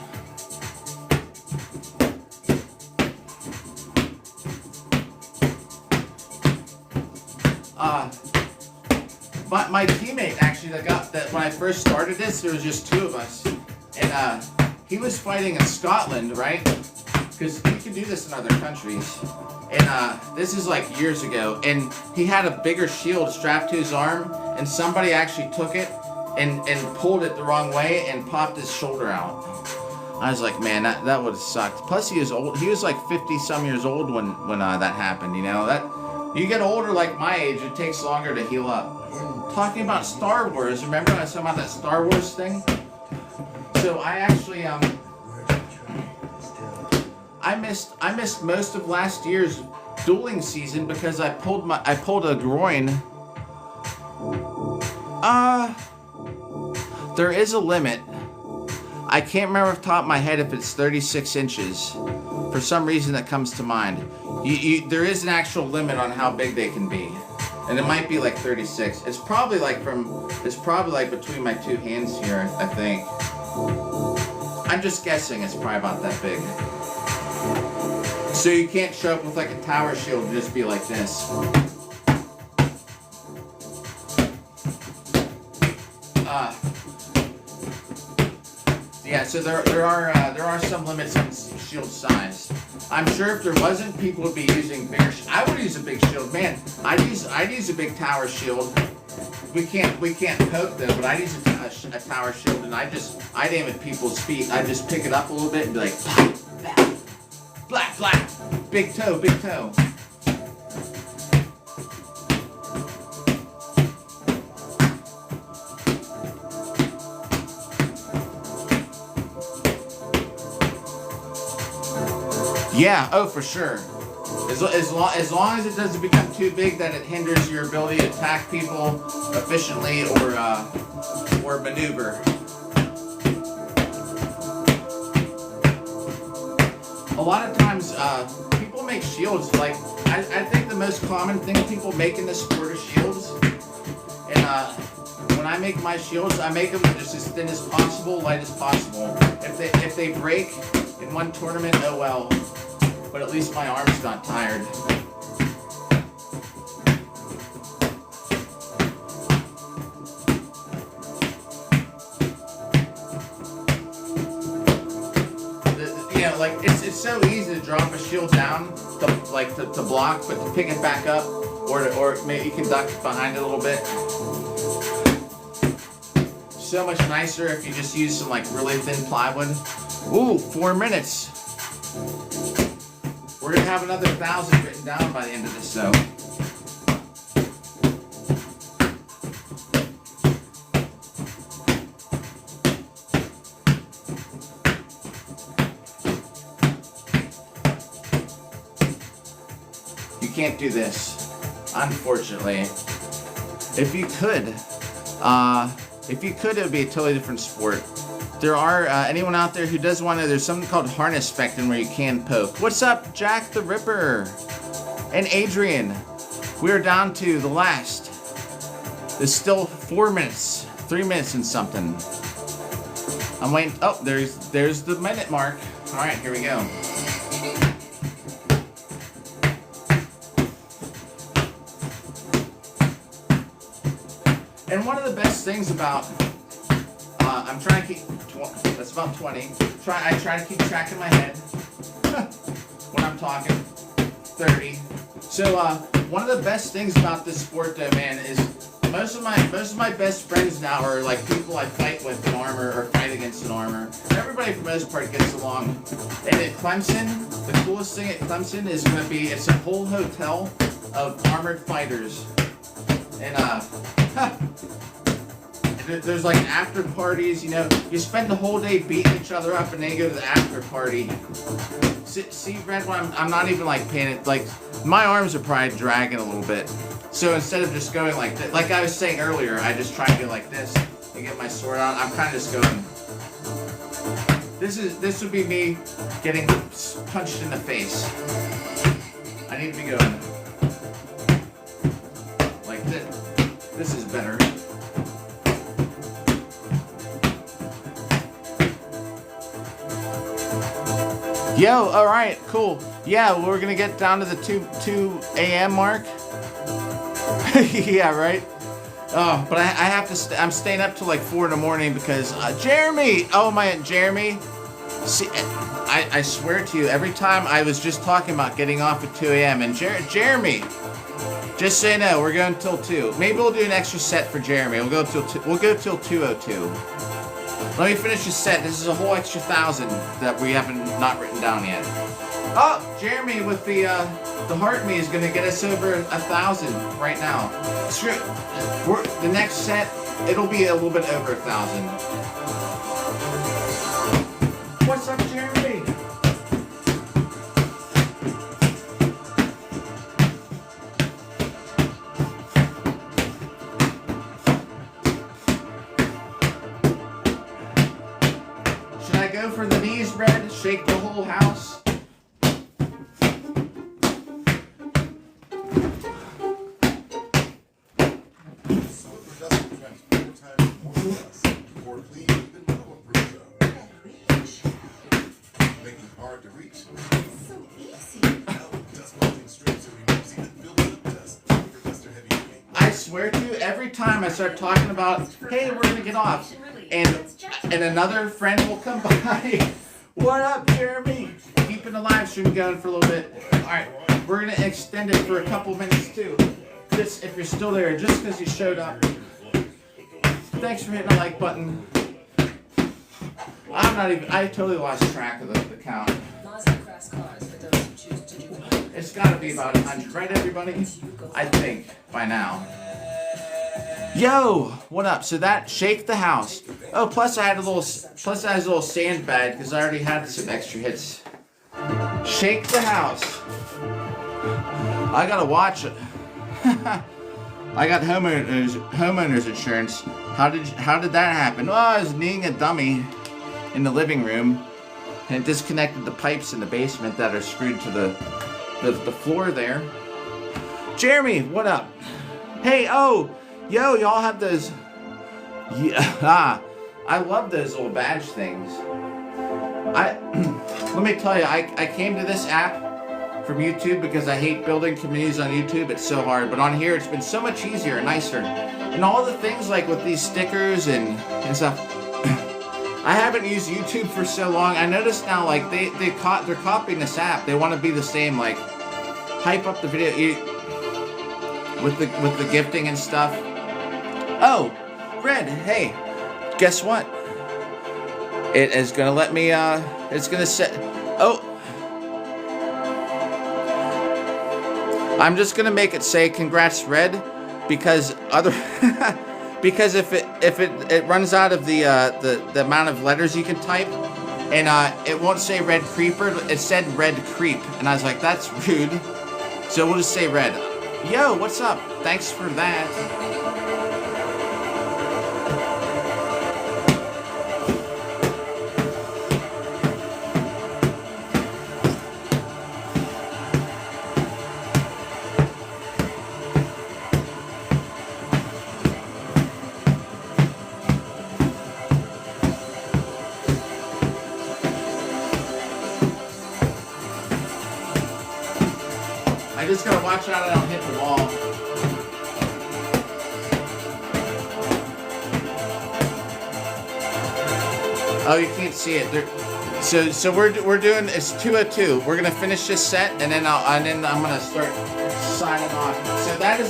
My teammate actually that when I first started this, there was just 2 of us, and he was fighting in Scotland, right? Because you can do this in other countries, and this is like years ago, and he had a bigger shield strapped to his arm, and somebody actually took it and pulled it the wrong way and popped his shoulder out. I was like, man, that would have sucked. Plus, he was old. He was like 50-some years old when that happened. You know that you get older, like my age, it takes longer to heal up. Talking about Star Wars, remember I was talking about that Star Wars thing? So I actually I missed most of last year's dueling season because I pulled a groin. There is a limit. I can't remember off the top of my head if it's 36 inches. For some reason that comes to mind. There is an actual limit on how big they can be. And it might be like 36. It's probably like between my two hands here, I think. I'm just guessing it's probably about that big. So you can't show up with like a tower shield and just be like this. Yeah, so there are some limits on shield size. I'm sure if there wasn't, people would be using bigger. I would use a big shield, man. I'd use a big tower shield. We can't poke though, but I'd use a tower shield, and I'd aim at people's feet. I'd just pick it up a little bit and be like, black, black, big toe, big toe. Yeah, oh for sure. As long as it doesn't become too big that it hinders your ability to attack people efficiently or maneuver. A lot of times, people make shields. Like I think the most common thing people make in this sport is shields. And when I make my shields, I make them just as thin as possible, light as possible. If they break in one tournament, oh well. But at least my arm's not tired. You know, like it's so easy to drop a shield down to block, but to pick it back up, or maybe you can duck behind it a little bit. So much nicer if you just use some like really thin plywood. Ooh, 4 minutes. We're gonna have another 1,000 written down by the end of this, so. You can't do this, unfortunately. If you could, it would be a totally different sport. There are, anyone out there who does want to, there's something called harness fecting where you can poke. What's up, Jack the Ripper? And Adrian. We're down to the last. There's still 4 minutes, 3 minutes and something. I'm waiting, oh, there's the minute mark. All right, here we go. And one of the best things about, I'm trying to keep, that's about 20. I try to keep track in my head when I'm talking. 30. So one of the best things about this sport though, man, is most of my best friends now are like people I fight with in armor or fight against in armor. Everybody for the most part gets along. And at Clemson, the coolest thing at Clemson is going to be, it's a whole hotel of armored fighters. And there's like after parties, you know, you spend the whole day beating each other up and then you go to the after party. See, Red, when I'm not even like paying it, like my arms are probably dragging a little bit. So instead of just going like this, like I was saying earlier, I just try to go like this and get my sword out. I'm kind of just going. This would be me getting punched in the face. I need to be going like this. This is better. Yo, alright, cool. Yeah, we're gonna get down to the 2 a.m. mark. Yeah, right? Oh, but I have to, I'm staying up till like 4 in the morning because, Jeremy! Oh my, Jeremy. See, I swear to you, every time I was just talking about getting off at 2 a.m. and Jeremy, just so you know, we're going till 2. Maybe we'll do an extra set for Jeremy. We'll go till 2:02. Let me finish the set. This is a whole extra 1,000 that we haven't not written down yet. Oh, Jeremy with the heart me is gonna get us over 1,000 right now. Screw. The next set, it'll be a little bit over 1,000. What's up, Jeremy? Go for the knees, Red. Shake the whole house. swear to you, every time I start talking about, hey, we're gonna get off, and another friend will come by. What up, Jeremy? Keeping the live stream going for a little bit. All right, we're gonna extend it for a couple minutes too. Just if you're still there, just because you showed up. Thanks for hitting the like button. I totally lost track of the count. It's gotta be about 100, right everybody? I think, by now. Yo, what up? So that, shake the house. Oh, plus I had a little sandbag, because I already had some extra hits. Shake the house. I gotta watch it. I got homeowners insurance. How did that happen? Well, I was kneeing a dummy in the living room and it disconnected the pipes in the basement that are screwed to the floor there. Jeremy, what up? Hey, oh, yo, y'all have those. Yeah, I love those little badge things. Let me tell you, I came to this app from YouTube because I hate building communities on YouTube. It's so hard, but on here it's been so much easier and nicer. And all the things like with these stickers and stuff. I haven't used YouTube for so long. I noticed now like they're copying this app. They want to be the same, like hype up the video with the gifting and stuff. Oh, Red, hey, guess what? It is gonna let me it's gonna set I'm just gonna make it say congrats Red because because if it runs out of the amount of letters you can type and it won't say Red Creeper, it said Red Creep and I was like that's rude, so we'll just say Red. Yo, what's up? Thanks for that. I just gotta watch out I don't hit the wall. Oh, you can't see it. So we're doing, it's 2:02. We're gonna finish this set and then I'm gonna start signing off. So that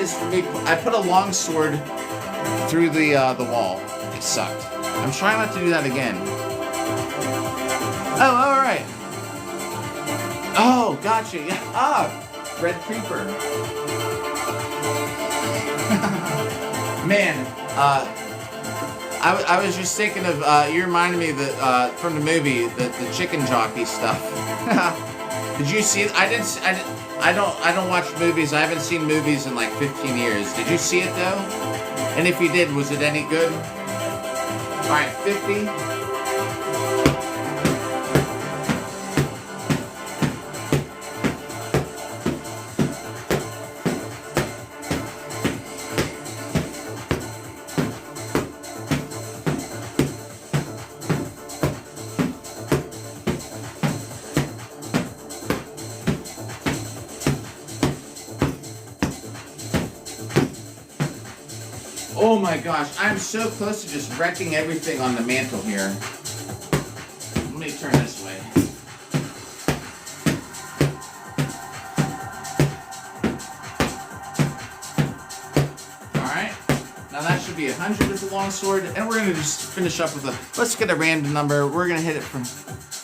is for me. I put a long sword through the wall. It sucked. I'm trying not to do that again. Oh, all right. Oh, gotcha. Yeah. Ah, Red Creeper. Man, I was just thinking of you reminded me that from the movie the chicken jockey stuff. Did you see it? I don't watch movies. I haven't seen movies in like 15 years. Did you see it though? And if you did, was it any good? All right, 50. Oh my gosh, I'm so close to just wrecking everything on the mantle here. Let me turn this way. Alright, now that should be 100 with the longsword, and we're going to just finish up with let's get a random number. We're going to hit it from,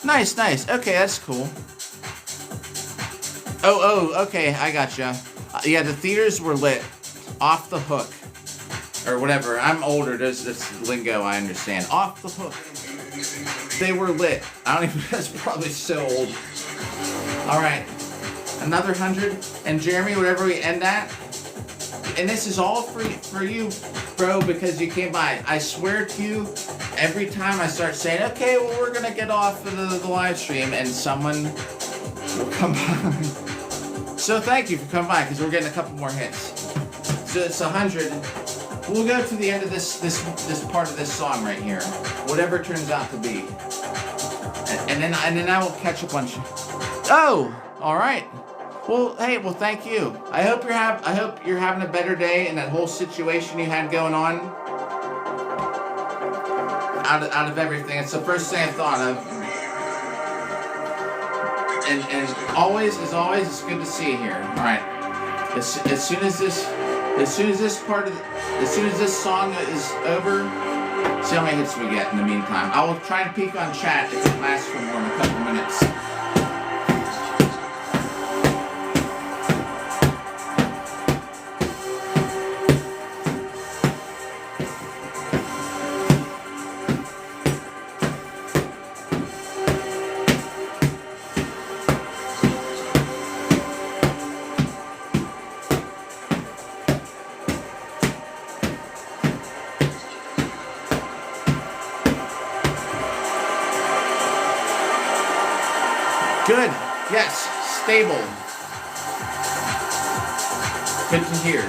nice, okay, that's cool. Oh, okay, I gotcha. Yeah, the theaters were lit. Off the hook. Or whatever. I'm older. There's this lingo I understand. Off the hook. They were lit. I don't even. That's probably so old. All right, another 100. And Jeremy, whatever we end at. And this is all for you, bro, because you came by. I swear to you, every time I start saying, okay, well we're gonna get off of the live stream, and someone will come by. So thank you for coming by, because we're getting a couple more hits. So it's 100. We'll go to the end of this part of this song right here, whatever it turns out to be, and then I will catch up on. Oh, all right. Well, hey, well, thank you. I hope you're having a better day in that whole situation you had going on. Out of everything, it's the first thing I thought of. And always, as always, it's good to see you here. All right. As soon as this song is over, see how many hits we get in the meantime. I will try and peek on chat if it lasts for more than a couple minutes. Good. Yes. Stable. Good to hear.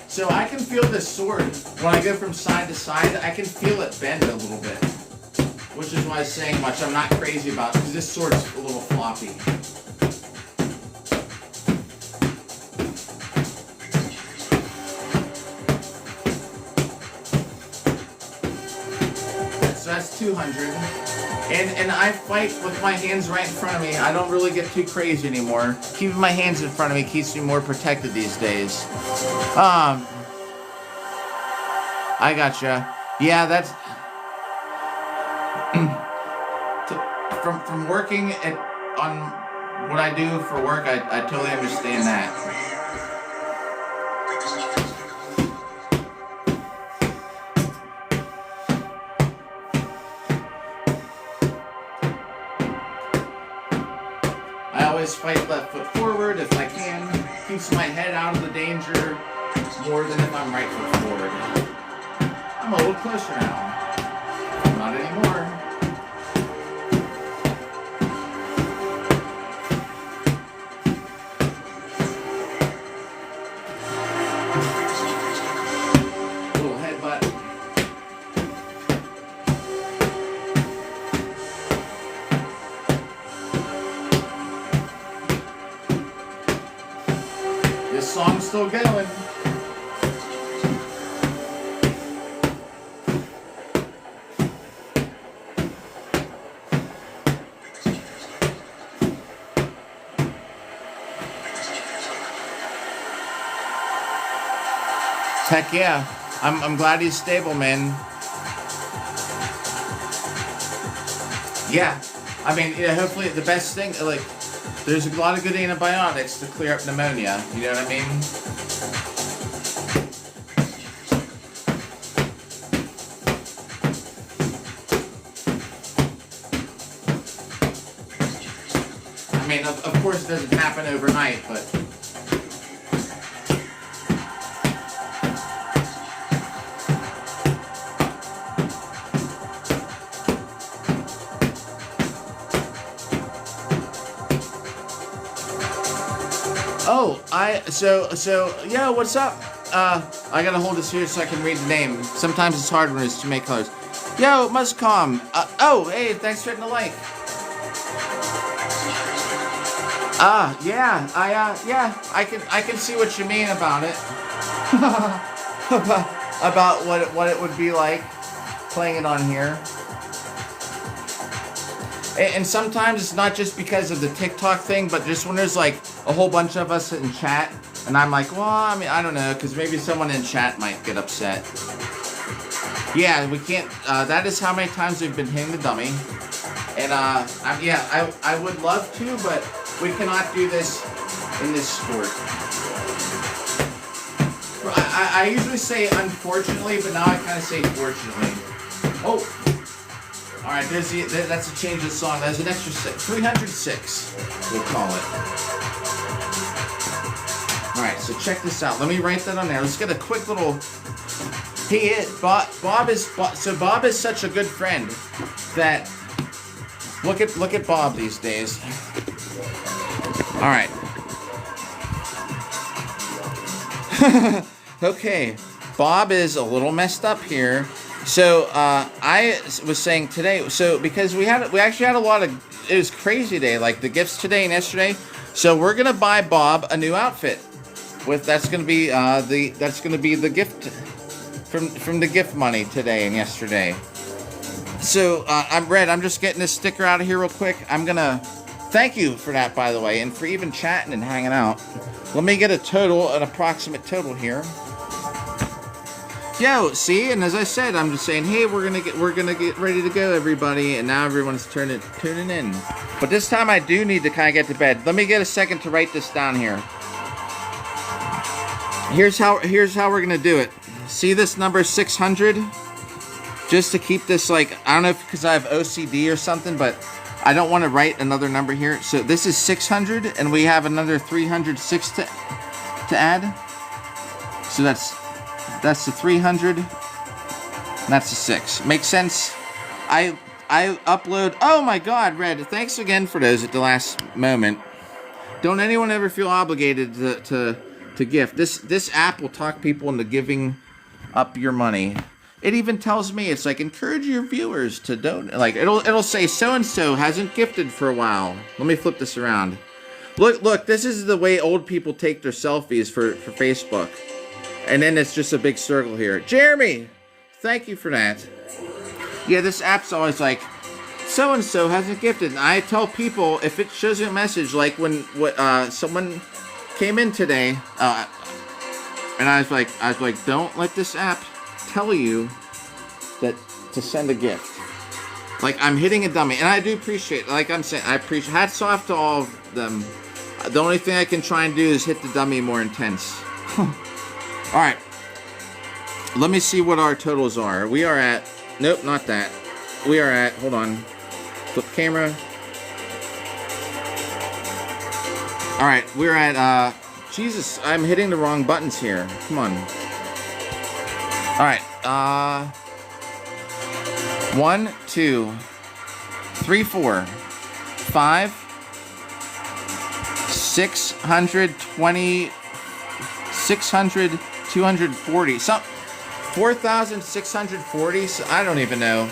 So I can feel this sword. When I go from side to side, I can feel it bend a little bit. Which is why I was saying much I'm not crazy about it, because this sword's a little floppy. That's 200. And I fight with my hands right in front of me. I don't really get too crazy anymore. Keeping my hands in front of me keeps me more protected these days. I gotcha. Yeah, that's from working on what I do for work. I totally understand that. I always fight left foot forward if I can. Keeps my head out of the danger more than if I'm right foot forward. I'm a little closer now. Not anymore. Little headbutt. This song's still going. Heck yeah. I'm glad he's stable, man. Yeah. I mean, yeah, hopefully the best thing, like, there's a lot of good antibiotics to clear up pneumonia. You know what I mean? I mean, of course it doesn't happen overnight, but... Oh, yo, what's up? I gotta hold this here so I can read the name. Sometimes it's hard when there's too many colors. Yo, Muscom. Oh, hey, thanks for hitting the like. Yeah, I can see what you mean about it. about what it would be like playing it on here. And sometimes it's not just because of the TikTok thing, but just when there's like a whole bunch of us in chat, and I'm like, well, I mean, I don't know, because maybe someone in chat might get upset. Yeah, we can't, that is how many times we've been hitting the dummy. And, I would love to, but we cannot do this in this sport. I usually say unfortunately, but now I kind of say fortunately. Oh! Alright, that's a change of song. There's an extra 306, we'll call it. Alright, so check this out. Let me write that on there. Let's get a quick little... Bob is such a good friend that... Look at Bob these days. Alright. Okay, Bob is a little messed up here. So I was saying today. So because we actually had a lot of. It was crazy day, like the gifts today and yesterday. So we're gonna buy Bob a new outfit. That's gonna be the gift from the gift money today and yesterday. So I'm just getting this sticker out of here real quick. I'm gonna thank you for that, by the way, and for even chatting and hanging out. Let me get an approximate total here. Yo, see, and as I said, I'm just saying, hey, we're gonna get ready to go, everybody, and now everyone's tuning in. But this time I do need to kind of get to bed. Let me get a second to write this down here. Here's how we're gonna do it. See this number 600? Just to keep this, like, I don't know if because I have OCD or something, but I don't want to write another number here. So this is 600, and we have another 306 to add. So that's the 300, and that's the 6. Makes sense? I upload. Oh my God, Red! Thanks again for those at the last moment. Don't anyone ever feel obligated to gift. This app will talk people into giving up your money. It even tells me, it's like, encourage your viewers to donate. Like, it'll say so and so hasn't gifted for a while. Let me flip this around. Look, this is the way old people take their selfies for Facebook. And then it's just a big circle here. Jeremy, thank you for that. Yeah, this app's always like, so and so hasn't gifted. And I tell people, if it shows you a message, like when someone came in today, and I was like, don't let this app tell you that to send a gift. Like, I'm hitting a dummy, and I do appreciate, like I'm saying, I appreciate, hats off to all of them. The only thing I can try and do is hit the dummy more intense. Alright, let me see what our totals are. We are at, nope, not that. We are at, hold on, flip camera. Alright, we're at, Jesus, I'm hitting the wrong buttons here. Come on. Alright, 1, 2, 3, 4, 5, 620, 600, 240, 4,640, so I don't even know.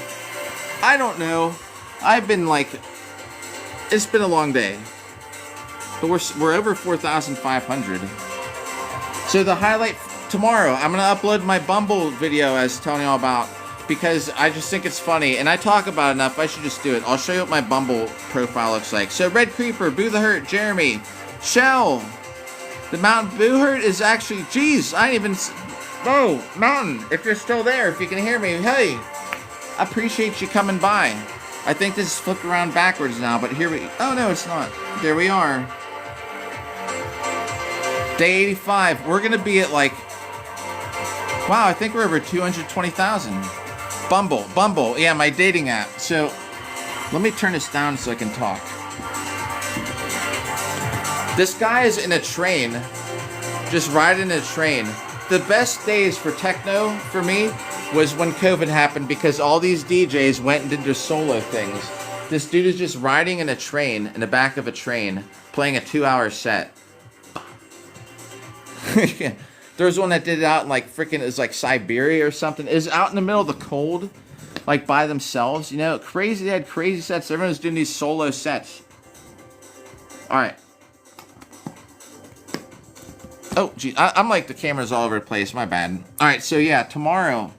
I don't know. I've been like, it's been a long day. But we're over 4,500. So the highlight tomorrow, I'm going to upload my Bumble video I was telling you all about, because I just think it's funny, and I talk about it enough, I should just do it. I'll show you what my Bumble profile looks like. So Red Creeper, Boo the Hurt, Jeremy, Shell, the Mountain Boo Hurt is actually, geez, I didn't even, oh, Mountain, if you're still there, if you can hear me, hey, I appreciate you coming by. I think this is flipped around backwards now, but here we, oh no, it's not. There we are. Day 85, we're going to be at like, wow, I think we're over 220,000. Bumble, yeah, my dating app. So, let me turn this down so I can talk. This guy is in a train, just riding a train. The best days for techno, for me, was when COVID happened, because all these DJs went and did their solo things. This dude is just riding in a train, in the back of a train, playing a 2-hour set. There was one that did it out in like freaking, it was like Siberia or something. It was out in the middle of the cold, like by themselves, you know, crazy. They had crazy sets. Everyone was doing these solo sets. All right. Oh, gee, I'm like, the camera's all over the place. My bad. All right, so yeah, tomorrow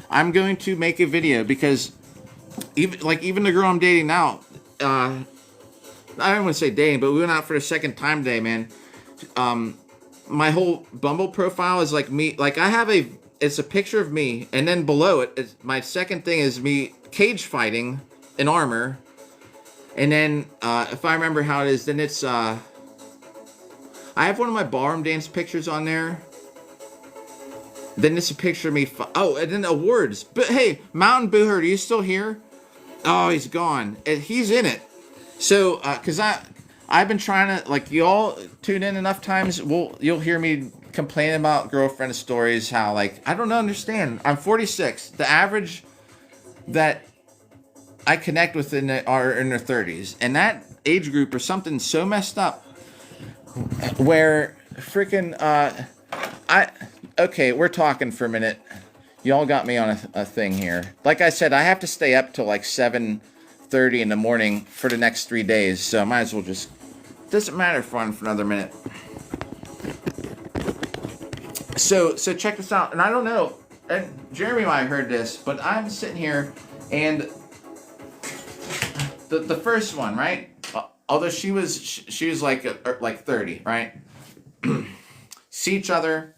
I'm going to make a video, because even the girl I'm dating now, I don't want to say dating, but we went out for the second time today, man. My whole Bumble profile is like me, like I have it's a picture of me, and then below it, my second thing is me cage fighting in armor, and then, if I remember how it is, then it's, I have one of my ballroom dance pictures on there, then it's a picture of me, oh, and then awards, but hey, Mountain Booher, are you still here? Oh, he's gone, and he's in it, so, cause I've been trying to, like, y'all tune in enough times, you'll hear me complain about girlfriend stories, how, like, I don't understand. I'm 46. The average that I connect with are in their 30s. And that age group is something so messed up, where freaking, Okay, we're talking for a minute. Y'all got me on a thing here. Like I said, I have to stay up till like 7:30 in the morning for the next 3 days, so I might as well just... Doesn't matter for another minute. So check this out, and I don't know, and Jeremy might have heard this, but I'm sitting here, and the first one, right? Although she was like 30, right? see each other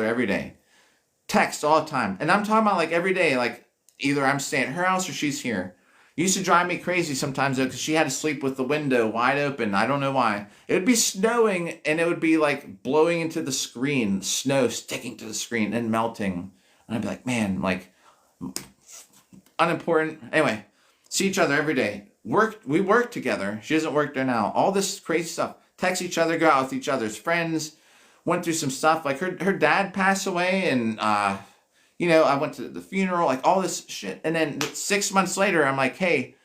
every day, text all the time, and I'm talking about like every day, like either I'm staying at her house or she's here. It used to drive me crazy sometimes though, because she had to sleep with the window wide open. I don't know why. It would be snowing and it would be like blowing into the screen, snow sticking to the screen and melting. And I'd be like, man, like unimportant. Anyway, see each other every day. We work together. She doesn't work there now. All this crazy stuff. Text each other, go out with each other's friends. Went through some stuff. Like her dad passed away, and you know, I went to the funeral, like all this shit. And then 6 months later, I'm like, hey,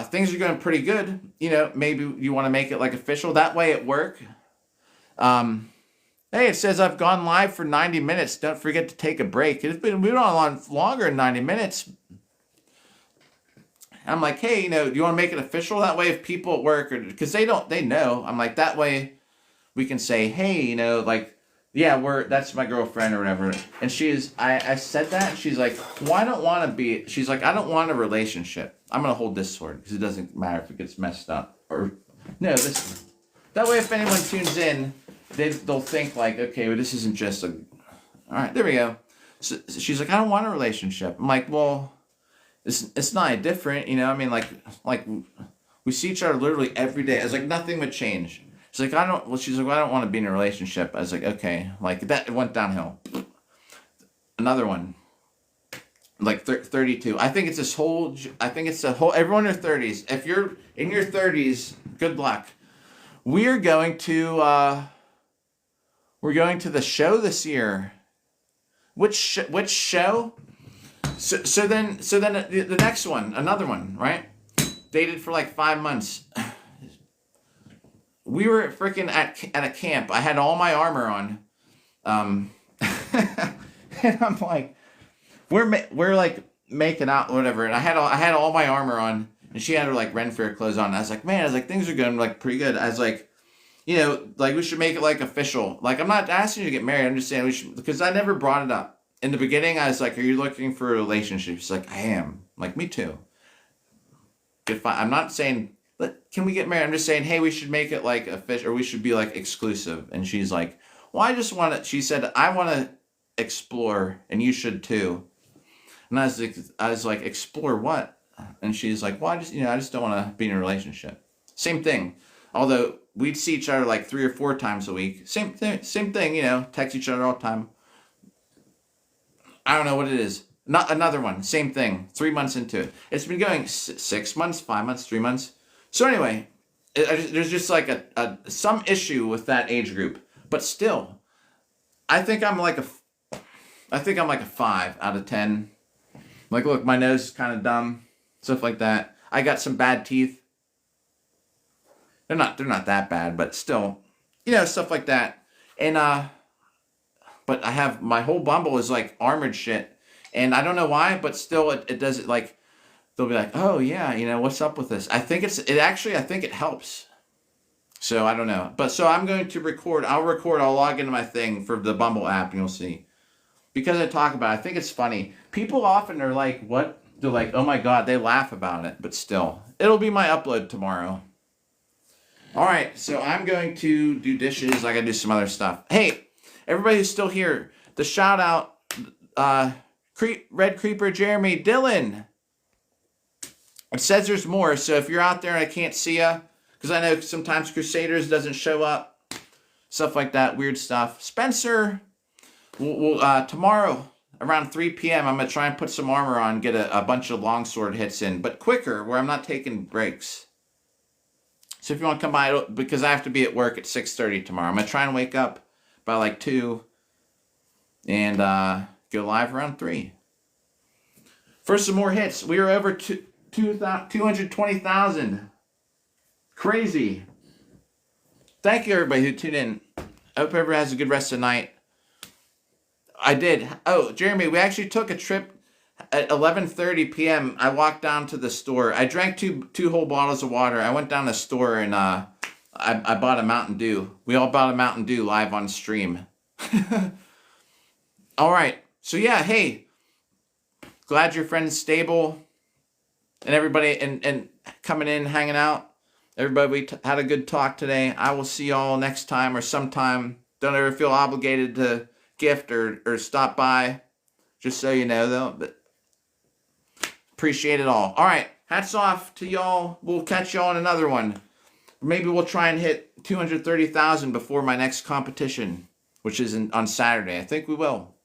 things are going pretty good. You know, maybe you want to make it like official. That way at work. Hey, it says I've gone live for 90 minutes. Don't forget to take a break. We've been on longer than 90 minutes. I'm like, hey, you know, do you want to make it official? That way if people at work, because they know. I'm like, that way we can say, hey, you know, like, yeah, that's my girlfriend or whatever. And I said that, and she's like, well, I don't want to be, she's like, I don't want a relationship. I'm going to hold this sword, because it doesn't matter if it gets messed up. Or, no, that way if anyone tunes in, they'll think like, okay, well, this isn't just all right, there we go. So she's like, I don't want a relationship. I'm like, well, it's not different, you know, I mean, like we see each other literally every day. It's like nothing would change. She's like, she's like, well, I don't want to be in a relationship. I was like, okay, like that, it went downhill. Another one, like 32. I think it's the whole, everyone in their 30s. If you're in your 30s, good luck. We're going to the show this year. Which show? So then the next one, another one, right? Dated for like 5 months. We were freaking at a camp. I had all my armor on. And I'm like, we're like making out, whatever. And I had all my armor on, and she had her like Ren Fair clothes on. I was like, man, things are going like pretty good. I was like, you know, like we should make it like official. Like I'm not asking you to get married. I'm just saying we should, because I never brought it up. In the beginning, I was like, are you looking for a relationship? She's like, I am. I'm like, me too. Good, fine. I'm not saying, can we get married? I'm just saying, hey, we should make it like official, or we should be like exclusive. And she's like, well, I just want to, she said, I want to explore, and you should too. And I was like, explore what? And she's like, well, I just don't want to be in a relationship. Same thing. Although we'd see each other like 3 or 4 times a week. Same thing, you know, text each other all the time. I don't know what it is. Not another one. Same thing. 3 months into it. It's been going 6 months, 5 months, 3 months. So anyway, there's just like some issue with that age group. But still, I think I'm like a 5 out of 10. Like, look, my nose is kind of dumb, stuff like that. I got some bad teeth. They're not that bad, but still, you know, stuff like that. And but I have, my whole Bumble is like armored shit. And I don't know why, but still it does it like, they'll be like, oh yeah, you know, what's up with this? I think it helps. So I don't know. But so I'm going to record, I'll log into my thing for the Bumble app and you'll see. Because I talk about it, I think it's funny. People often are like, what? They're like, oh my God, they laugh about it. But still, it'll be my upload tomorrow. All right, so I'm going to do dishes. I got to do some other stuff. Hey, everybody who's still here, the shout out, Red Creeper, Jeremy, Dylan. It says there's more, so if you're out there and I can't see you, because I know sometimes Crusaders doesn't show up, stuff like that, weird stuff. Spencer, we'll tomorrow around 3 p.m. I'm going to try and put some armor on, get a bunch of longsword hits in, but quicker, where I'm not taking breaks. So if you want to come by, because I have to be at work at 6:30 tomorrow. I'm going to try and wake up by like 2 and go live around 3. For some more hits, we are over 220,000. Crazy. Thank you, everybody who tuned in. I hope everyone has a good rest of the night. I did. Oh, Jeremy, we actually took a trip at 11:30 p.m. I walked down to the store. I drank two whole bottles of water. I went down to the store and I bought a Mountain Dew. We all bought a Mountain Dew live on stream. All right. So yeah, hey, glad your friend's stable and everybody and coming in, hanging out. Everybody, we had a good talk today. I will see y'all next time or sometime. Don't ever feel obligated to gift or stop by. Just so you know, though. But appreciate it all. All right. Hats off to y'all. We'll catch y'all in another one. Maybe we'll try and hit 230,000 before my next competition, which is on Saturday. I think we will.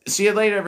See you later, everybody.